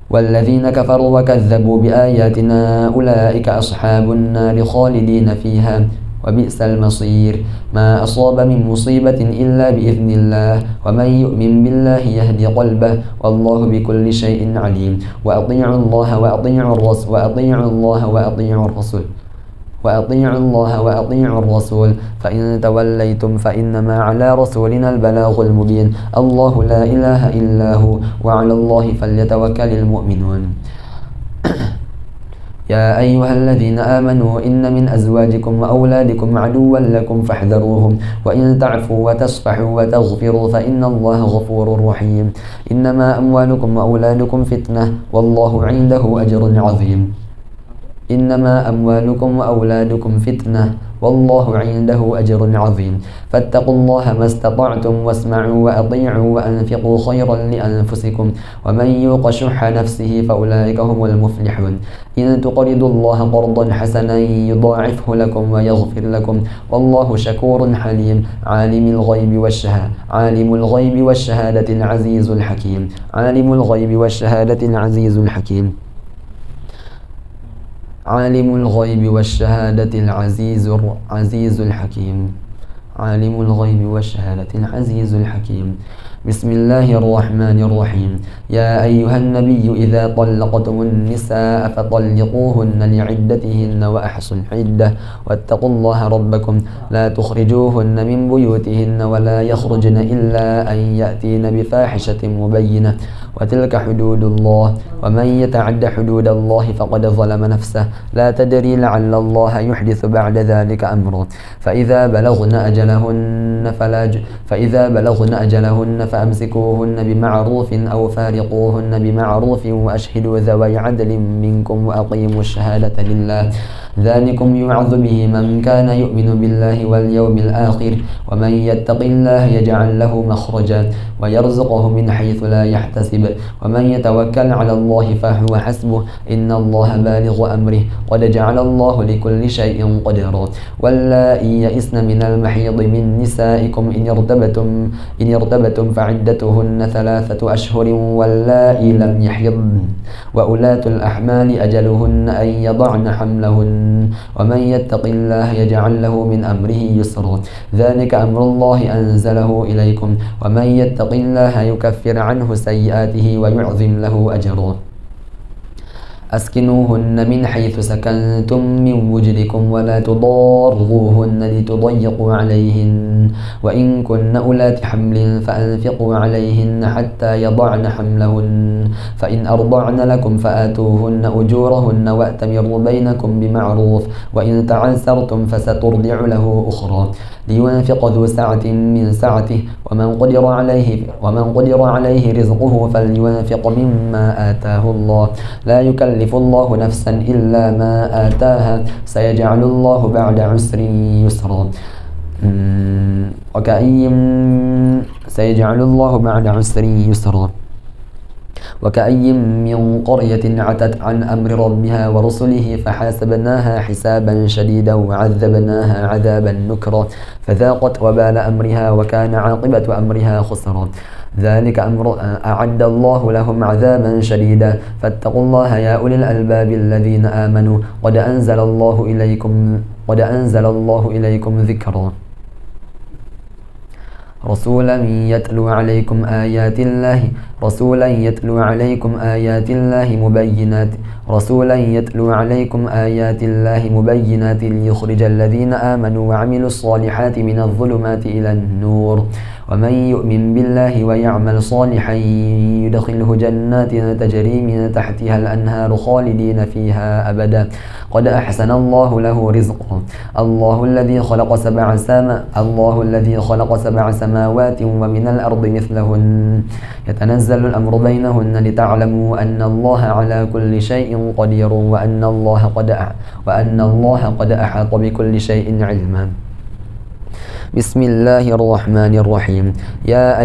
والذين كفروا وكذبوا بآياتنا أولئك أصحاب النار خالدين فيها وبئس المصير ما أصاب من مصيبة إلا بإذن الله ومن يؤمن بالله يهدي قلبه والله بكل شيء عليم وأطيعوا الله وأطيعوا الرسول فإن توليتم فإنما على رسولنا البلاغ المبين الله لا إله إلا هو وعلى الله فليتوكل المؤمنون يا أيها الذين آمنوا إن من أزواجكم وأولادكم عدوا لكم فاحذروهم وإن تعفوا وتصفحوا وتغفروا فإن الله غفور رحيم إنما أموالكم وأولادكم فتنة والله عنده أجر عظيم إنما أموالكم وأولادكم فتنة والله عنده أجر عظيم فاتقوا الله ما استطعتم واسمعوا وأطيعوا وأنفقوا خيرا لأنفسكم ومن يوق شح نفسه فأولئك هم المفلحون إن تقرضوا الله قرضا حسنا يضاعفه لكم ويغفر لكم والله شكور حليم عالم الغيب والشهادة العزيز الحكيم عالم الغيب والشهادة العزيز الحكيم عالم الغيب والشهادة العزيز الحكيم عالم الغيب والشهادة العزيز الحكيم بسم الله الرحمن الرحيم يا أيها النبي إذا طلقتم النساء فطلقوهن لعدتهن وأحصوا العدة واتقوا الله ربكم لا تخرجوهن من بيوتهن ولا يخرجن إلا أن يأتين بفاحشة مبينة وتلك حدود الله ومن يتعد حدود الله فقد ظلم نفسه لا تدري لعل الله يحدث بعد ذلك أمره فإذا بلغن أجلهن فأمسكوهن بمعروف أو فارقوهن بمعروف وأشهدوا ذوي عدل منكم وأقيموا الشهادة لله ذلكم يوعظ به من كان يؤمن بالله واليوم الآخر ومن يتق الله يجعل له مخرجا ويرزقه من حيث لا يحتسب ومن يتوكل على الله فهو حسبه إن الله بالغ أمره قد جعل الله لكل شيء قدرا واللائي يئسن من المحيض من نسائكم إن ارتبتم فعدتهن 3 أشهر واللائي لم يحضن وأولاة الأحمال أجلهن أن يضعن حملهن ومن يتق الله يجعل له من أمره يسرا ذلك أمر الله أنزله إليكم ومن يتق الله يكفر عنه سيئاته ويعظم له أجرا أسكنوهن من حيث سكنتم من وجدكم ولا تضاروهن لتضيقوا عليهن وإن كن أولات حمل فأنفقوا عليهن حتى يضعن حملهن فإن أرضعن لكم فآتوهن أجورهن وأتمروا بينكم بمعروف وإن تعسرتم فسترضع له أخرى لينفق ذو سعة من سعته ومن قدر عليه رزقه فلينفق مما آتاه الله لا يكلف الله نفسا إلا ما آتاها سيجعل الله بعد عسر يسرا وكأي من قرية عتت عن أمر ربها ورسله فحاسبناها حسابا شديدا وعذبناها عذابا نكرا فذاقت وبال أمرها وكان عاقبة أمرها خسرا ذلك أمر أعد الله لهم عذابا شديدا فاتقوا الله يا أولي الألباب الذين آمنوا قد أنزل الله إليكم ذكرا رسولا يتلو عليكم آيات الله مبينات ليخرج الذين آمنوا وعملوا الصالحات من الظلمات إلى النور ومن يؤمن بالله ويعمل صالحا يدخله جنات تجري من تحتها الأنهار خالدين فيها أبدا قد أحسن الله له رزقا الله الذي خلق 7 سماوات ومن الأرض مثلهن يتنزل الأمر بينهن لتعلموا أن الله على كل شيء قدير وأن الله قد أحاط بكل شيء علما بسم الله الرحمن الرحيم يا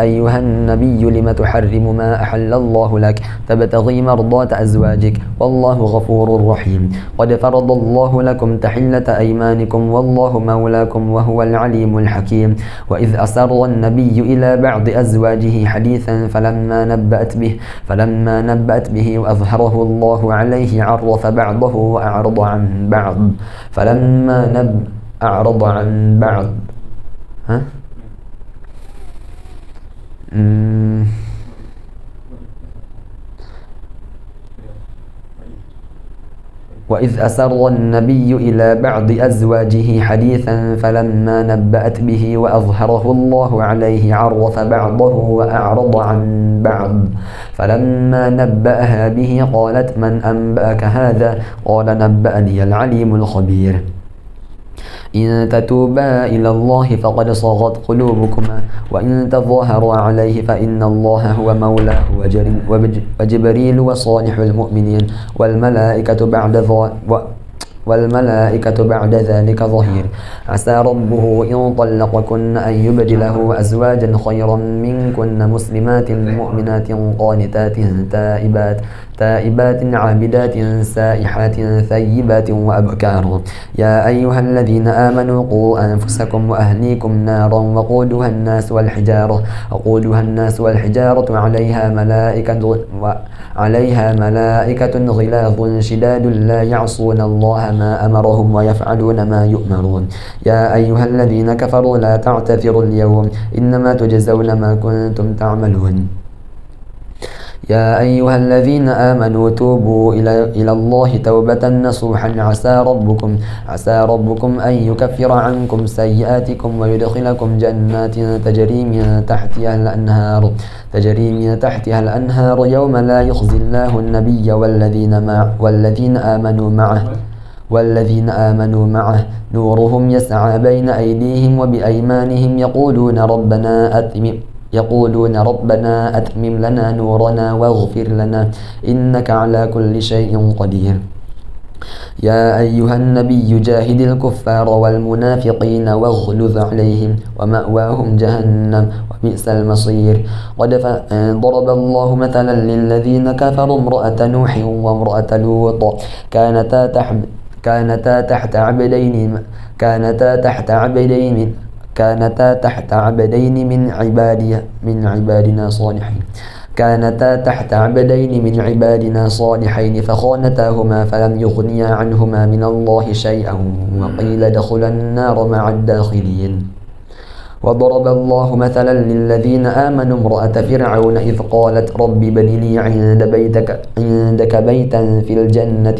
أيها النبي لم تحرم ما أحل الله لك تبتغي مرضات أزواجك والله غفور رحيم قد فرض الله لكم تحلة أيمانكم والله مولاكم وهو العليم الحكيم وإذ أسر النبي إلى بعض أزواجه حديثا فلما نبأت به وأظهره الله عليه عرف بعضه وأعرض عن بعض أعرض عن بعض وإذ أسر النبي إلى بعض أزواجه حديثا فلما نبأت به وأظهره الله عليه عرف بعضه وأعرض عن بعض فلما نبأها به قالت من أنبأك هذا قال نبأني العليم الخبير إن تتوبا إلى الله فقد صغت قلوبكما وإن تظاهرا عليه فإن الله هو مولاه وجبريل وصالح المؤمنين والملائكة بعد ذلك ظهير عسى ربه إن طلقكن أن يبدله أزواجا خيرا منكن مسلمات مؤمنات قانتات تائبات عابدات سائحات ثيبات وأبكار يا أيها الذين آمنوا قوا أنفسكم وأهليكم نارا وقودها الناس والحجارة عليها ملائكة غلاظ شداد لا يعصون الله ما أمرهم ويفعلون ما يؤمرون يا أيها الذين كفروا لا تعتذروا اليوم إنما تجزون ما كنتم تعملون يا أيها الذين آمنوا توبوا إلى الله توبة نصوحا عسى ربكم أن يكفر عنكم سيئاتكم ويدخلكم جنات تجري من تحتها الأنهار يوم لا يخزي الله النبي والذين آمنوا معه نورهم يسعى بين أيديهم وبأيمانهم يقولون ربنا أتمم لنا نورنا واغفر لنا إنك على كل شيء قدير يا أيها النبي جاهد الكفار والمنافقين واغلظ عليهم ومأواهم جهنم وبئس المصير قد ضرب الله مثلا للذين كفروا امرأة نوح وامرأة لوط كانتا تحت عبدين من عبادنا صالحين فخانتاهما فلم يغنيا عنهما من الله شيئا وقيل ادخلا النار مع الداخلين وضرب الله مثلا للذين آمنوا امرأة فرعون إذ قالت رب ابن لي عندك بيتا في الجنة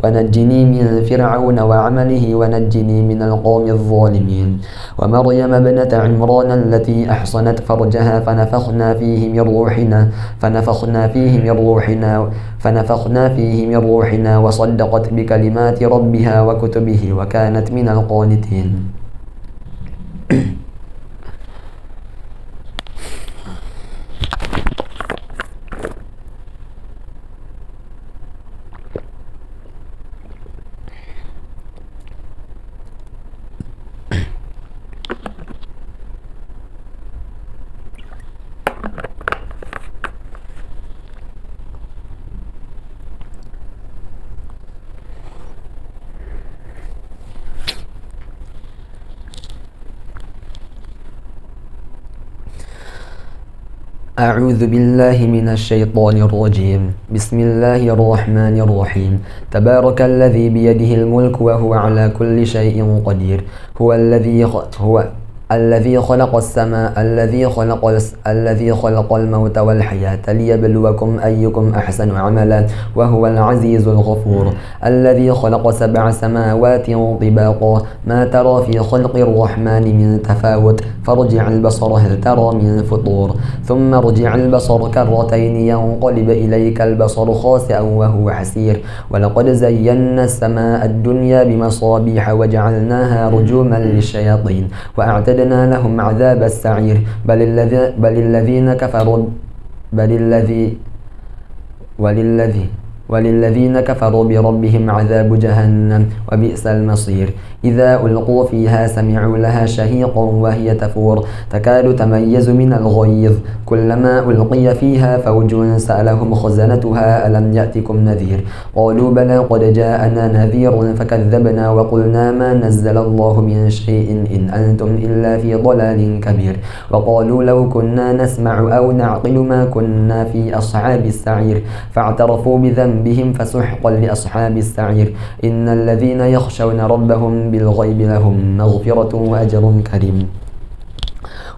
ونجني من فرعون وعمله ونجني من القوم الظالمين ومريم ابنة عمران التي أحصنت فرجها فنفخنا فيه من روحنا وصدقت بكلمات ربها وكتبه وكانت من القانتين أعوذ بالله من الشيطان الرجيم بسم الله الرحمن الرحيم تبارك الذي بيده الملك وهو على كل شيء قدير هو الذي خلق الموت والحياة ليبلوكم أيكم أحسن عملا وهو العزيز الغفور الذي خلق 7 سماوات طباقا ما ترى في خلق الرحمن من تفاوت فارجع البصر هل ترى من فطور ثم ارجع البصر كرتين ينقلب إليك البصر خاسئا وهو حسير ولقد زينا السماء الدنيا بمصابيح وجعلناها رجوما للشياطين وأعتدنا لهم عذاب السعير وللذين كفروا بربهم عذاب جهنم وبئس المصير إذا ألقوا فيها سمعوا لها شهيقا وهي تفور تكاد تميز من الغيظ كلما ألقي فيها فوج سألهم خزنتها ألم يأتكم نذير قالوا بلى قد جاءنا نذير فكذبنا وقلنا ما نزل الله من شيء إن أنتم إلا في ضلال كبير وقالوا لو كنا نسمع أو نعقل ما كنا في أصحاب السعير فاعترفوا بذنبهم فسحقا لأصحاب السعير إن الذين يخشون ربهم بالغيب لهم مغفرة وأجر كريم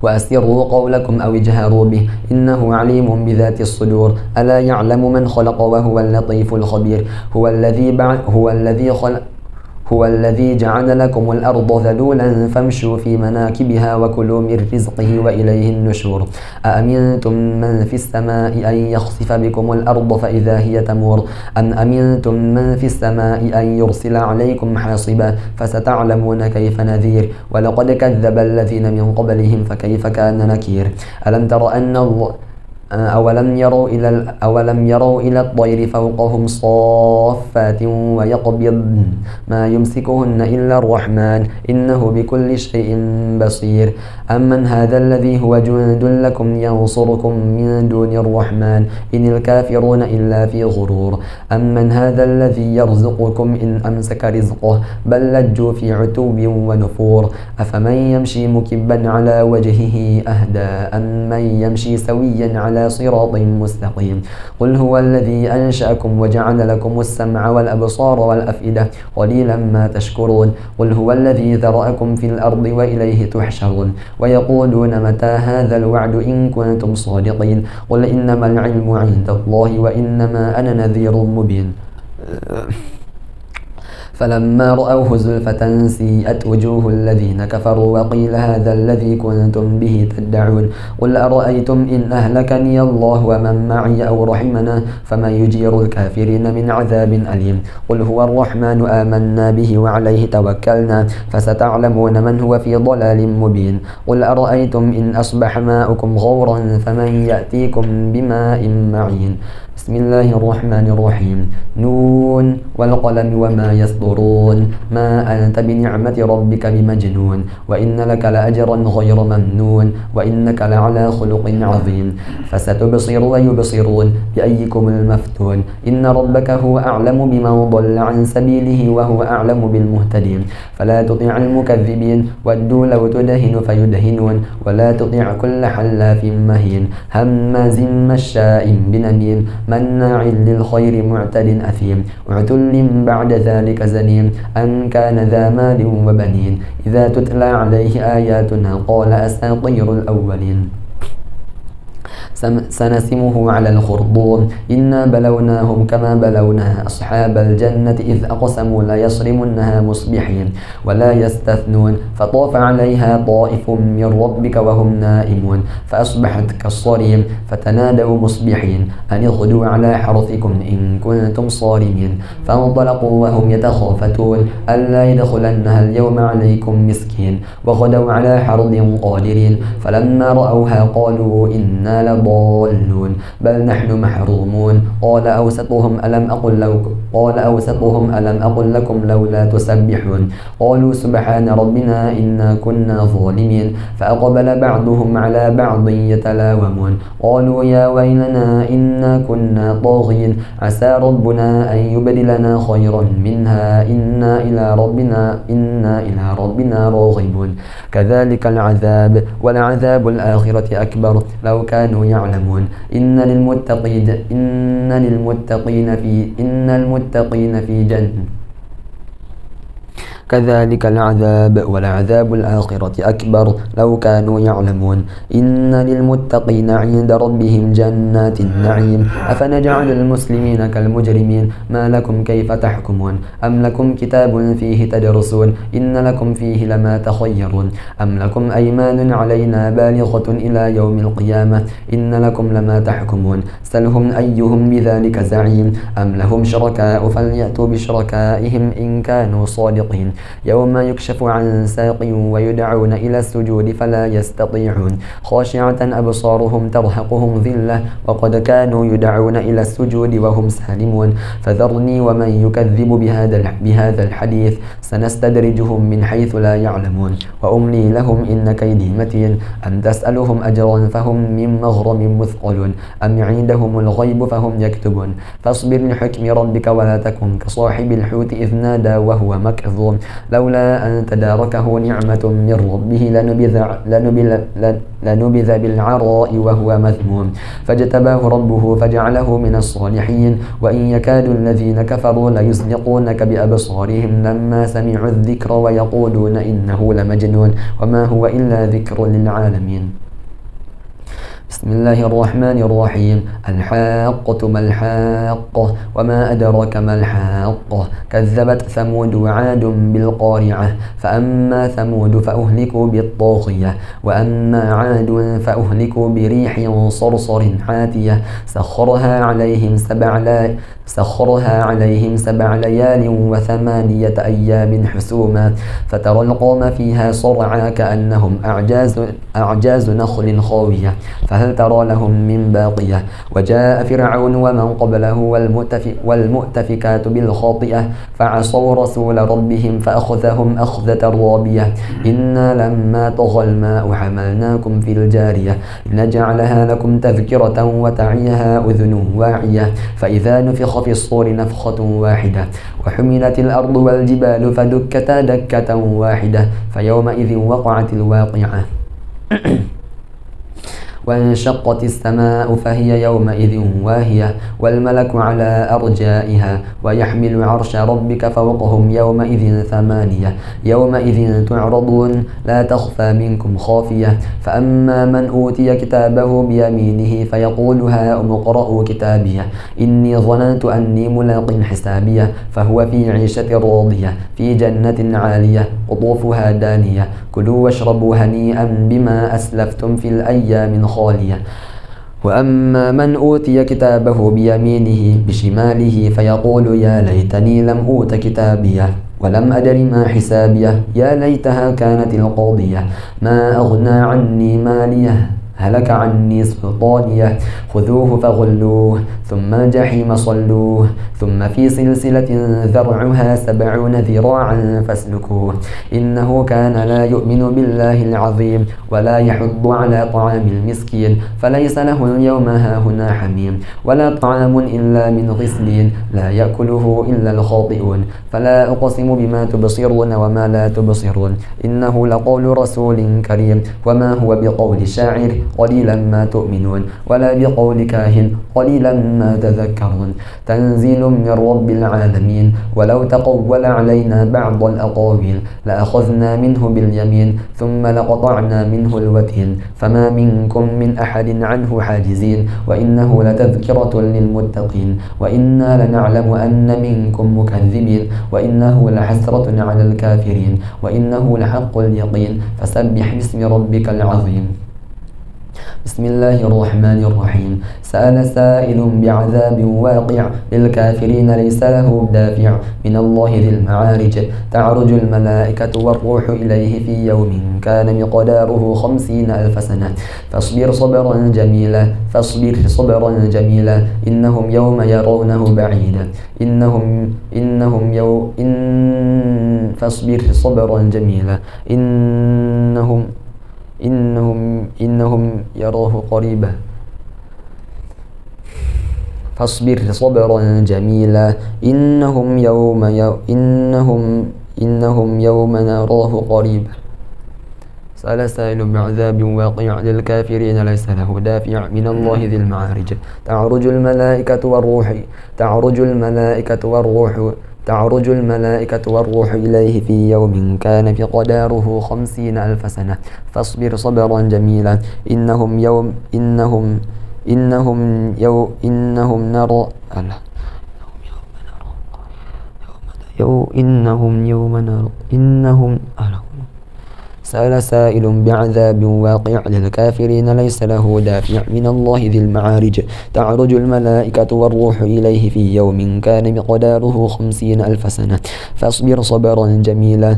وأسروا قولكم أو اجهروا به إنه عليم بذات الصدور ألا يعلم من خلق وهو اللطيف الخبير هو الذي جعل لكم الأرض ذلولا فامشوا في مناكبها وكلوا من رزقه وإليه النشور أأمنتم من في السماء أن يخسف بكم الأرض فإذا هي تمور أم أمنتم من في السماء أن يرسل عليكم حاصبا فستعلمون كيف نذير ولقد كذب الذين من قبلهم فكيف كان نكير ألم تر أن الله أولم يروا إلى الطير فوقهم صافات ويقبض ما يمسكهن إلا الرحمن إنه بكل شيء بصير أمن هذا الذي هو جند لكم ينصركم من دون الرحمن إن الكافرون إلا في غرور أمن هذا الذي يرزقكم إن أمسك رزقه بل لجوا في عتو ونفور أفمن يمشي مكبا على وجهه أهدى أمن يمشي سويا على صراط مستقيم قل هو الذي أنشأكم وجعل لكم السمع والأبصار والأفئدة قليلا ما تشكرون قل هو الذي ذرأكم في الأرض وإليه تحشرون ويقولون متى هذا الوعد إن كنتم صادقين قل إنما العلم عند الله وإنما أنا نذير مبين فلما رأوه زلفة سيئت وجوه الذين كفروا وقيل هذا الذي كنتم به تدعون قل أرأيتم إن أهلكني الله ومن معي أو رحمنا فمن يجير الكافرين من عذاب أليم قل هو الرحمن آمنا به وعليه توكلنا فستعلمون من هو في ضلال مبين قل أرأيتم إن أصبح ماؤكم غورا فمن يأتيكم بماء معين بسم الله الرحمن الرحيم نون والقلم وما يسطرون ما أنت بنعمة ربك بمجنون وإن لك لأجرا غير ممنون وإنك لعلى خلق عظيم فستبصر ويبصرون بأيكم المفتون إن ربك هو أعلم بمن ضل عن سبيله وهو أعلم بالمهتدين فلا تطع المكذبين ودوا لو تدهن فيدهنون ولا تطع كل حلاف مهين هماز مشاء بنميم مناع للخير معتد أثيم عتل بعد ذلك زنيم أن كان ذا مال وبنين إذا تتلى عليه آياتنا قال أساطير الأولين سنسمه على الخرطوم إنا بلوناهم كما بلونا أصحاب الجنة إذ أقسموا ليصرمنها مصبحين ولا يستثنون فطاف عليها طائف من ربك وهم نائمون فأصبحت كالصريم فتنادوا مصبحين أن اغدوا على حرثكم إن كنتم صارمين فانطلقوا وهم يتخافتون ألا يدخلنها اليوم عليكم مسكين وغدوا على حرد قادرين فلما رأوها قالوا إنا لضالون بل نحن محرومون قال أوسطهم ألم أقل لكم لولا تسبحون قالوا سبحان ربنا إنا كنا ظالمين فأقبل بعضهم على بعض يتلاومون قالوا يا ويلنا إنا كنا طاغين عسى ربنا أن يبدلنا خيرا منها إنا إلى ربنا راغبون كذلك العذاب ولعذاب الآخرة أكبر لو كانوا يعلمون إن المتقين في جنة كذلك العذاب ولعذاب الآخرة أكبر لو كانوا يعلمون إن للمتقين عند ربهم جنات النعيم أفنجعل المسلمين كالمجرمين ما لكم كيف تحكمون أم لكم كتاب فيه تدرسون إن لكم فيه لما تخيرون أم لكم أيمان علينا بالغة إلى يوم القيامة إن لكم لما تحكمون سلهم أيهم بذلك زعيم أم لهم شركاء فليأتوا بشركائهم إن كانوا صادقين يوم يكشف عن ساق ويدعون إلى السجود فلا يستطيعون خاشعة أبصارهم ترهقهم ذلة وقد كانوا يدعون إلى السجود وهم سالمون فذرني ومن يكذب بهذا الحديث سنستدرجهم من حيث لا يعلمون وأملي لهم إن كيدي متين أم تسألهم أجرا فهم من مغرم مثقلون أم عندهم الغيب فهم يكتبون فاصبر لحكم ربك ولا تكن كصاحب الحوت إذ نادى وهو مكظوم لولا أن تداركه نعمة من ربه لنبذ بالعراء وهو مذموم فاجتباه ربه فجعله من الصالحين وإن يكاد الذين كفروا ليزلقونك بأبصارهم لما سمعوا الذكر ويقولون إنه لمجنون وما هو إلا ذكر للعالمين بسم الله الرحمن الرحيم الحاقة ما الحاقة وما أدراك ما الحاقة كذبت ثمود وعاد بالقارعة فأما ثمود فأهلكوا بالطاغية وأما عاد فأهلكوا بريح صرصر عاتية سخرها عليهم سبع ليال وثمانية أيام حسوما فترى القوم فيها صرعى كأنهم أعجاز نخل خاوية فهل ترى لهم من باقية وجاء فرعون ومن قبله والمؤتفكات بالخاطئة فعصوا رسول ربهم فأخذهم أخذة رابية إنا لما طغى الماء حملناكم في الجارية لنجعلها لكم تذكرة وتعيها أذن واعية فإذا نفخ في الصور نفخة واحدة وحملت الأرض والجبال فدكتا دكة واحدة فيومئذ وقعت الواقعة وانشقت السماء فهي يومئذ واهية والملك على أرجائها ويحمل عرش ربك فوقهم يومئذ ثمانية يومئذ تعرضون لا تخفى منكم خافية فأما من أوتي كتابه بيمينه فيقول هاؤم اقرءوا كتابيه إني ظننت أني ملاق حسابيه فهو في عيشة راضية في جنة عالية قطوفها دانية كلوا واشربوا هنيئا بما أسلفتم في الأيام خالية وأما من أوتي كتابه بيمينه بشماله فيقول يا ليتني لم أوت كتابيه ولم أدر ما حسابيه يا ليتها كانت القاضية ما أغنى عني ماليه هلك عني سلطانيه خذوه فغلوه ثم الجحيم صلوه ثم في سلسلة ذرعها 70 ذراعا فاسلكوه إنه كان لا يؤمن بالله العظيم ولا يحض على طعام المسكين فليس له اليوم هاهنا حميم ولا طعام إلا من غسلين لا يأكله إلا الخاطئون فلا أقسم بما تبصرون وما لا تبصرون إنه لقول رسول كريم وما هو بقول شاعر قليلا ما تؤمنون ولا بقول كاهن قليلا ما تذكرون تنزيل من رب العالمين ولو تقول علينا بعض الأقاويل لأخذنا منه باليمين ثم لقطعنا منه الوتين فما منكم من أحد عنه حاجزين وإنه لتذكرة للمتقين وإنا لنعلم أن منكم مكذبين وإنه لحسرة على الكافرين وإنه لحق اليقين فسبح باسم ربك العظيم بسم الله الرحمن الرحيم سأل سائل بعذاب واقع للكافرين ليس له دافع من الله ذي المعارج تعرج الملائكة والروح إليه في يوم كان مقداره 50,000 سنة فاصبر صبرا جميلا إنهم يوم يرونه بعيدا فاصبر صبرا جميلا إنهم يراه قريبا فاصبر صبرا جميلا إنهم يوم نراه قريبا سأل سائل بعذاب واقع للكافرين ليس له دافع من الله ذي المعارج تعرج الملائكة والروح إليه في يوم كان مقداره 50,000 سنة فاصبر صبرا جميلا إنهم سأل سائل بعذاب واقع للكافرين ليس له دافع من الله ذي المعارج تعرج الملائكة والروح إليه في يوم كان مقداره 50,000 سنة فاصبر صبرا جميلا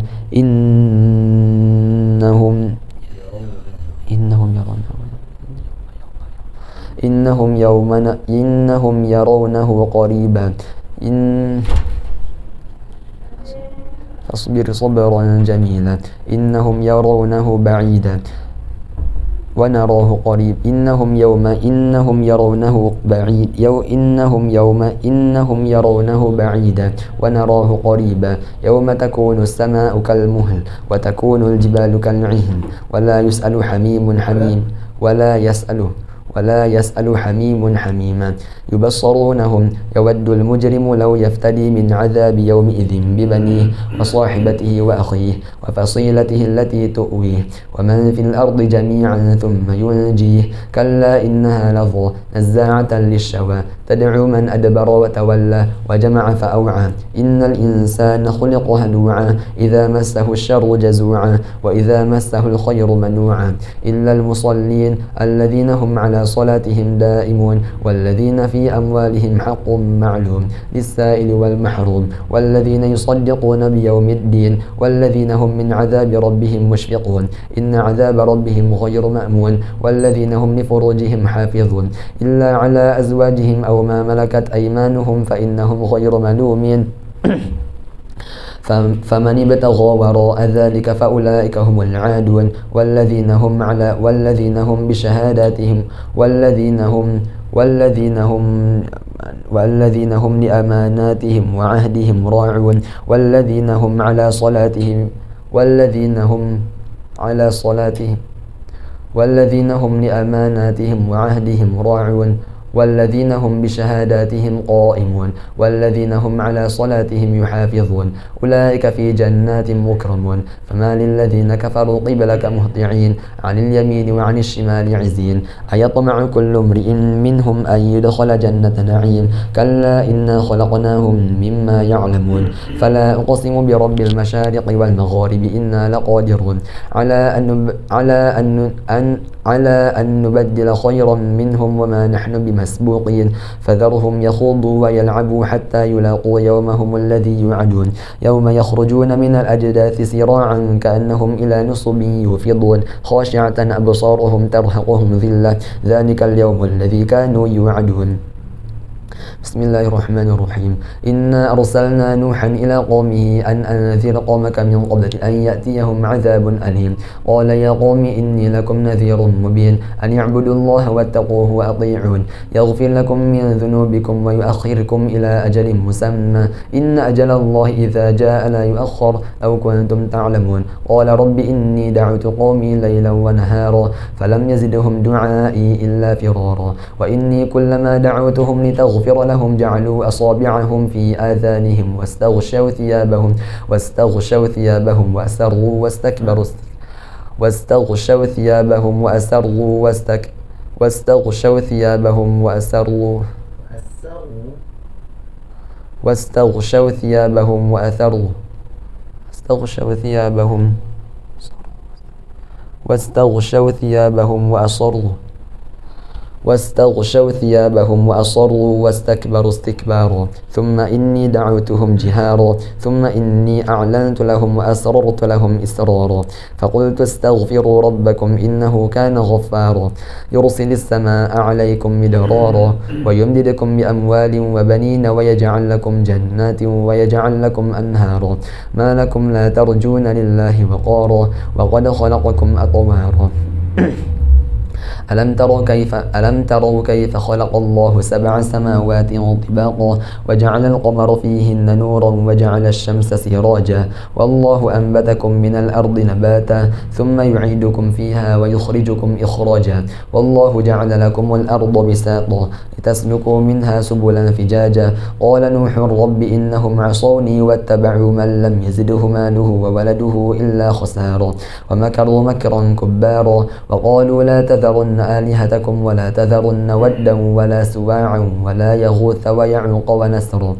إنهم يرونه قريبا فاصبر صبرا جميلا إنهم يرونه بعيدا ونراه قريب إنهم يرونه بعيدا ونراه قريبا يوم تكون السماء كالمهل وتكون الجبال كالعهن ولا يسأل حميم حميما يبصرونهم يود المجرم لو يفتدي من عذاب يومئذ ببنيه وصاحبته وأخيه وفصيلته التي تؤويه ومن في الأرض جميعا ثم ينجيه كلا إنها لظى نزاعة للشوى تدعو من أدبر وتولى وجمع فأوعى إن الإنسان خلق هلوعا إذا مسه الشر جزوعا وإذا مسه الخير منوعا إلا المصلين الذين هم على صلاتهم دائمون والذين في أموالهم حق معلوم للسائل والمحروم والذين يصدقون بيوم الدين والذين هم من عذاب ربهم مشفقون إن عذاب ربهم غير مأمون والذين هم لفروجهم حافظون إلا على أزواجهم أو ما ملكت أيمانهم فإنهم غير ملومين فمن ابتغى وراء ذلك فأولئك هم العادون والذين هم بشهاداتهم والذين هم لأماناتهم وعهدهم راعون والذين هم لأماناتهم وعهدهم راعون والذين هم بشهاداتهم قائمون والذين هم على صلاتهم يحافظون أولئك في جنات مكرمون فما للذين كفروا قبلك مهطعين عن اليمين وعن الشمال عزين أيطمع كل امرئ منهم أن يدخل جنة نعيم كلا إنا خلقناهم مما يعلمون فلا أقسم برب المشارق والمغارب إنا لقادرون على أن نبدل خيرا منهم وما نحن بمسبوقين فذرهم يخوضوا ويلعبوا حتى يلاقوا يومهم الذي يوعدون يوم يخرجون من الأجداث سراعا كأنهم إلى نصب يوفضون خاشعة أبصارهم ترهقهم ذلة ذلك اليوم الذي كانوا يوعدون بسم الله الرحمن الرحيم إنا أرسلنا نوحا إلى قومه أن أنذر قومك من قبل أن يأتيهم عذاب أليم قال يا قوم إني لكم نذير مبين أن اعبدوا الله واتقوه وأطيعون يغفر لكم من ذنوبكم ويؤخركم إلى أجل مسمى إن أجل الله إذا جاء لا يؤخر أو كنتم تعلمون قال رب إني دعوت قومي ليلا ونهارا فلم يزدهم دعائي إلا فرارا وإني كلما دعوتهم لتغفر لهم جعلوا أصابعهم في آذانهم واستغشوا ثيابهم وأسروا واستكبروا واستكبروا استكبارا ثم إني دعوتهم جهارا ثم إني أعلنت لهم وأسررت لهم إسرارا فقلت استغفروا ربكم إنه كان غفارا يرسل السماء عليكم مدرارا ويمددكم بأموال وبنين ويجعل لكم جنات ويجعل لكم أنهارا ما لكم لا ترجون لله وقارا وقد خلقكم أطوارا ألم تروا كيف خلق الله 7 سماوات طباقا وجعل القمر فيهن نورا وجعل الشمس سراجا والله أنبتكم من الأرض نباتا ثم يعيدكم فيها ويخرجكم إخراجا والله جعل لكم الأرض بساطا لتسلكوا منها سبلا فجاجا قال نوح رب إنهم عصوني واتبعوا من لم يزده ماله وولده إلا خسارا ومكروا مكرا كبارا وقالوا لا تذرن آلهتكم ولا تذرن ودا ولا سواعا ولا يغوث ويعوق ونسرا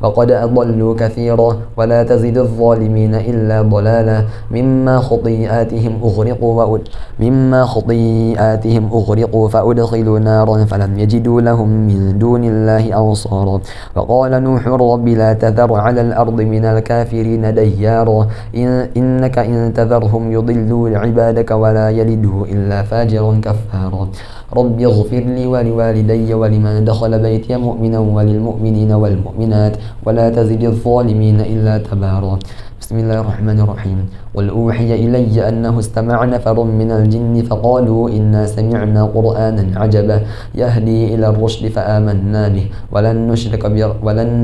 وقد أضلوا كثيرا ولا تزد الظالمين إلا ضلالا مما خطيئاتهم أغرقوا فأدخلوا نارا فلم يجدوا لهم من دون الله أنصارا وقال نوح رب لا تذر على الأرض من الكافرين ديارا إنك إن تذرهم يضلوا عبادك ولا يلدوا إلا فاجرا كفارا رب اغفر لي ولوالدي ولمن دخل بيتي مؤمنا وللمؤمنين والمؤمنات ولا تزد الظالمين إلا تبارا بسم الله الرحمن الرحيم قل أوحي إلي أنه استمع نفر من الجن فقالوا إنا سمعنا قرآنا عجبا يهدي إلى الرشد فآمنا به ولن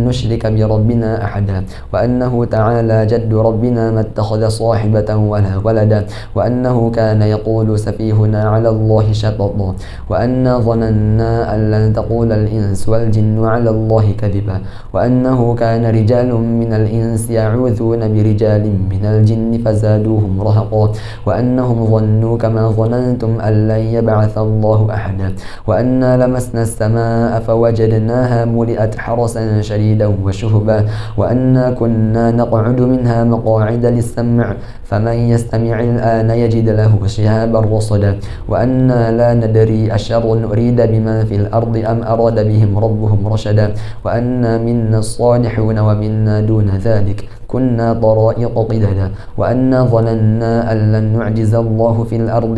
نشرك بربنا أحدا وأنه تعالى جد ربنا ما اتخذ صاحبة ولا ولدا وأنه كان يقول سفيهنا على الله شططا وأنا ظننا أن لن تقول الإنس والجن على الله كذبا وأنه كان رجال من الإنس يعوذون برجال من الجن فزادوهم رهقا وأنهم ظنوا كما ظننتم أن لن يبعث الله أحدا وأنا لمسنا السماء فوجدناها ملئت حرسا شديدا وشهبا وأنا كنا نقعد منها مقاعد للسمع فمن يستمع الآن يجد له شهابا رصدا وأنا لا ندري أشر أريد بمن في الأرض أم أراد بهم ربهم رشدا وأنا منا الصالحون ومنا دون ذلك كنا طرائق قددا وأنا ظننا أن لن نعجز الله في الأرض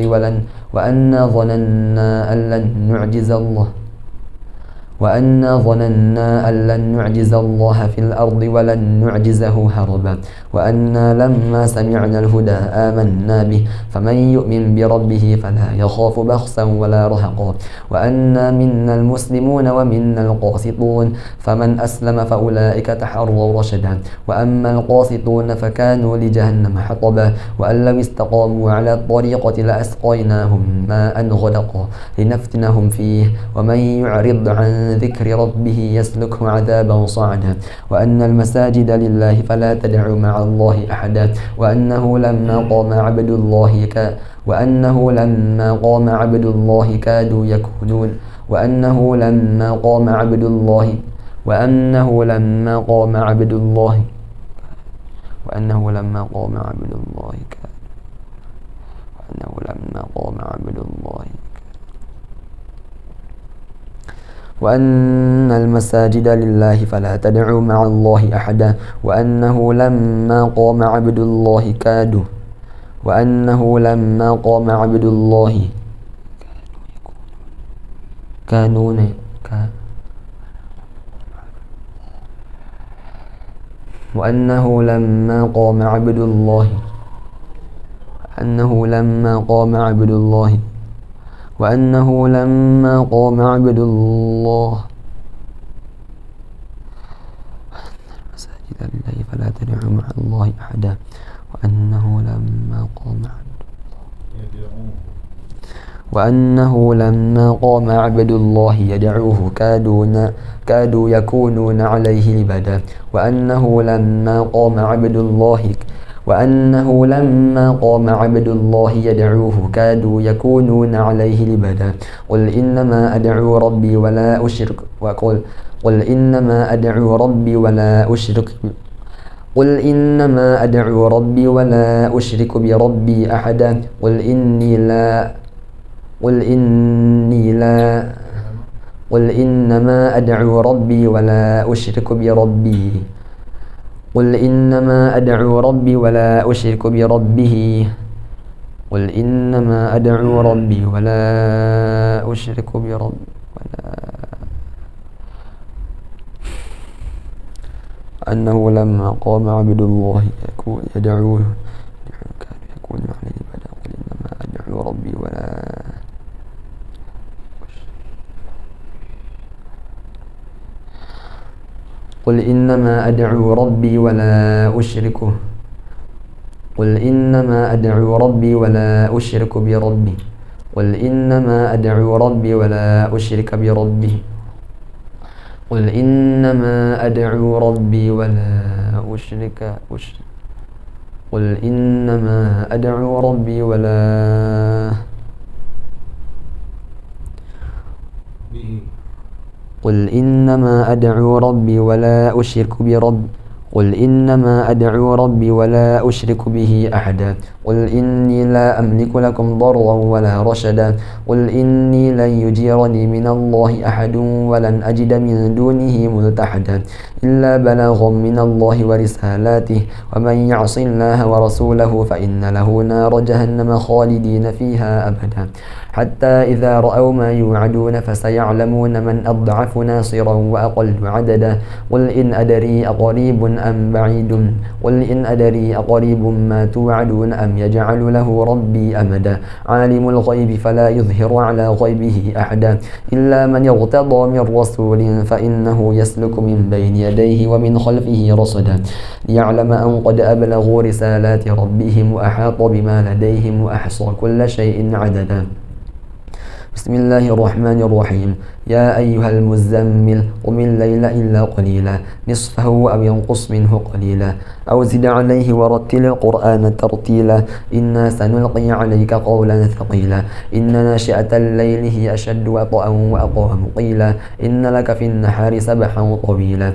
وأنا ظننا أن لن نعجز الله في الأرض ولن نعجزه هربا وأنا لما سمعنا الهدى آمنا به فمن يؤمن بربه فلا يخاف بخسا ولا رهقا وأنا منا المسلمون ومنا القاسطون فمن أسلم فأولئك تحروا رشدا وأما القاسطون فكانوا لجهنم حطبا وأن لو استقاموا على الطريقة لأسقيناهم ماء غدقا لنفتنهم فيه ومن يعرض عن ذكر ربه يسلكه عذابا صعدا وأن المساجد لله فلا تدعوا مع الله أحدا وأنه لما قام عبد الله كادوا يكونون وأن المساجد لله فلا تدعوا مع الله أحدا وأنه لما قام عبد الله يدعوه كادوا يكونون عليه لبدا وأنه لما قام عبد الله يدعوه كادوا يكونون عليه لبدا قل إنما أدعو ربي ولا أشرك بربي أحدا قل إنما أدعو ربي ولا أشرك أنه لما قام عبد الله يدعوه كانوا يكونون عليه لبدا قل إنما أدعو ربي ولا قل إنما أدعو ربي ولا أشرك برب قل إنما أدعو ربي ولا أشرك به أحدا قل إني لا أملك لكم ضرا ولا رشدا قل إني لن يجيرني من الله أحد ولن أجد من دونه ملتحدا إلا بلاغا من الله ورسالاته ومن يعص الله ورسوله فإن له نار جهنم خالدين فيها أبدا حتى إذا رأوا ما يوعدون فسيعلمون من أضعف ناصرا وأقل عددا قل إن أدري أقريب أم بعيد قل إن أدري أقريب ما توعدون أم يجعل له ربي أمدا عالم الغيب فلا يظهر على غيبه أحدا إلا من ارتضى من رسول فإنه يسلك من بين يديه ومن خلفه رصدا ليعلم أن قد أبلغوا رسالات ربهم وأحاط بما لديهم وأحصى كل شيء عددا بسم الله الرحمن الرحيم يا أيها المزمل قم الليل إلا قليلا نصفه أو ينقص منه قليلا أو زد عليه ورتل القرآن ترتيلا إنا سنلقي عليك قولا ثقيلا إن ناشئة الليل هي أشد وطئا وأقوم قيلا إن لك في النهار سبحا طويلا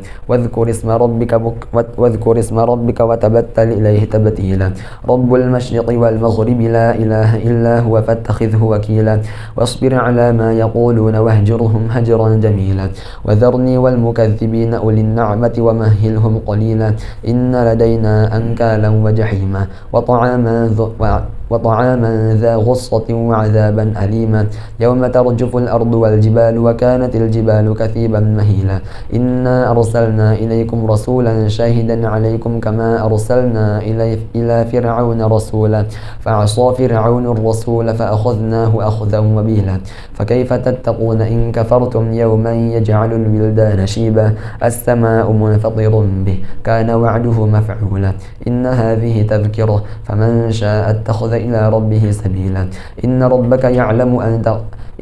واذكر اسم ربك وتبتل إليه تبتيلا رب المشرق والمغرب لا إله إلا هو فاتخذه وكيلا واصبر على ما يقولون واهجرهم هجرا جميلا وذرني والمكذبين أولي النعمة ومهلهم قليلا إن لدينا أنكالا وجحيما وطعاما ذا غصة وعذابا أليما يوم ترجف الأرض والجبال وكانت الجبال كثيبا مهيلا إنا أرسلنا إليكم رسولا شاهدا عليكم كما أرسلنا إلى فرعون رسولا فعصى فرعون الرسول فأخذناه أخذا وبيلا فكيف تتقون إن كفرتم يوما يجعل الولدان شيبا السماء منفطر به كان وعده مفعولا إن هذه تذكرة فمن شاء اتخذ إلى ربه سبيلا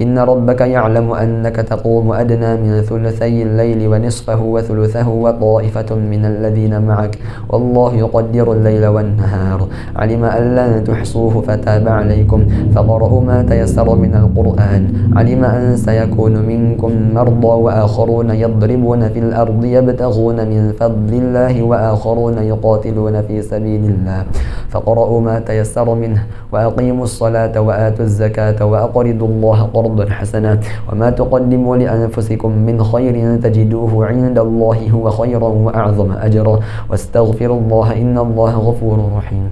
إن ربك يعلم أنك تقوم أدنى من ثلثي الليل ونصفه وثلثه وطائفة من الذين معك والله يقدر الليل والنهار علم أن لن تحصوه فتاب عليكم فقرأوا ما تيسر من القرآن علم أن سيكون منكم مرضى وآخرون يضربون في الأرض يبتغون من فضل الله وآخرون يقاتلون في سبيل الله فقرأوا ما تيسر منه وأقيموا الصلاة وآتوا الزكاة وأقرضوا الله قرضا حسنا وما تقدموا لأنفسكم من خير تجدوه عند الله هو خيرا وأعظم أجرا واستغفروا الله إن الله غفور رحيم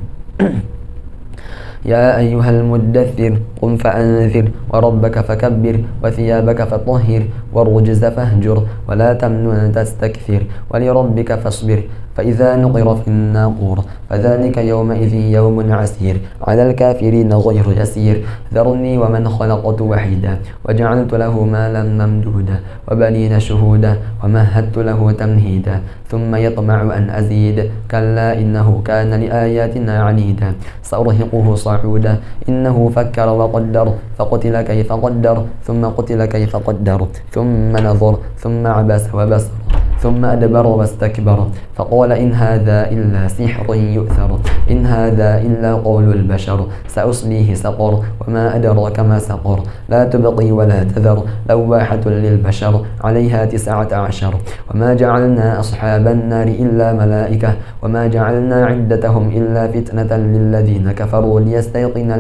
يا أيها المدثر قم فأنذر وربك فكبر وثيابك فطهر والرجز فاهجر ولا تمنن تستكثر ولربك فاصبر فإذا نقر في الناقور فذلك يومئذ يوم عسير على الكافرين غير يسير ذرني ومن خلقت وحيدا وجعلت له مالا ممدودا وبنين شهودا ومهدت له تمهيدا ثم يطمع أن أزيد كلا إنه كان لآياتنا عنيدا سأرهقه صعودا إنه فكر وقدر فقتل كيف قدر ثم قتل كيف قدر ثم نظر ثم عبس وبصر ثم أدبر واستكبر فقال إن هذا إلا سحر يؤثر إن هذا إلا قول البشر سأصليه سقر وما أدراك ما سقر لا تبقي ولا تذر لواحة للبشر عليها 19 وما جعلنا أصحاب النار إلا ملائكة وما جعلنا عدتهم إلا فتنة للذين كفروا ليستيقن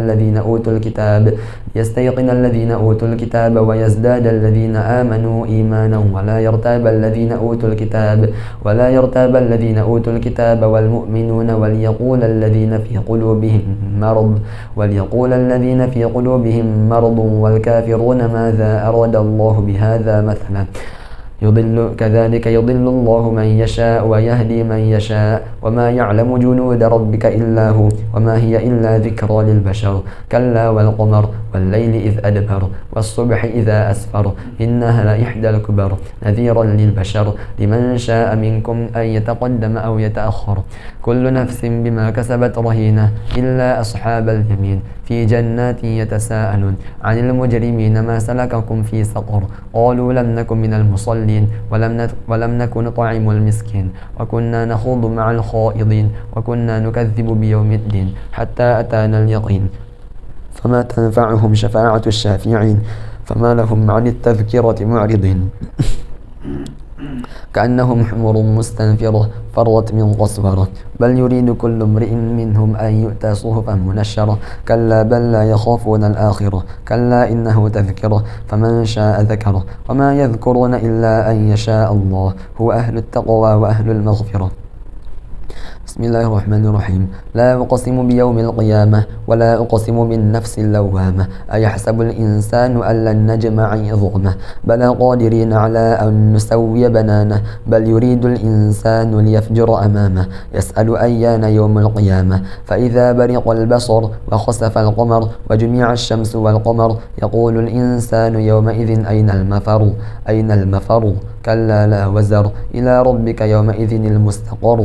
الذين أوتوا الكتاب ويزداد الذين آمنوا إيمانا ولا يرتاب الذين أوتوا الكتاب والمؤمنون وليقول الذين في قلوبهم مرض والكافرون ماذا أراد الله بهذا مثلا كذلك يضل الله من يشاء ويهدي من يشاء وما يعلم جنود ربك إلا هو وما هي إلا ذكرى للبشر كلا والقمر والليل إذ أدبر والصبح إذا أسفر إنها لإحدى الكبر نذيرا للبشر لمن شاء منكم أن يتقدم أو يتأخر كل نفس بما كسبت رهينة إلا أصحاب اليمين في جنات يتساءلون عن المجرمين ما سلككم في سقر قالوا لم نكن من المصلين ولم نكن نطعم المسكين وكنا نخوض مع الخائضين وكنا نكذب بيوم الدين حتى أتانا اليقين فما تنفعهم شفاعة الشافعين فما لهم عن التذكرة معرضين كأنهم حمر مستنفرة فرت من قسورة بل يريد كل امرئ منهم أن يؤتى صحفا منشرة كلا بل لا يخافون الآخرة كلا إنه تذكرة فمن شاء ذكره وما يذكرون إلا أن يشاء الله هو أهل التقوى وأهل المغفرة. بسم الله الرحمن الرحيم لا أقسم بيوم القيامة ولا أقسم بالنفس اللوامة أيحسب الإنسان أن لن نجمع عظامه بلى قادرين على أن نسوي بنانه بل يريد الإنسان ليفجر أمامه يسأل أيان يوم القيامة فإذا برق البصر وخسف القمر وجمع الشمس والقمر يقول الإنسان يومئذ أين المفر كلا لا وزر إلى ربك يومئذ المستقر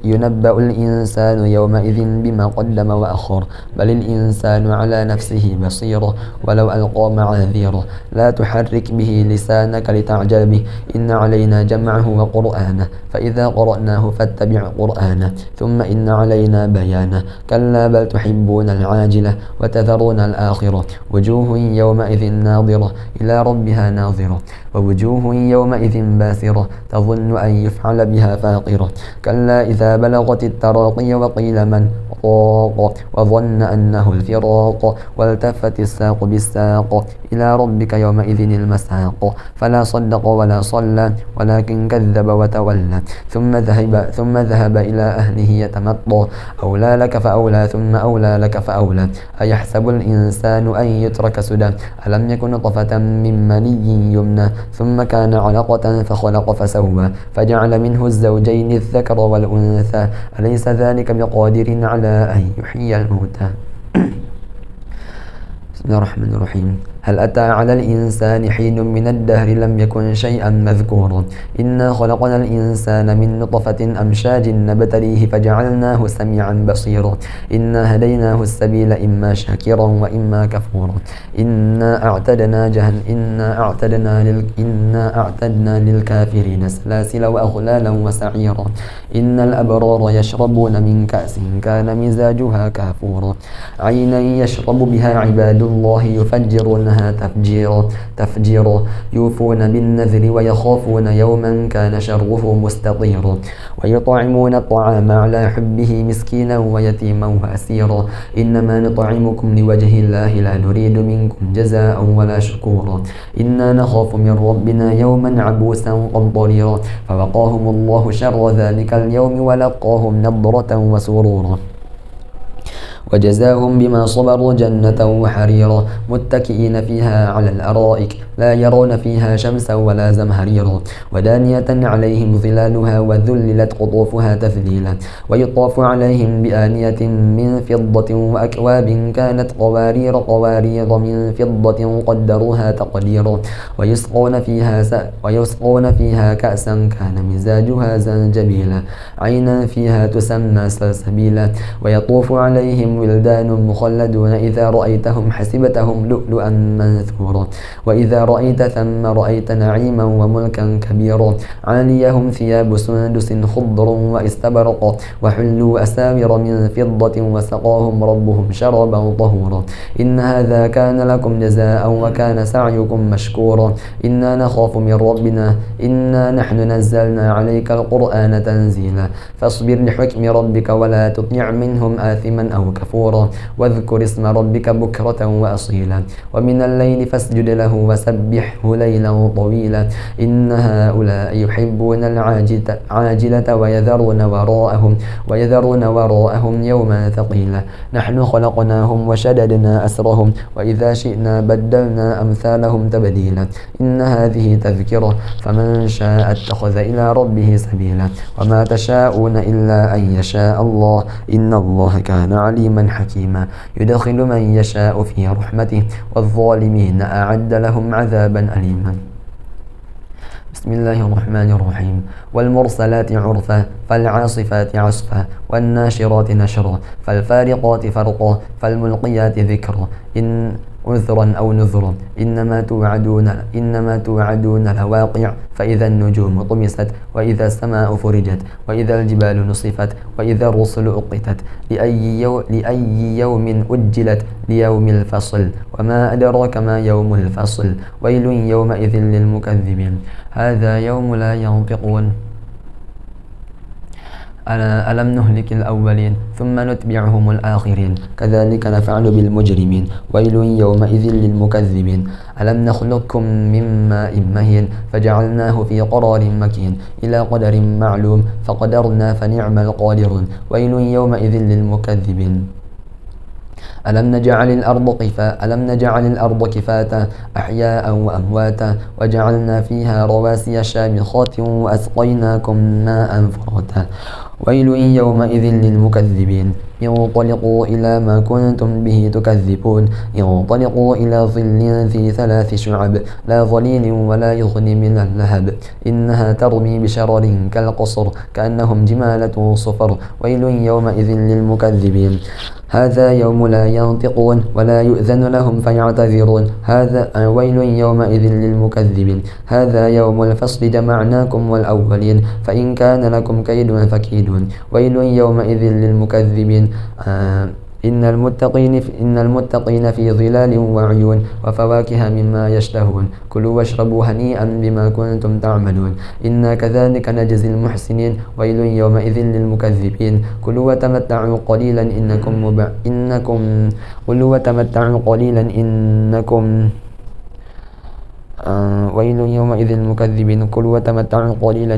ينبأ الإنسان يومئذ بما قدم وأخر بل الإنسان على نفسه بصيرة ولو ألقى معاذيره لا تحرك به لسانك لتعجل به إن علينا جمعه وقرآنه فإذا قرأناه فاتبع قرآنه ثم إن علينا بيانه كلا بل تحبون العاجلة وتذرون الآخرة وجوه يومئذ ناظرة إلى ربها ناظرة ووجوه يومئذ باسرة تظن أن يفعل بها فاقرة كلا إذا بلغت التراقي وقيل من راق وظن أنه الفراق والتفت الساق بالساق إلى ربك يومئذ المساق فلا صدق ولا صلى ولكن كذب وتولى ثم ذهب إلى أهله يتمطى أولى لك فأولى ثم أولى لك فأولى أيحسب الإنسان أن يترك سدى ألم يكن نطفة من مني يمنى ثم كان علقة فخلق فسوى فجعل منه الزوجين الذكر والأنثى أليس ذلك بقادر على أن يحيي الموتى. بسم الله الرحمن الرحيم هل أتى على الإنسان حين من الدهر لم يكن شيئا مذكورا إنا خلقنا الإنسان من نطفة أمشاج نبتليه فجعلناه سميعا بصيرا إنا هديناه السبيل إما شاكرا وإما كفورا إنا أعتدنا للكافرين سلاسل وأغلالا وسعيرا إن الأبرار يشربون من كأس كان مزاجها كافورا عينا يشرب بها عباد الله يفجرون تفجيرا يوفون بالنذر ويخافون يوما كان شره مستطيرا ويطعمون الطعام على حبه مسكينا ويتيما وأسيرا إنما نطعمكم لوجه الله لا نريد منكم جزاء ولا شكورا إنا نخاف من ربنا يوما عبوسا قمطريرا فوقاهم الله شر ذلك اليوم ولقاهم نضرة وسرورا وجزاهم بما صبروا جنة وحريرا متكئين فيها على الأرائك لا يرون فيها شمسا ولا زمهريرا ودانية عليهم ظلالها وذللت قطوفها تذليلا ويطاف عليهم بآنية من فضة وأكواب كانت قوارير من فضة قدروها تقديرا ويسقون فيها كأسا كان مزاجها زنجبيلا عينا فيها تسمى سلسبيلا ويطوف عليهم ولدان مخلدون إذا رأيتهم حسبتهم لؤلؤا منثورا وإذا رأيت ثم رأيت نعيما وملكا كبيرا عاليهم ثياب سندس خضر واستبرق وحلوا أساور من فضة وسقاهم ربهم شربا طهورا إن هذا كان لكم جزاء وكان سعيكم مشكورا إنا نخاف من ربنا إنا نحن نزلنا عليك القرآن تنزيلا فاصبر لحكم ربك ولا تطيع منهم آثما أو كفورا واذكر اسم ربك بكرة وأصيلا ومن الليل فاسجد له وسبحه ليلا طويلا إن هؤلاء يحبون العاجلة ويذرون وراءهم يوما ثقيلا نحن خلقناهم وشددنا أسرهم وإذا شئنا بدلنا أمثالهم تبديلا إن هذه تذكرة فمن شاء اتخذ إلى ربه سبيلا وما تشاءون إلا أن يشاء الله إن الله كان عليما حكيما يدخل من يشاء في رحمته والظالمين أعد لهم عذابا أليما. بسم الله الرحمن الرحيم والمرسلات عرفا فالعاصفات عصفا والناشرات نشرا فالفارقات فرقا فالملقيات ذكرا عذرا أو نذرا إنما توعدون لواقع فإذا النجوم طمست وإذا السماء فرجت وإذا الجبال نصفت وإذا الرسل أقتت لأي يوم أجلت ليوم الفصل وما أدراك ما يوم الفصل ويل يومئذ للمكذبين هذا يوم لا ينطقون ألم نهلك الأولين ثم نتبعهم الآخرين كذلك نفعل بالمجرمين ويل يومئذ للمكذبين ألم نخلقكم من ماء مهين فجعلناه في قرار مكين إلى قدر معلوم فقدرنا فنعم القادرون ويل يومئذ للمكذبين ألم نجعل الأرض كفاتا أحياء وأمواتا وجعلنا فيها رواسي شامخات وأسقيناكم ماء فراتا ويل يومئذ للمكذبين انطلقوا إلى ما كنتم به تكذبون انطلقوا إلى ظل ذي 3 شعب لا ظليل ولا يغني من اللهب إنها ترمي بشرر كالقصر كأنهم جمالة صفر ويل يومئذ للمكذبين هذا يوم لا ينطقون ولا يؤذن لهم فيعتذرون هذا ويل يومئذ للمكذبين هذا يوم الفصل جمعناكم والأولين فإن كان لكم كيد فكيدون ويل يومئذ للمكذبين إن المتقين في ظلال وعيون وفواكه مما يشتهون كلوا واشربوا هنيئا بما كنتم تعملون إنا كذلك نجزي المحسنين ويل يومئذ للمكذبين كلوا وتمتعوا قليلا ويل يومئذ للمكذبين كلوا وتمتعوا قليلا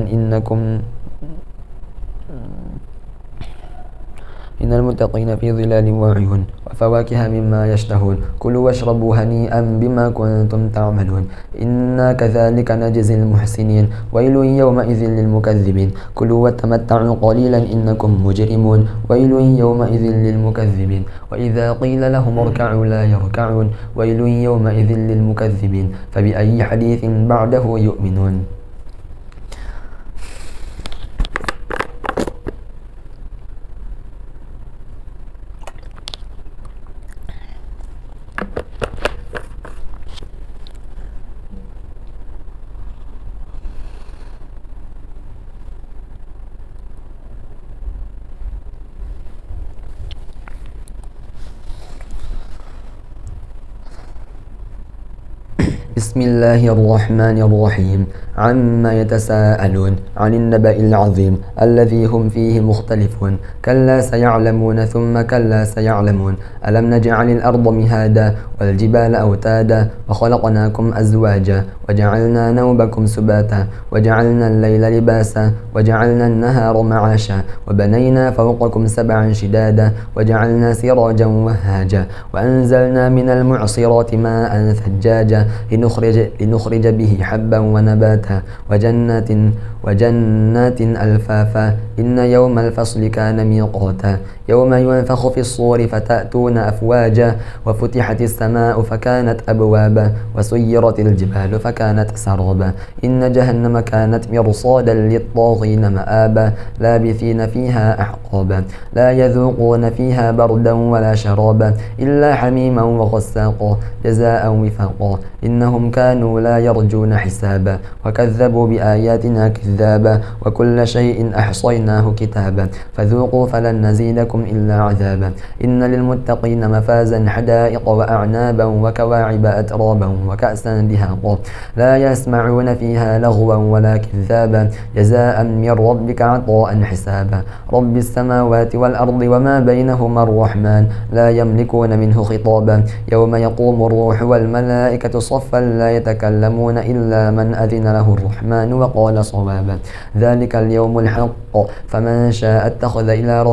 إن المتقين في ظلال وعيون وفواكه مما يشتهون كلوا واشربوا هنيئا بما كنتم تعملون إنا كذلك نجزي المحسنين ويل يومئذ للمكذبين كلوا وتمتعوا قليلا إنكم مجرمون ويل يومئذ للمكذبين وإذا قيل لهم اركعوا لا يركعون ويل يومئذ للمكذبين فبأي حديث بعده يؤمنون بسم الله الرحمن الرحيم عما يتساءلون عن النبأ العظيم الذي هم فيه مختلفون كلا سيعلمون ثم كلا سيعلمون ألم نجعل الأرض مهادا والجبال أوتادا وخلقناكم أزواجا وجعلنا نومكم سباتا وجعلنا الليل لباسا وجعلنا النهار معاشا وبنينا فوقكم 7 شدادا وجعلنا سراجا وهاجا وأنزلنا من المعصرات ماء ثجاجا لنخرج به حبا ونباتا وجنات ألفافا إن يوم الفصل كان ميقاتا يوم ينفخ في الصور فتأتون أفواجا وفتحت السماء فكانت أبوابا وسيرت الجبال فكانت سرابا إن جهنم كانت مرصادا للطاغين مآبا لابثين فيها أحقابا لا يذوقون فيها بردا ولا شرابا إلا حميما وغساقا جزاء وفاقا إنهم كانوا لا يرجون حسابا وكذبوا بآياتنا كذابا وكل شيء أحصيناه كتابا فذوقوا فلن نزيدكم إلا عذابا إن للمتقين مفازا حدائق وأعنابا وكواعب أترابا وكأسا دهاقا لا يسمعون فيها لغوا ولا كذابا جزاء من ربك عطاء حسابا رب السماوات والأرض وما بينهما الرحمن لا يملكون منه خطابا يوم يقوم الروح والملائكة صفا لا يتكلمون إلا من أذن له الرحمن وقال صوابا ذلك اليوم الحق فمن شاء اتخذ إلى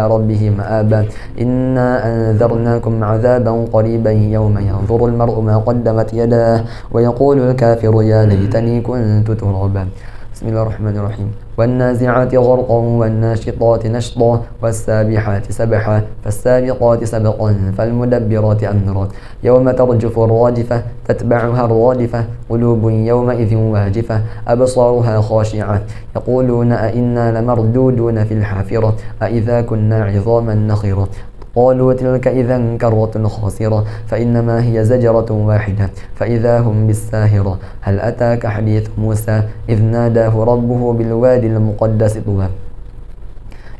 ربه مآبا إنا أنذرناكم عذابا قريبا يوم ينظر المرء ما قدمت يداه ويقول الكافر يا ليتني كنت ترابا بسم الله الرحمن الرحيم والنازعات غرقا والناشطات نشطا والسابحات سبحا فالسابقات سبقا فالمدبرات أمرا يوم ترجف الراجفة تتبعها الرادفة قلوب يومئذ واجفة أبصارها خاشعة يقولون أئنا لمردودون في الحافرة أئذا كنا عظاما نخرة قالوا تلك إذا كرة خاسرة فإنما هي زجرة واحدة فإذا هم بالساهرة هل أتاك حديث موسى إذ ناداه ربه بالوادي المقدس طوى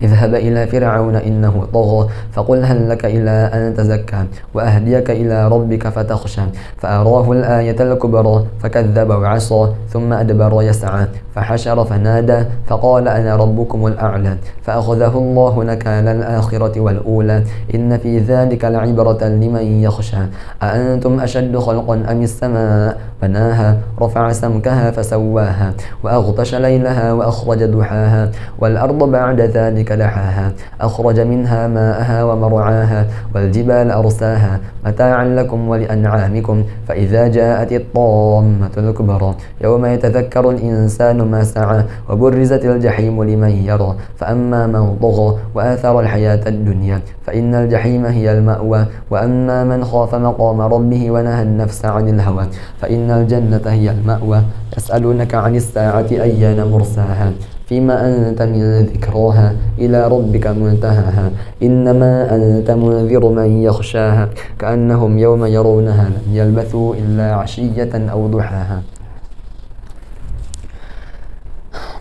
اذهب إلى فرعون إنه طغى فقل هل لك إلى أن تزكى وأهديك إلى ربك فتخشى فأراه الآية الكبرى فكذب وعصى ثم أدبر يسعى فحشر فنادى فقال أنا ربكم الأعلى فأخذه الله نكال الآخرة والأولى إن في ذلك لعبرة لمن يخشى أأنتم أشد خلقا أم السماء بناها رفع سمكها فسواها وأغطش ليلها وأخرج ضحاها والأرض بعد ذلك دحاها أخرج منها ماءها ومرعاها والجبال أرساها متاعا لكم ولأنعامكم فإذا جاءت الطامة الكبرى يوم يتذكر الإنسان ما سعى وبرزت الجحيم لمن يرى فأما من طغى وآثر الحياة الدنيا فإن الجحيم هي المأوى وأما من خاف مقام ربه ونهى النفس عن الهوى فإن الجنة هي المأوى يسألونك عن الساعة أيان مرساها فيما أنت من ذكراها إلى ربك منتهاها إنما أنت منذر من يخشاها كأنهم يوم يرونها لم يلبثوا إلا عشية أو ضحاها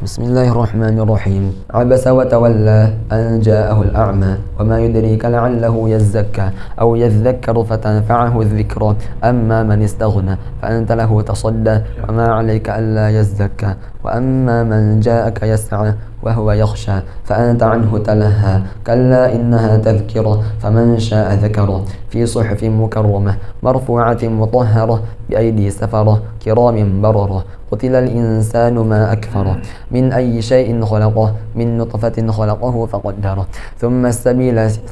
بسم الله الرحمن الرحيم عبس وتولى أن جاءه الأعمى وما يدريك لعله يزكى أو يذكر فتنفعه الذكرى أما من استغنى فأنت له تصدى وما عليك ألا يزكى وأما من جاءك يسعى وهو يخشى فأنت عنه تلهى كلا إنها تذكرة فمن شاء ذكره في صحف مكرمة مرفوعة مطهرة بأيدي سفرة كرام بررة قتل الإنسان ما أكفره من أي شيء خلقه من نطفة خلقه فقدره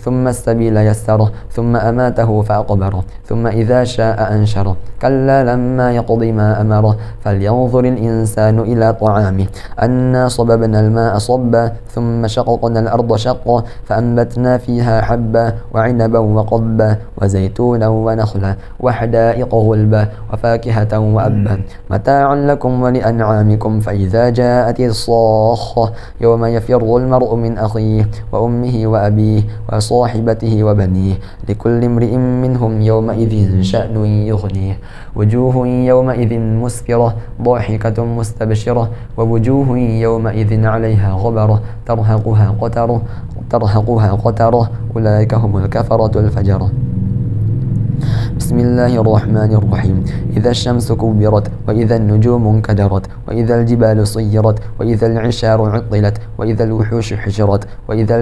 ثم السبيل يسره ثم أماته فأقبره ثم إذا شاء أنشره كلا لما يقض ما أمره فلينظر الإنسان إلى طعامه أنا صببنا الماء صبا ثم شققنا الأرض شقا فأنبتنا فيها حبا وعنبا وقبا وزيتونا ونخلا وحدائق غلبا وفاكهة وأبا متاعا لكم ولأنعامكم فإذا جاءت الصاخة يوم يفر المرء من أخيه وأمه وأبيه وصاحبته وبنيه لكل امرئ منهم يومئذ شأن يغنيه وجوه يومئذ مسفرة ضاحكة مستبشرة ووجوه يومئذ عليها غبرة ترهقها قترة أولئك هم الكفرة الفجرة بسم الله الرحمن الرحيم إذا الشمس كبرت وإذا النجوم انكدرت وإذا الجبال صيرت وإذا العشار عطلت وإذا الوحوش حشرت وإذا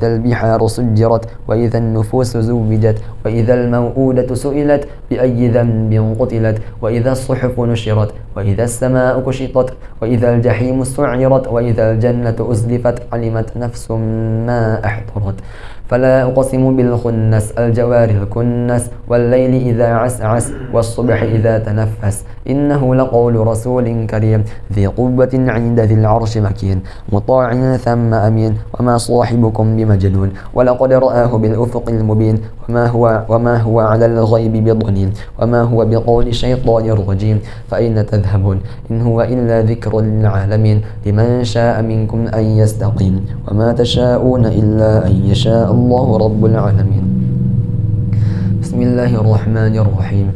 البحار سجرت وإذا النفوس زوجت وإذا الموءودة سئلت بأي ذنب قتلت وإذا الصحف نشرت وإذا السماء كشطت وإذا الجحيم سعرت وإذا الجنة أزلفت علمت نفس ما أحضرت فلا أقسم بالخنس الجوار الكنس والليل إذا عسعس والصبح إذا تنفس إنه لقول رسول كريم ذي قوة عند ذي العرش مكين مطاع ثم أمين وما صاحبكم بمجنون ولقد رآه بالأفق المبين وما هو على الغيب بضنين وما هو بقول شيطان رجيم فأين تذهبون إن هو إلا ذكر للعالمين لمن شاء منكم أن يستقيم وما تشاءون إلا أن يشاء الله رب العالمين بسم الله الرحمن الرحيم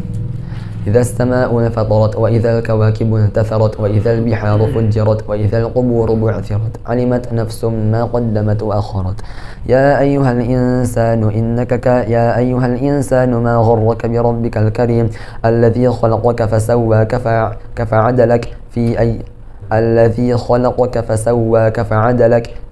إذا السماء انفطرت وإذا الكواكب انتثرت وإذا البحار فجرت وإذا القبور بعثرت علمت نفس ما قدمت وأخرت يا أيها الإنسان ما غرك بربك الكريم الذي خلقك فسواك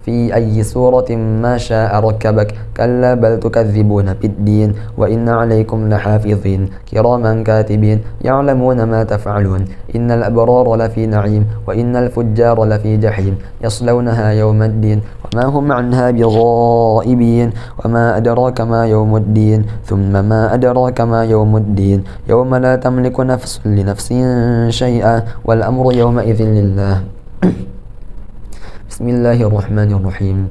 في أي سورة ما شاء ركبك كلا بل تكذبون بالدين وإن عليكم لحافظين كراما كاتبين يعلمون ما تفعلون إن الأبرار لفي نعيم وإن الفجار لفي جحيم يصلونها يوم الدين وما هم عنها بغائبين وما أدراك ما يوم الدين ثم ما أدراك ما يوم الدين يوم لا تملك نفس لنفس شيئا والأمر يومئذ لله بسم الله الرحمن الرحيم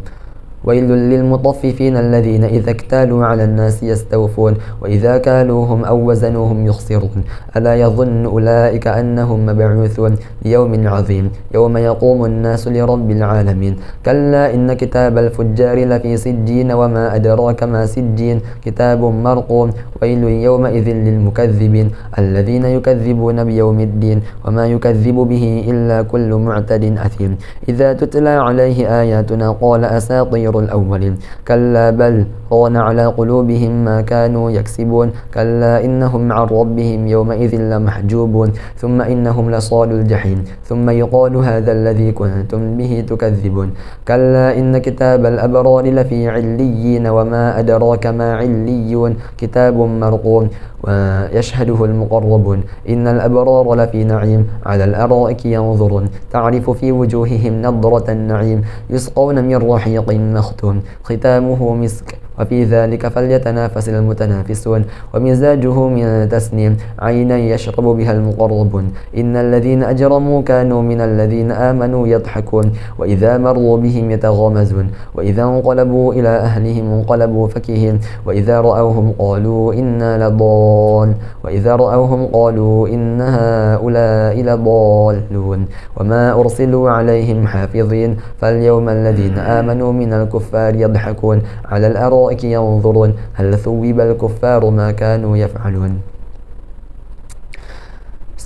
ويل للمطففين الذين إذا اكتالوا على الناس يستوفون وإذا كالوهم أو وزنوهم يخسرون ألا يظن أولئك أنهم مبعوثون ليوم عظيم يوم يقوم الناس لرب العالمين كلا إن كتاب الفجار لفي سجين وما أدراك ما سجين كتاب مرقوم ويل يومئذ للمكذبين الذين يكذبون بيوم الدين وما يكذب به إلا كل معتد أثيم إذا تتلى عليه آياتنا قال أساطير الأولين كلا بل ران على قلوبهم ما كانوا يكسبون كلا إنهم عن ربهم يومئذ لمحجوبون ثم إنهم لصال الجحيم ثم يقال هذا الذي كنتم به تكذبون كلا إن كتاب الأبرار لفي عليين وما أدراك ما عليون كتاب مرقوم ويشهده المقربون إن الأبرار لفي نعيم على الأرائك ينظرون تعرف في وجوههم نضرة النعيم يسقون من رحيق مختوم ختامه مسك وفي ذلك فليتنافس المتنافسون ومزاجه من تسنيم عينا يشرب بها المقربون إن الذين أجرموا كانوا من الذين آمنوا يضحكون وإذا مروا بهم يتغامزون وإذا انقلبوا إلى أهلهم انقلبوا فكهين وإذا رأوهم قالوا إنا لضال وإذا رأوهم قالوا إن هؤلاء لضالون وما أرسلوا عليهم حافظين فاليوم الذين آمنوا من الكفار يضحكون على الأرائك ينظرون هل ثوب الكفار ما كانوا يفعلون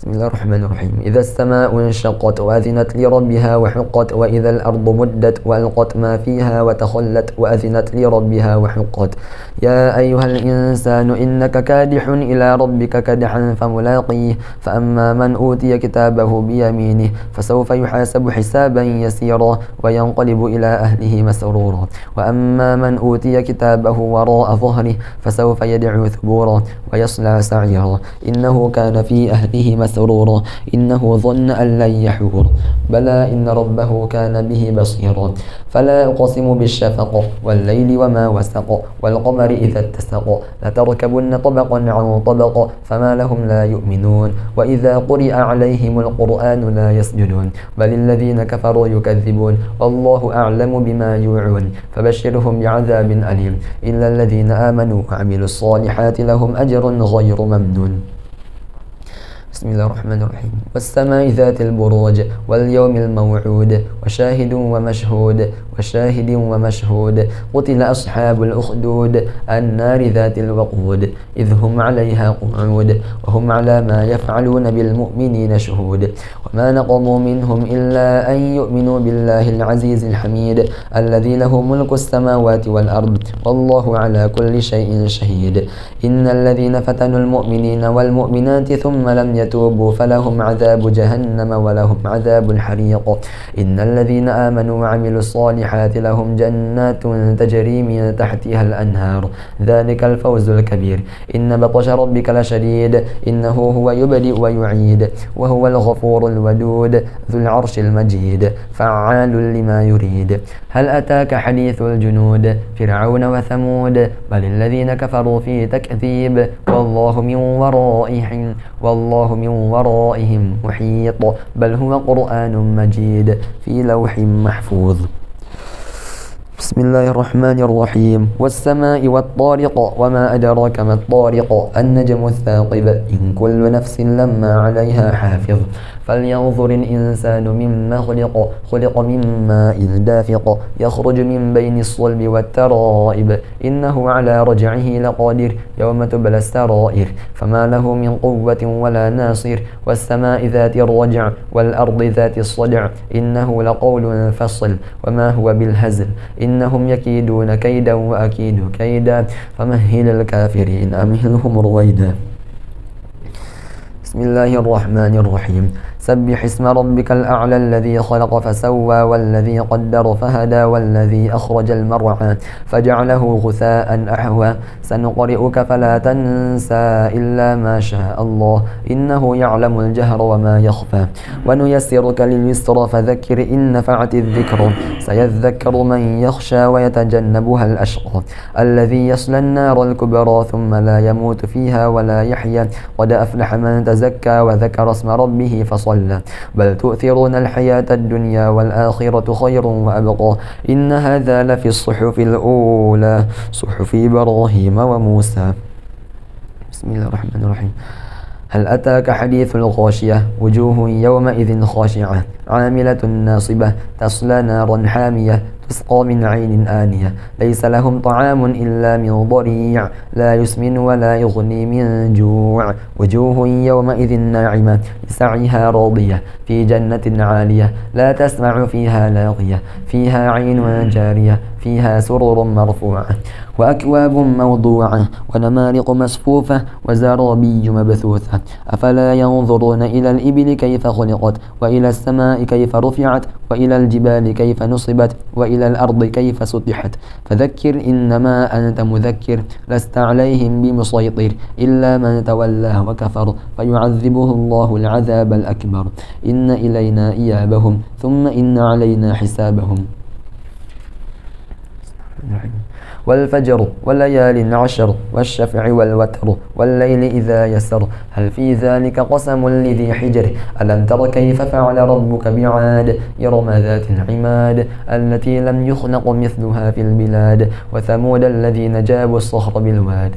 بسم الله الرحمن الرحيم إذا السماء انشقت وأذنت لربها وحقت وإذا الأرض مدت وألقت ما فيها وتخلت وأذنت لربها وحقت يا أيها الإنسان إنك كادح إلى ربك كدحا فملاقيه فأما من أوتي كتابه بيمينه فسوف يحاسب حسابا يسيرا وينقلب إلى أهله مسرورا وأما من أوتي كتابه وراء ظهره فسوف يدعو ثبورا ويصلى سعيرا إنه كان في أهله مسرورا إنه ظن أن لن يحور بلى إن ربه كان به بصيرا فلا أقسم بالشفق والليل وما وسق والقمر إذا اتسق لتركبن طبقا عن طبق فما لهم لا يؤمنون وإذا قرئ عليهم القرآن لا يسجدون بل الذين كفروا يكذبون والله أعلم بما يوعون فبشرهم بعذاب أليم إلا الذين آمنوا وعملوا الصالحات لهم أجر غير ممنون بسم الله الرحمن الرحيم والسماء ذات البروج واليوم الموعود وشاهد ومشهود قتل أصحاب الأخدود النار ذات الوقود إذ هم عليها قعود وهم على ما يفعلون بالمؤمنين شهود وما نقموا منهم إلا أن يؤمنوا بالله العزيز الحميد الذي له ملك السماوات والأرض والله على كل شيء شهيد إن الذين فتنوا المؤمنين والمؤمنات ثم لم يتوبوا فلهم عذاب جهنم ولهم عذاب الحريق إن الذين آمنوا وعملوا الصالحات لهم جنات تجري من تحتها الأنهار ذلك الفوز الكبير إن بطش ربك لشديد إنه هو يبدئ ويعيد وهو الغفور الودود ذو العرش المجيد فعال لما يريد هل أتاك حديث الجنود فرعون وثمود بل الذين كفروا في تكذيب والله من ورائهم محيط بل هو قرآن مجيد في لوح محفوظ بسم الله الرحمن الرحيم والسماء والطارق وما أدراك ما الطارق النجم الثاقب إن كل نفس لما عليها حافظ فلينظر الإنسان مما خلق من ماء دافق يخرج من بين الصلب والترائب إنه على رجعه لقادر يوم تبلى السرائر فما له من قوة ولا ناصر والسماء ذات الرجع والأرض ذات الصدع إنه لقول فصل وما هو بالهزل إنهم يكيدون كيدا وأكيد كيدا فمهل الكافرين أمهلهم رويدا بسم الله الرحمن الرحيم سبح اسم ربك الأعلى الذي خلق فسوى والذي قدر فهدى والذي أخرج المرعى فجعله غثاء أحوى سنقرئك فلا تنسى إلا ما شاء الله إنه يعلم الجهر وما يخفى ونيسرك لليسرى فذكر إن نفعت الذكر سيذكر من يخشى ويتجنبها الأشقى الذي يصلى النار الكبرى ثم لا يموت فيها ولا يحيى قد أفلح من تزكى وذكر اسم ربه فصلى صلى بل تؤثرون الحياة الدنيا والآخرة خير وأبقى إن هذا لفي الصحف الأولى صحف إبراهيم وموسى. بسم الله الرحمن الرحيم. هل أتاك حديث الغاشية وجوه يومئذ خاشعة عاملة ناصبة تصلى نارا حامية تسقى من عين آنية ليس لهم طعام إلا من ضريع لا يسمن ولا يغني من جوع وجوه يومئذ ناعمة لسعيها راضية في جنة عالية لا تسمع فيها لاغية فيها عين جارية فيها سرر مرفوعة وأكواب موضوعة ونمارق مصفوفة وزرابي مبثوثة أفلا ينظرون إلى الإبل كيف خلقت وإلى السماء كيف رفعت وإلى الجبال كيف نصبت وإلى الأرض كيف سطحت فذكر إنما أنت مذكر لست عليهم بمسيطر إلا من تولى وكفر فيعذبه الله العذاب الأكبر إن إلينا إيابهم ثم إن علينا حسابهم. والفجر وليال عشر والشفع والوتر والليل إذا يسر هل في ذلك قسم لذي حجر ألم تر كيف فعل ربك بعاد إرم ذات العماد التي لم يخلق مثلها في البلاد وثمود الذين جابوا الصخر بالواد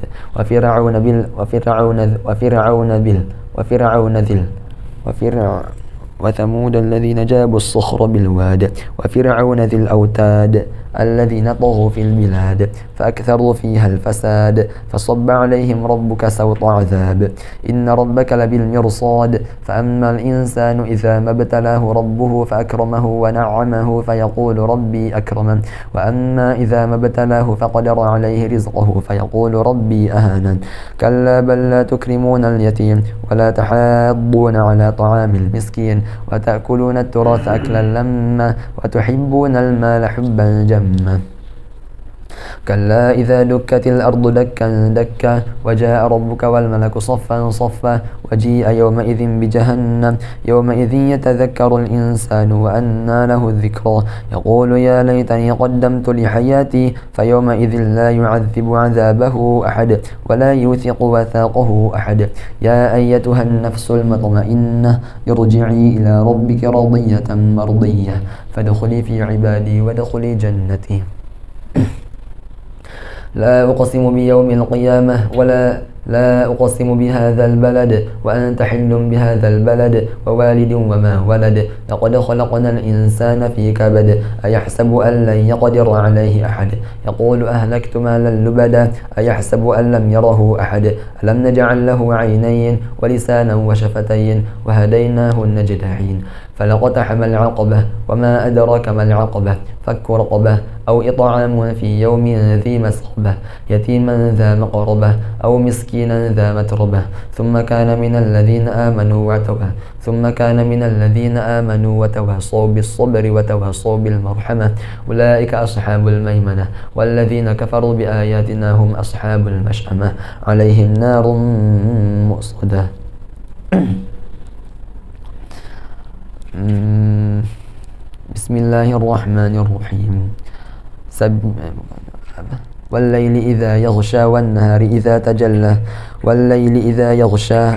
وثمود الذين جابوا الصخر بالواد وفرعون ذي الأوتاد الذين طغوا في البلاد فأكثروا فيها الفساد فصب عليهم ربك سوط عذاب إن ربك لبالمرصاد فأما الإنسان إذا ما ابتلاه ربه فأكرمه ونعمه فيقول ربي أكرمن وأما إذا ما ابتلاه فقدر عليه رزقه فيقول ربي أهانن كلا بل لا تكرمون اليتيم ولا تحاضون على طعام المسكين وتأكلون التراث أكلا لما وتحبون المال حبا جما كلا إذا دكت الأرض دكا دكا وجاء ربك والملك صفا صفا وجيء يومئذ بجهنم يومئذ يتذكر الإنسان وأنى له الذكرى يقول يا ليتني قدمت لحياتي فيومئذ لا يعذب عذابه أحد ولا يوثق وثاقه أحد يا أيتها النفس المطمئنة ارجعي إلى ربك راضية مرضية فادخلي في عبادي وادخلي جنتي. لا أقسم بيوم القيامة لا أقسم بهذا البلد وأنت حل بهذا البلد ووالد وما ولد لقد خلقنا الإنسان في كبد أيحسب أن لن يقدر عليه أحد يقول أهلكت مالا لبدا أيحسب أن لم يره أحد ألم نجعل له عينين ولسانا وشفتين وهديناه النجدين فلقتحم العقبة وما أدراك ما العقبة فك رقبة أو إطعام في يوم ذي مسغبة يتيما ذا مقربة أو مسكينا ذا متربة ثم كان من الذين آمنوا وتواصوا بالصبر وتواصوا بالمرحمة أولئك أصحاب الميمنة والذين كفروا بآياتنا هم أصحاب المشأمة عليهم نار مؤصدة. بسم الله الرحمن الرحيم. والليل إذا يغشى والنهار إذا تجلى والليل إذا يغشى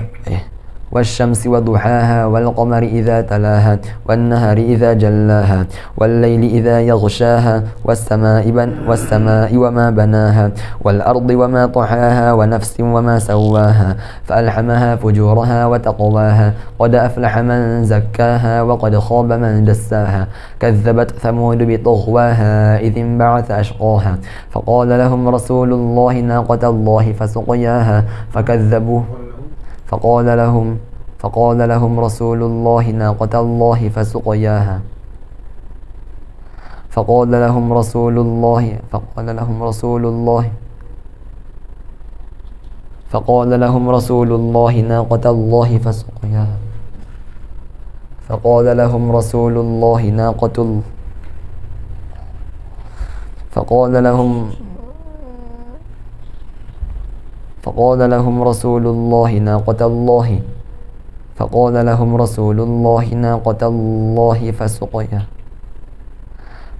والشمس وضحاها والقمر إذا تلاها والنهار إذا جلاها والليل إذا يغشاها والسماء وما بناها والأرض وما طحاها ونفس وما سواها فألحمها فجورها وتقواها قد أفلح من زكاها وقد خاب من دساها كذبت ثمود بطغواها إذ انبعث أشقاها فقال لهم رسول الله ناقة الله فسقياها فكذبوه فقال لهم رسول الله ناقة الله فسقياها فقال لهم رسول الله ناقة الله فسقياها فقال لهم رسول الله ناقة فقال لهم رسول الله ناقة الله فسقياها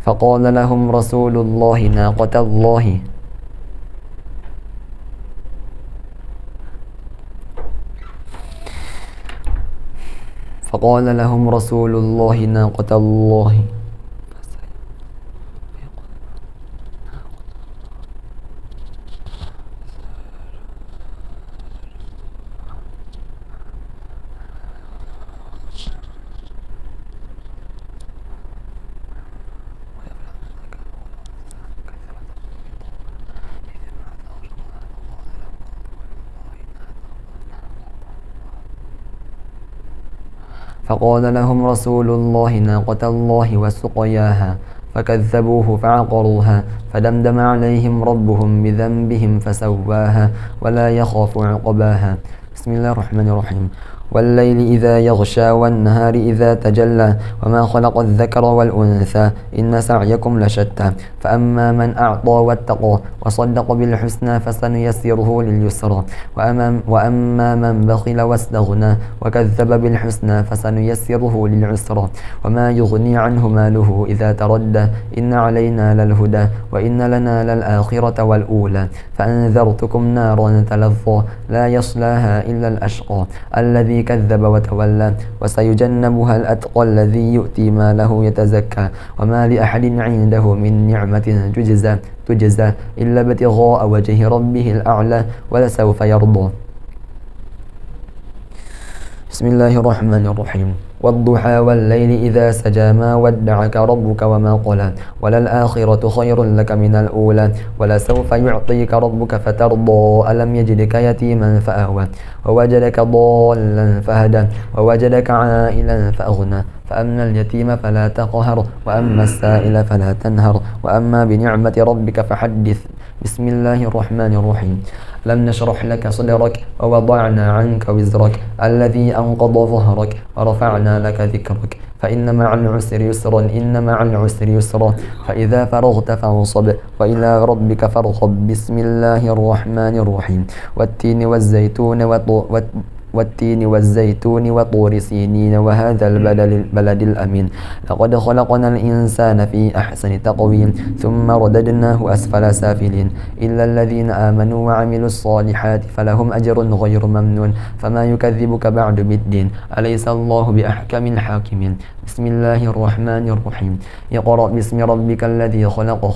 فقال لهم رسول الله ناقة الله فقال لهم رسول الله ناقة الله فقال لهم رسول الله ناقة الله وسقياها فكذبوه فعقروها فدمدم عليهم ربهم بذنبهم فسواها ولا يخاف عقباها. بسم الله الرحمن الرحيم. والليل إذا يغشى والنهار إذا تجلى وما خلق الذكر والأنثى إن سعيكم لشتى فأما من أعطى واتقى وصدق بالحسنى فسنيسره لليسرى وأما من بخل واستغنى وكذب بالحسنى فسنيسره للعسرى وما يغني عنه ماله إذا تردى إن علينا للهدى وإن لنا للآخرة والأولى فأنذرتكم نارا تلظى لا يصلاها إلا الأشقى الذي كذب وتولى وسيجنبها الأتقى الذي يؤتي ماله يتزكى وما لأحد عنده من نعمة تجزى إلا ابتغاء وجه ربه الأعلى ولسوف يرضى. بسم الله الرحمن الرحيم. والضحى والليل إذا سجى ما ودعك ربك وما قلى وللآخرة خير لك من الأولى ولسوف يعطيك ربك فترضى ألم يجدك يتيما فآوى ووجدك ضالا فهدى ووجدك عائلا فأغنى فأما اليتيم فلا تقهر وأما السائل فلا تنهر وأما بنعمة ربك فحدث. بسم الله الرحمن الرحيم. لم نشرح لك صدرك ووضعنا عنك وزرك الذي أنقض ظهرك ورفعنا لك ذكرك فإن مع العسر يسرا إن مع العسر يسرا فإذا فرغت فانصب وإلى ربك فارغب. بسم الله الرحمن الرحيم. والتين والزيتون وطور سينين وهذا البلد الأمين لقد خلقنا الإنسان في أحسن تقويم ثم رددناه أسفل سافلين إلا الذين آمنوا وعملوا الصالحات فلهم أجر غير ممنون فما يكذبك بعد بالدين أليس الله بأحكم الحاكمين. بسم الله الرحمن الرحيم. اقرأ باسم ربك الذي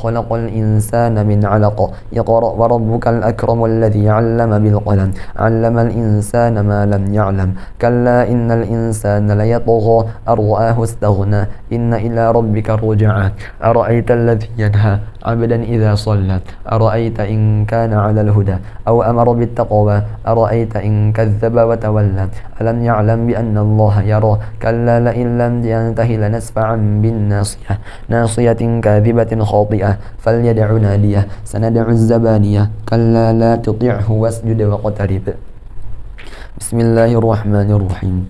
خلق الإنسان من علق اقرأ وربك الأكرم الذي علم بالقلم علم الإنسان ما لم يعلم كلا إن الإنسان ليطغى أن رآه استغنى إن إلى ربك الرجعى أرأيت الذي ينهى عبدا إذا صلى أرأيت إن كان على الهدى أو أمر بالتقوى أرأيت إن كذب وتولى ألم يعلم بأن الله يرى كلا لئن لم ينته لنسفعا بالناصية ناصية كاذبة خاطئة فليدع ناديه سندع الزبانية كلا لا تطعه واسجد واقترب. بسم الله الرحمن الرحيم.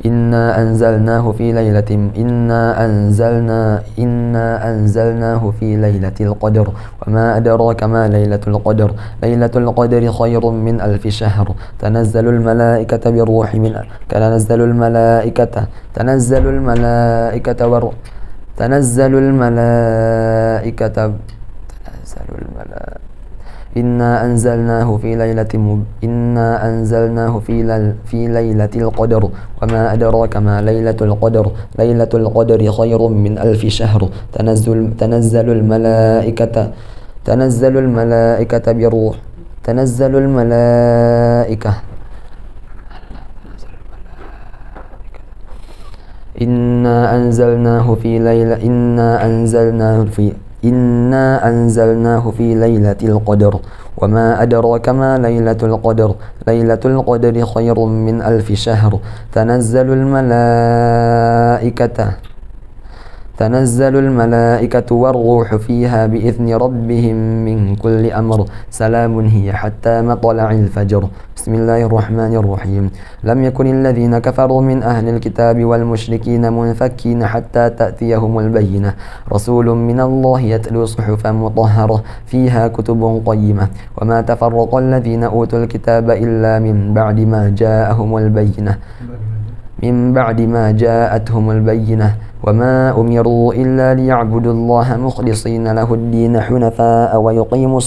إنا أنزلناه في ليلة القدر وما أدراك ما ليلة القدر ليلة القدر خير من 1000 شهر تنزل الملائكة بالروح من تنزل الملائكة إنا أنزلناه في ليلة القدر وما أدراك ما ليلة القدر ليلة القدر خير من 1000 شهر تنزل الملائكة بالروح إنا أنزلناه في ليلة القدر وما أدراك ما ليلة القدر ليلة القدر خير من 1000 شهر تنزل الملائكة والروح فيها بإذن ربهم من كل أمر سلام هي حتى مطلع الفجر. بسم الله الرحمن الرحيم. لم يكن الذين كفروا من أهل الكتاب والمشركين منفكين حتى تأتيهم البينة رسول من الله يتلو صحفا مطهرة فيها كتب قيمة وما تفرق الذين أوتوا الكتاب إلا من بعد ما جاءتهم البينة وما أمروا إلا ليعبدوا الله مخلصين له الدين حنفاء ويقيموا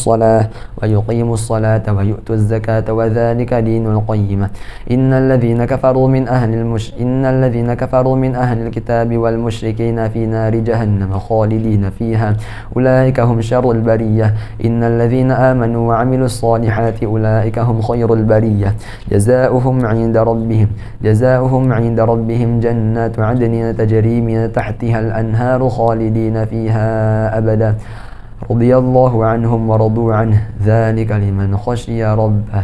الصلاة ويؤتوا الزكاة وذلك دين القيمة إن الذين كفروا من أهل الكتاب والمشركين في نار جهنم خالدين فيها أولئك هم شر البرية إن الذين آمنوا وعملوا الصالحات أولئك هم خير البرية جزاؤهم عند ربهم جنات عدن تجري من تحتها الأنهار خالدين فيها أبدا رضي الله عنهم ورضوا عنه ذلك لمن خشي ربه.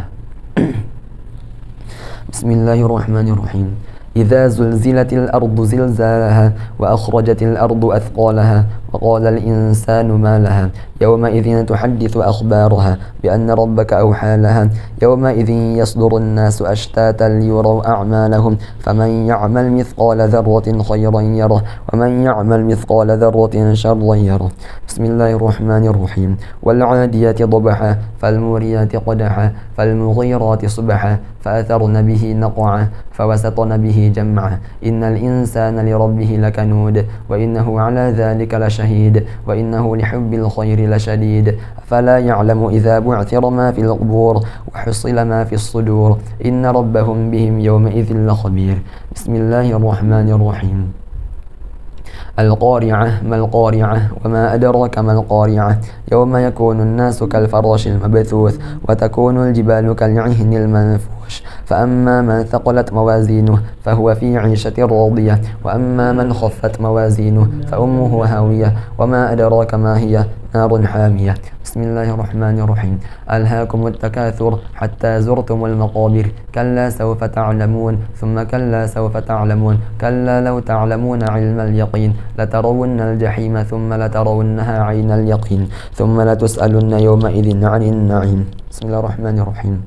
بسم الله الرحمن الرحيم. إذا زلزلت الأرض زلزالها وأخرجت الأرض أثقالها وقال الإنسان ما لها يومئذ تحدث أخبارها بأن ربك أوحى لها يومئذ يصدر الناس أشتاتا ليروا أعمالهم فمن يعمل مثقال ذرة خيرا يره ومن يعمل مثقال ذرة شرا يره. بسم الله الرحمن الرحيم. والعاديات ضبحا فالموريات قدحا فالمغيرات صبحا فأثرن به نقعا فوسطن به جمعا إن الإنسان لربه لكنود وإنه على ذلك لشهيد وإنه لحب الخير لشديد أفلا يعلم إذا بعثر ما في القبور وحصل ما في الصدور إن ربهم بهم يومئذ لخبير. بسم الله الرحمن الرحيم. القارعة ما القارعة وما أدراك ما القارعة يوم يكون الناس كالفراش المبثوث وتكون الجبال كالعهن المنفوش فأما من ثقلت موازينه فهو في عيشة راضية وأما من خفت موازينه فأمه هاوية وما أدراك ما هي نار حامية. بسم الله الرحمن الرحيم. ألهاكم التكاثر حتى زرتم المقابر كلا سوف تعلمون ثم كلا سوف تعلمون كلا لو تعلمون علم اليقين لترون الجحيم ثم لترونها عين اليقين ثم لتسألن يومئذ عن النعيم. بسم الله الرحمن الرحيم.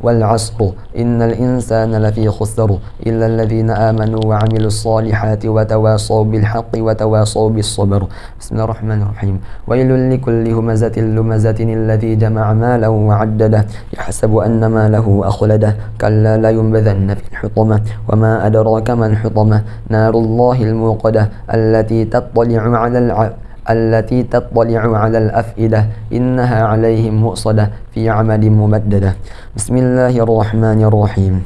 والعصر إن الإنسان لفي خسر إلا الذين آمنوا وعملوا الصالحات وتواصوا بالحق وتواصوا بالصبر. بسم الله الرحمن الرحيم. ويل لكل همزة لمزة الذي جمع ماله وعدده يحسب أن ماله أخلده كلا لا ينبذن في الحطمة وما أدراك ما الحطمة نار الله الموقدة التي تطلع على الأفئدة إنها عليهم مؤصدة في عمد ممددة. بسم الله الرحمن الرحيم.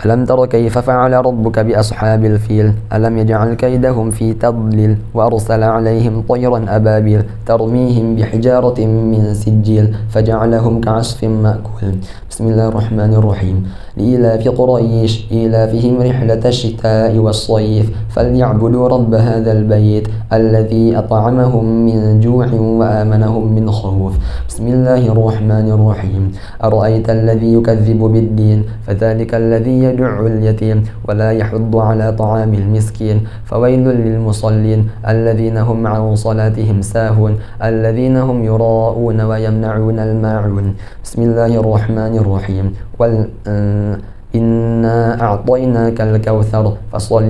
ألم تر كيف فعل ربك بأصحاب الفيل ألم يجعل كيدهم في تضليل وأرسل عليهم طيرا أبابيل ترميهم بحجارة من سجيل فجعلهم كعصف مأكول. بسم الله الرحمن الرحيم. لإيلاف قريش إيلافهم رحلة الشتاء والصيف فليعبدوا رب هذا البيت الذي أطعمهم من جوع وآمنهم من خوف. بسم الله الرحمن الرحيم. أرأيت الذي يكذب بالدين فذلك الذي يدع اليتيم ولا يحض على طعام المسكين فويل للمصلين الذين هم عن صلاتهم ساهون الذين هم يراءون ويمنعون الماعون. بسم الله الرحمن الرحيم. إنا أعطيناك الكوثر فصل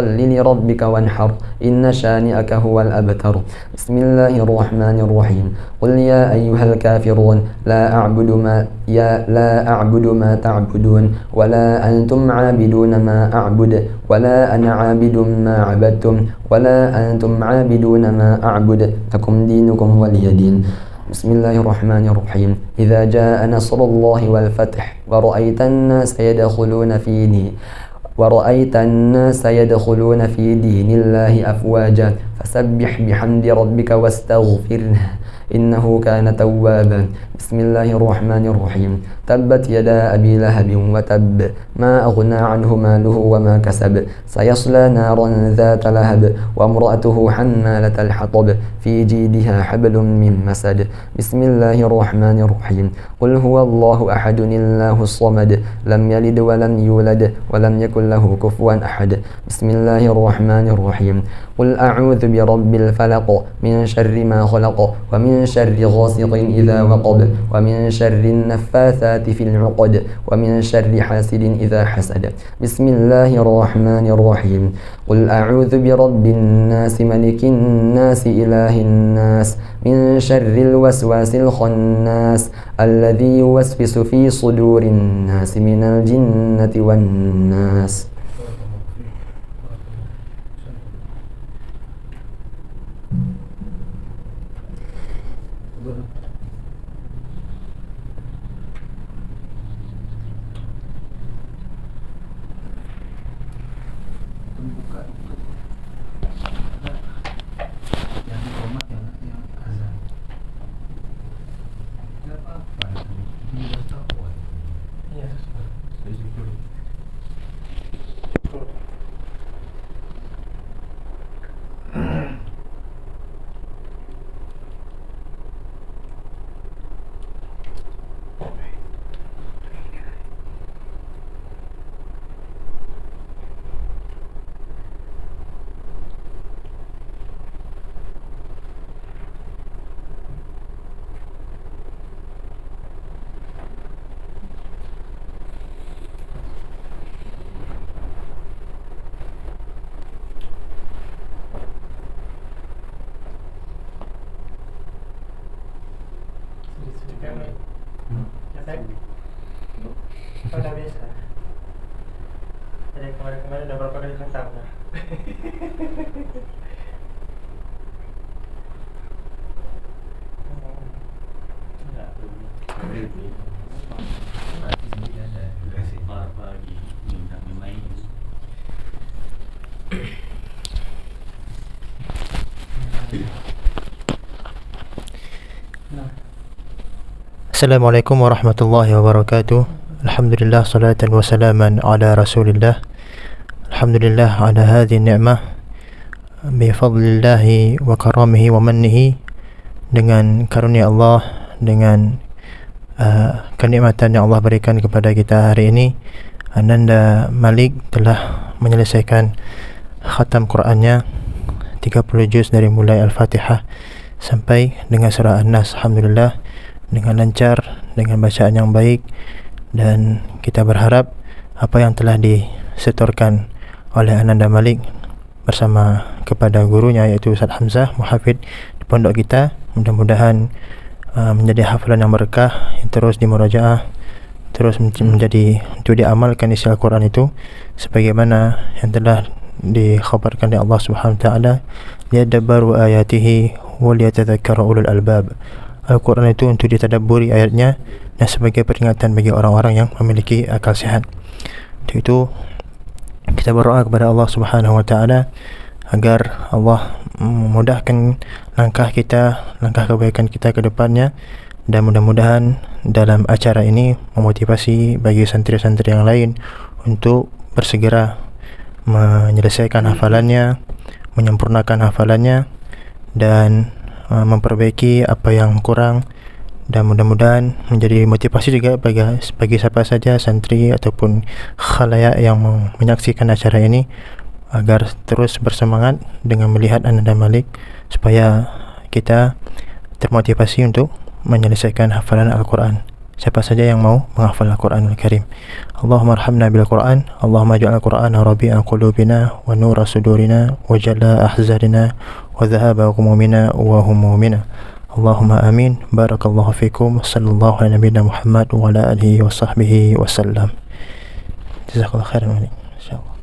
لربك وانحر إن شانئك هو الأبتر. بسم الله الرحمن الرحيم. قل يا أيها الكافرون لا أعبد ما تعبدون ولا أنتم عابدون ما أعبد ولا أنا عابد ما عبدتم ولا أنتم عابدون ما أعبد لكم دينكم ولي دين. بسم الله الرحمن الرحيم. إذا جاء نصر الله والفتح ورأيت الناس يدخلون في دين الله أفواجا فسبح بحمد ربك واستغفره إنه كان توابا. بسم الله الرحمن الرحيم. تبت يدا أبي لهب وتب ما أغنى عنه ماله وما كسب سيصلى نارا ذات لهب وامرأته حمالة الحطب في جيدها حبل من مسد. بسم الله الرحمن الرحيم. قل هو الله أحد الله الصمد لم يلد ولم يولد ولم يكن له كفوا أحد. بسم الله الرحمن الرحيم. قل أعوذ برب الفلق من شر ما خلق ومن شر غاسق إذا وقب ومن شر النفاثات في العقد ومن شر حاسد إذا حسد. بسم الله الرحمن الرحيم. قل أعوذ برب الناس ملك الناس إله الناس من شر الوسواس الخناس الذي يوسوس في صدور الناس من الجنة والناس. Buka untuk yang komat yang azan. Tidak apa-apa. Ini dah tahu. Iya, saya syukur. Oh, dah biasa. Jadi kemarin-kemarin dah berapa kali khatam dah. Assalamualaikum warahmatullahi wabarakatuh. Alhamdulillah salatan wa salaman ala rasulillah. Alhamdulillah ala hadhihi ni'mah bi fadlillahi wa karamihi wa mannihi. Dengan karunia Allah, dengan kenikmatan yang Allah berikan kepada kita hari ini, Ananda Malik telah menyelesaikan khatam Qurannya 30 juz dari mulai Al-Fatihah sampai dengan surah An-Nas. Alhamdulillah, dengan lancar, dengan bacaan yang baik, dan kita berharap apa yang telah disetorkan oleh Ananda Malik bersama kepada gurunya iaitu Ustaz Hamzah Muhafid di pondok kita, mudah-mudahan menjadi hafalan yang berkah, yang terus dimurajaah, terus menjadi untuk diamalkan isi Al-Quran itu sebagaimana yang telah dikhabarkan oleh Allah Subhanahu wa taala, liyadabbaru ayatihi wa liyatadhakkara ulul albab. Al-Quran itu untuk ditadabburi ayatnya dan sebagai peringatan bagi orang-orang yang memiliki akal sihat. Untuk itu kita berdoa kepada Allah Subhanahu wa taala agar Allah memudahkan langkah kita, langkah kebaikan kita ke depannya, dan mudah-mudahan dalam acara ini memotivasi bagi santri-santri yang lain untuk bersegera menyelesaikan hafalannya, menyempurnakan hafalannya, dan memperbaiki apa yang kurang, dan mudah-mudahan menjadi motivasi juga bagi siapa saja santri ataupun khalayak yang menyaksikan acara ini agar terus bersemangat dengan melihat Ananda Malik supaya kita termotivasi untuk menyelesaikan hafalan Al-Quran. Siapa saja yang mau menghafal Al-Quran Al-Karim. Allahumma arhamna bil-Quran, Allahumma ja'al Al-Quran rabi'a qulubina wa nura sudurina wa jala ahzanina wa dhahaba ghumumina wa humumina. Allahumma amin. Barakallahu fikum. Sallallahu ala nabiyina Muhammad wa ala alihi wa sahbihi wa sallam. Jazakallahu khairan. Insyaallah.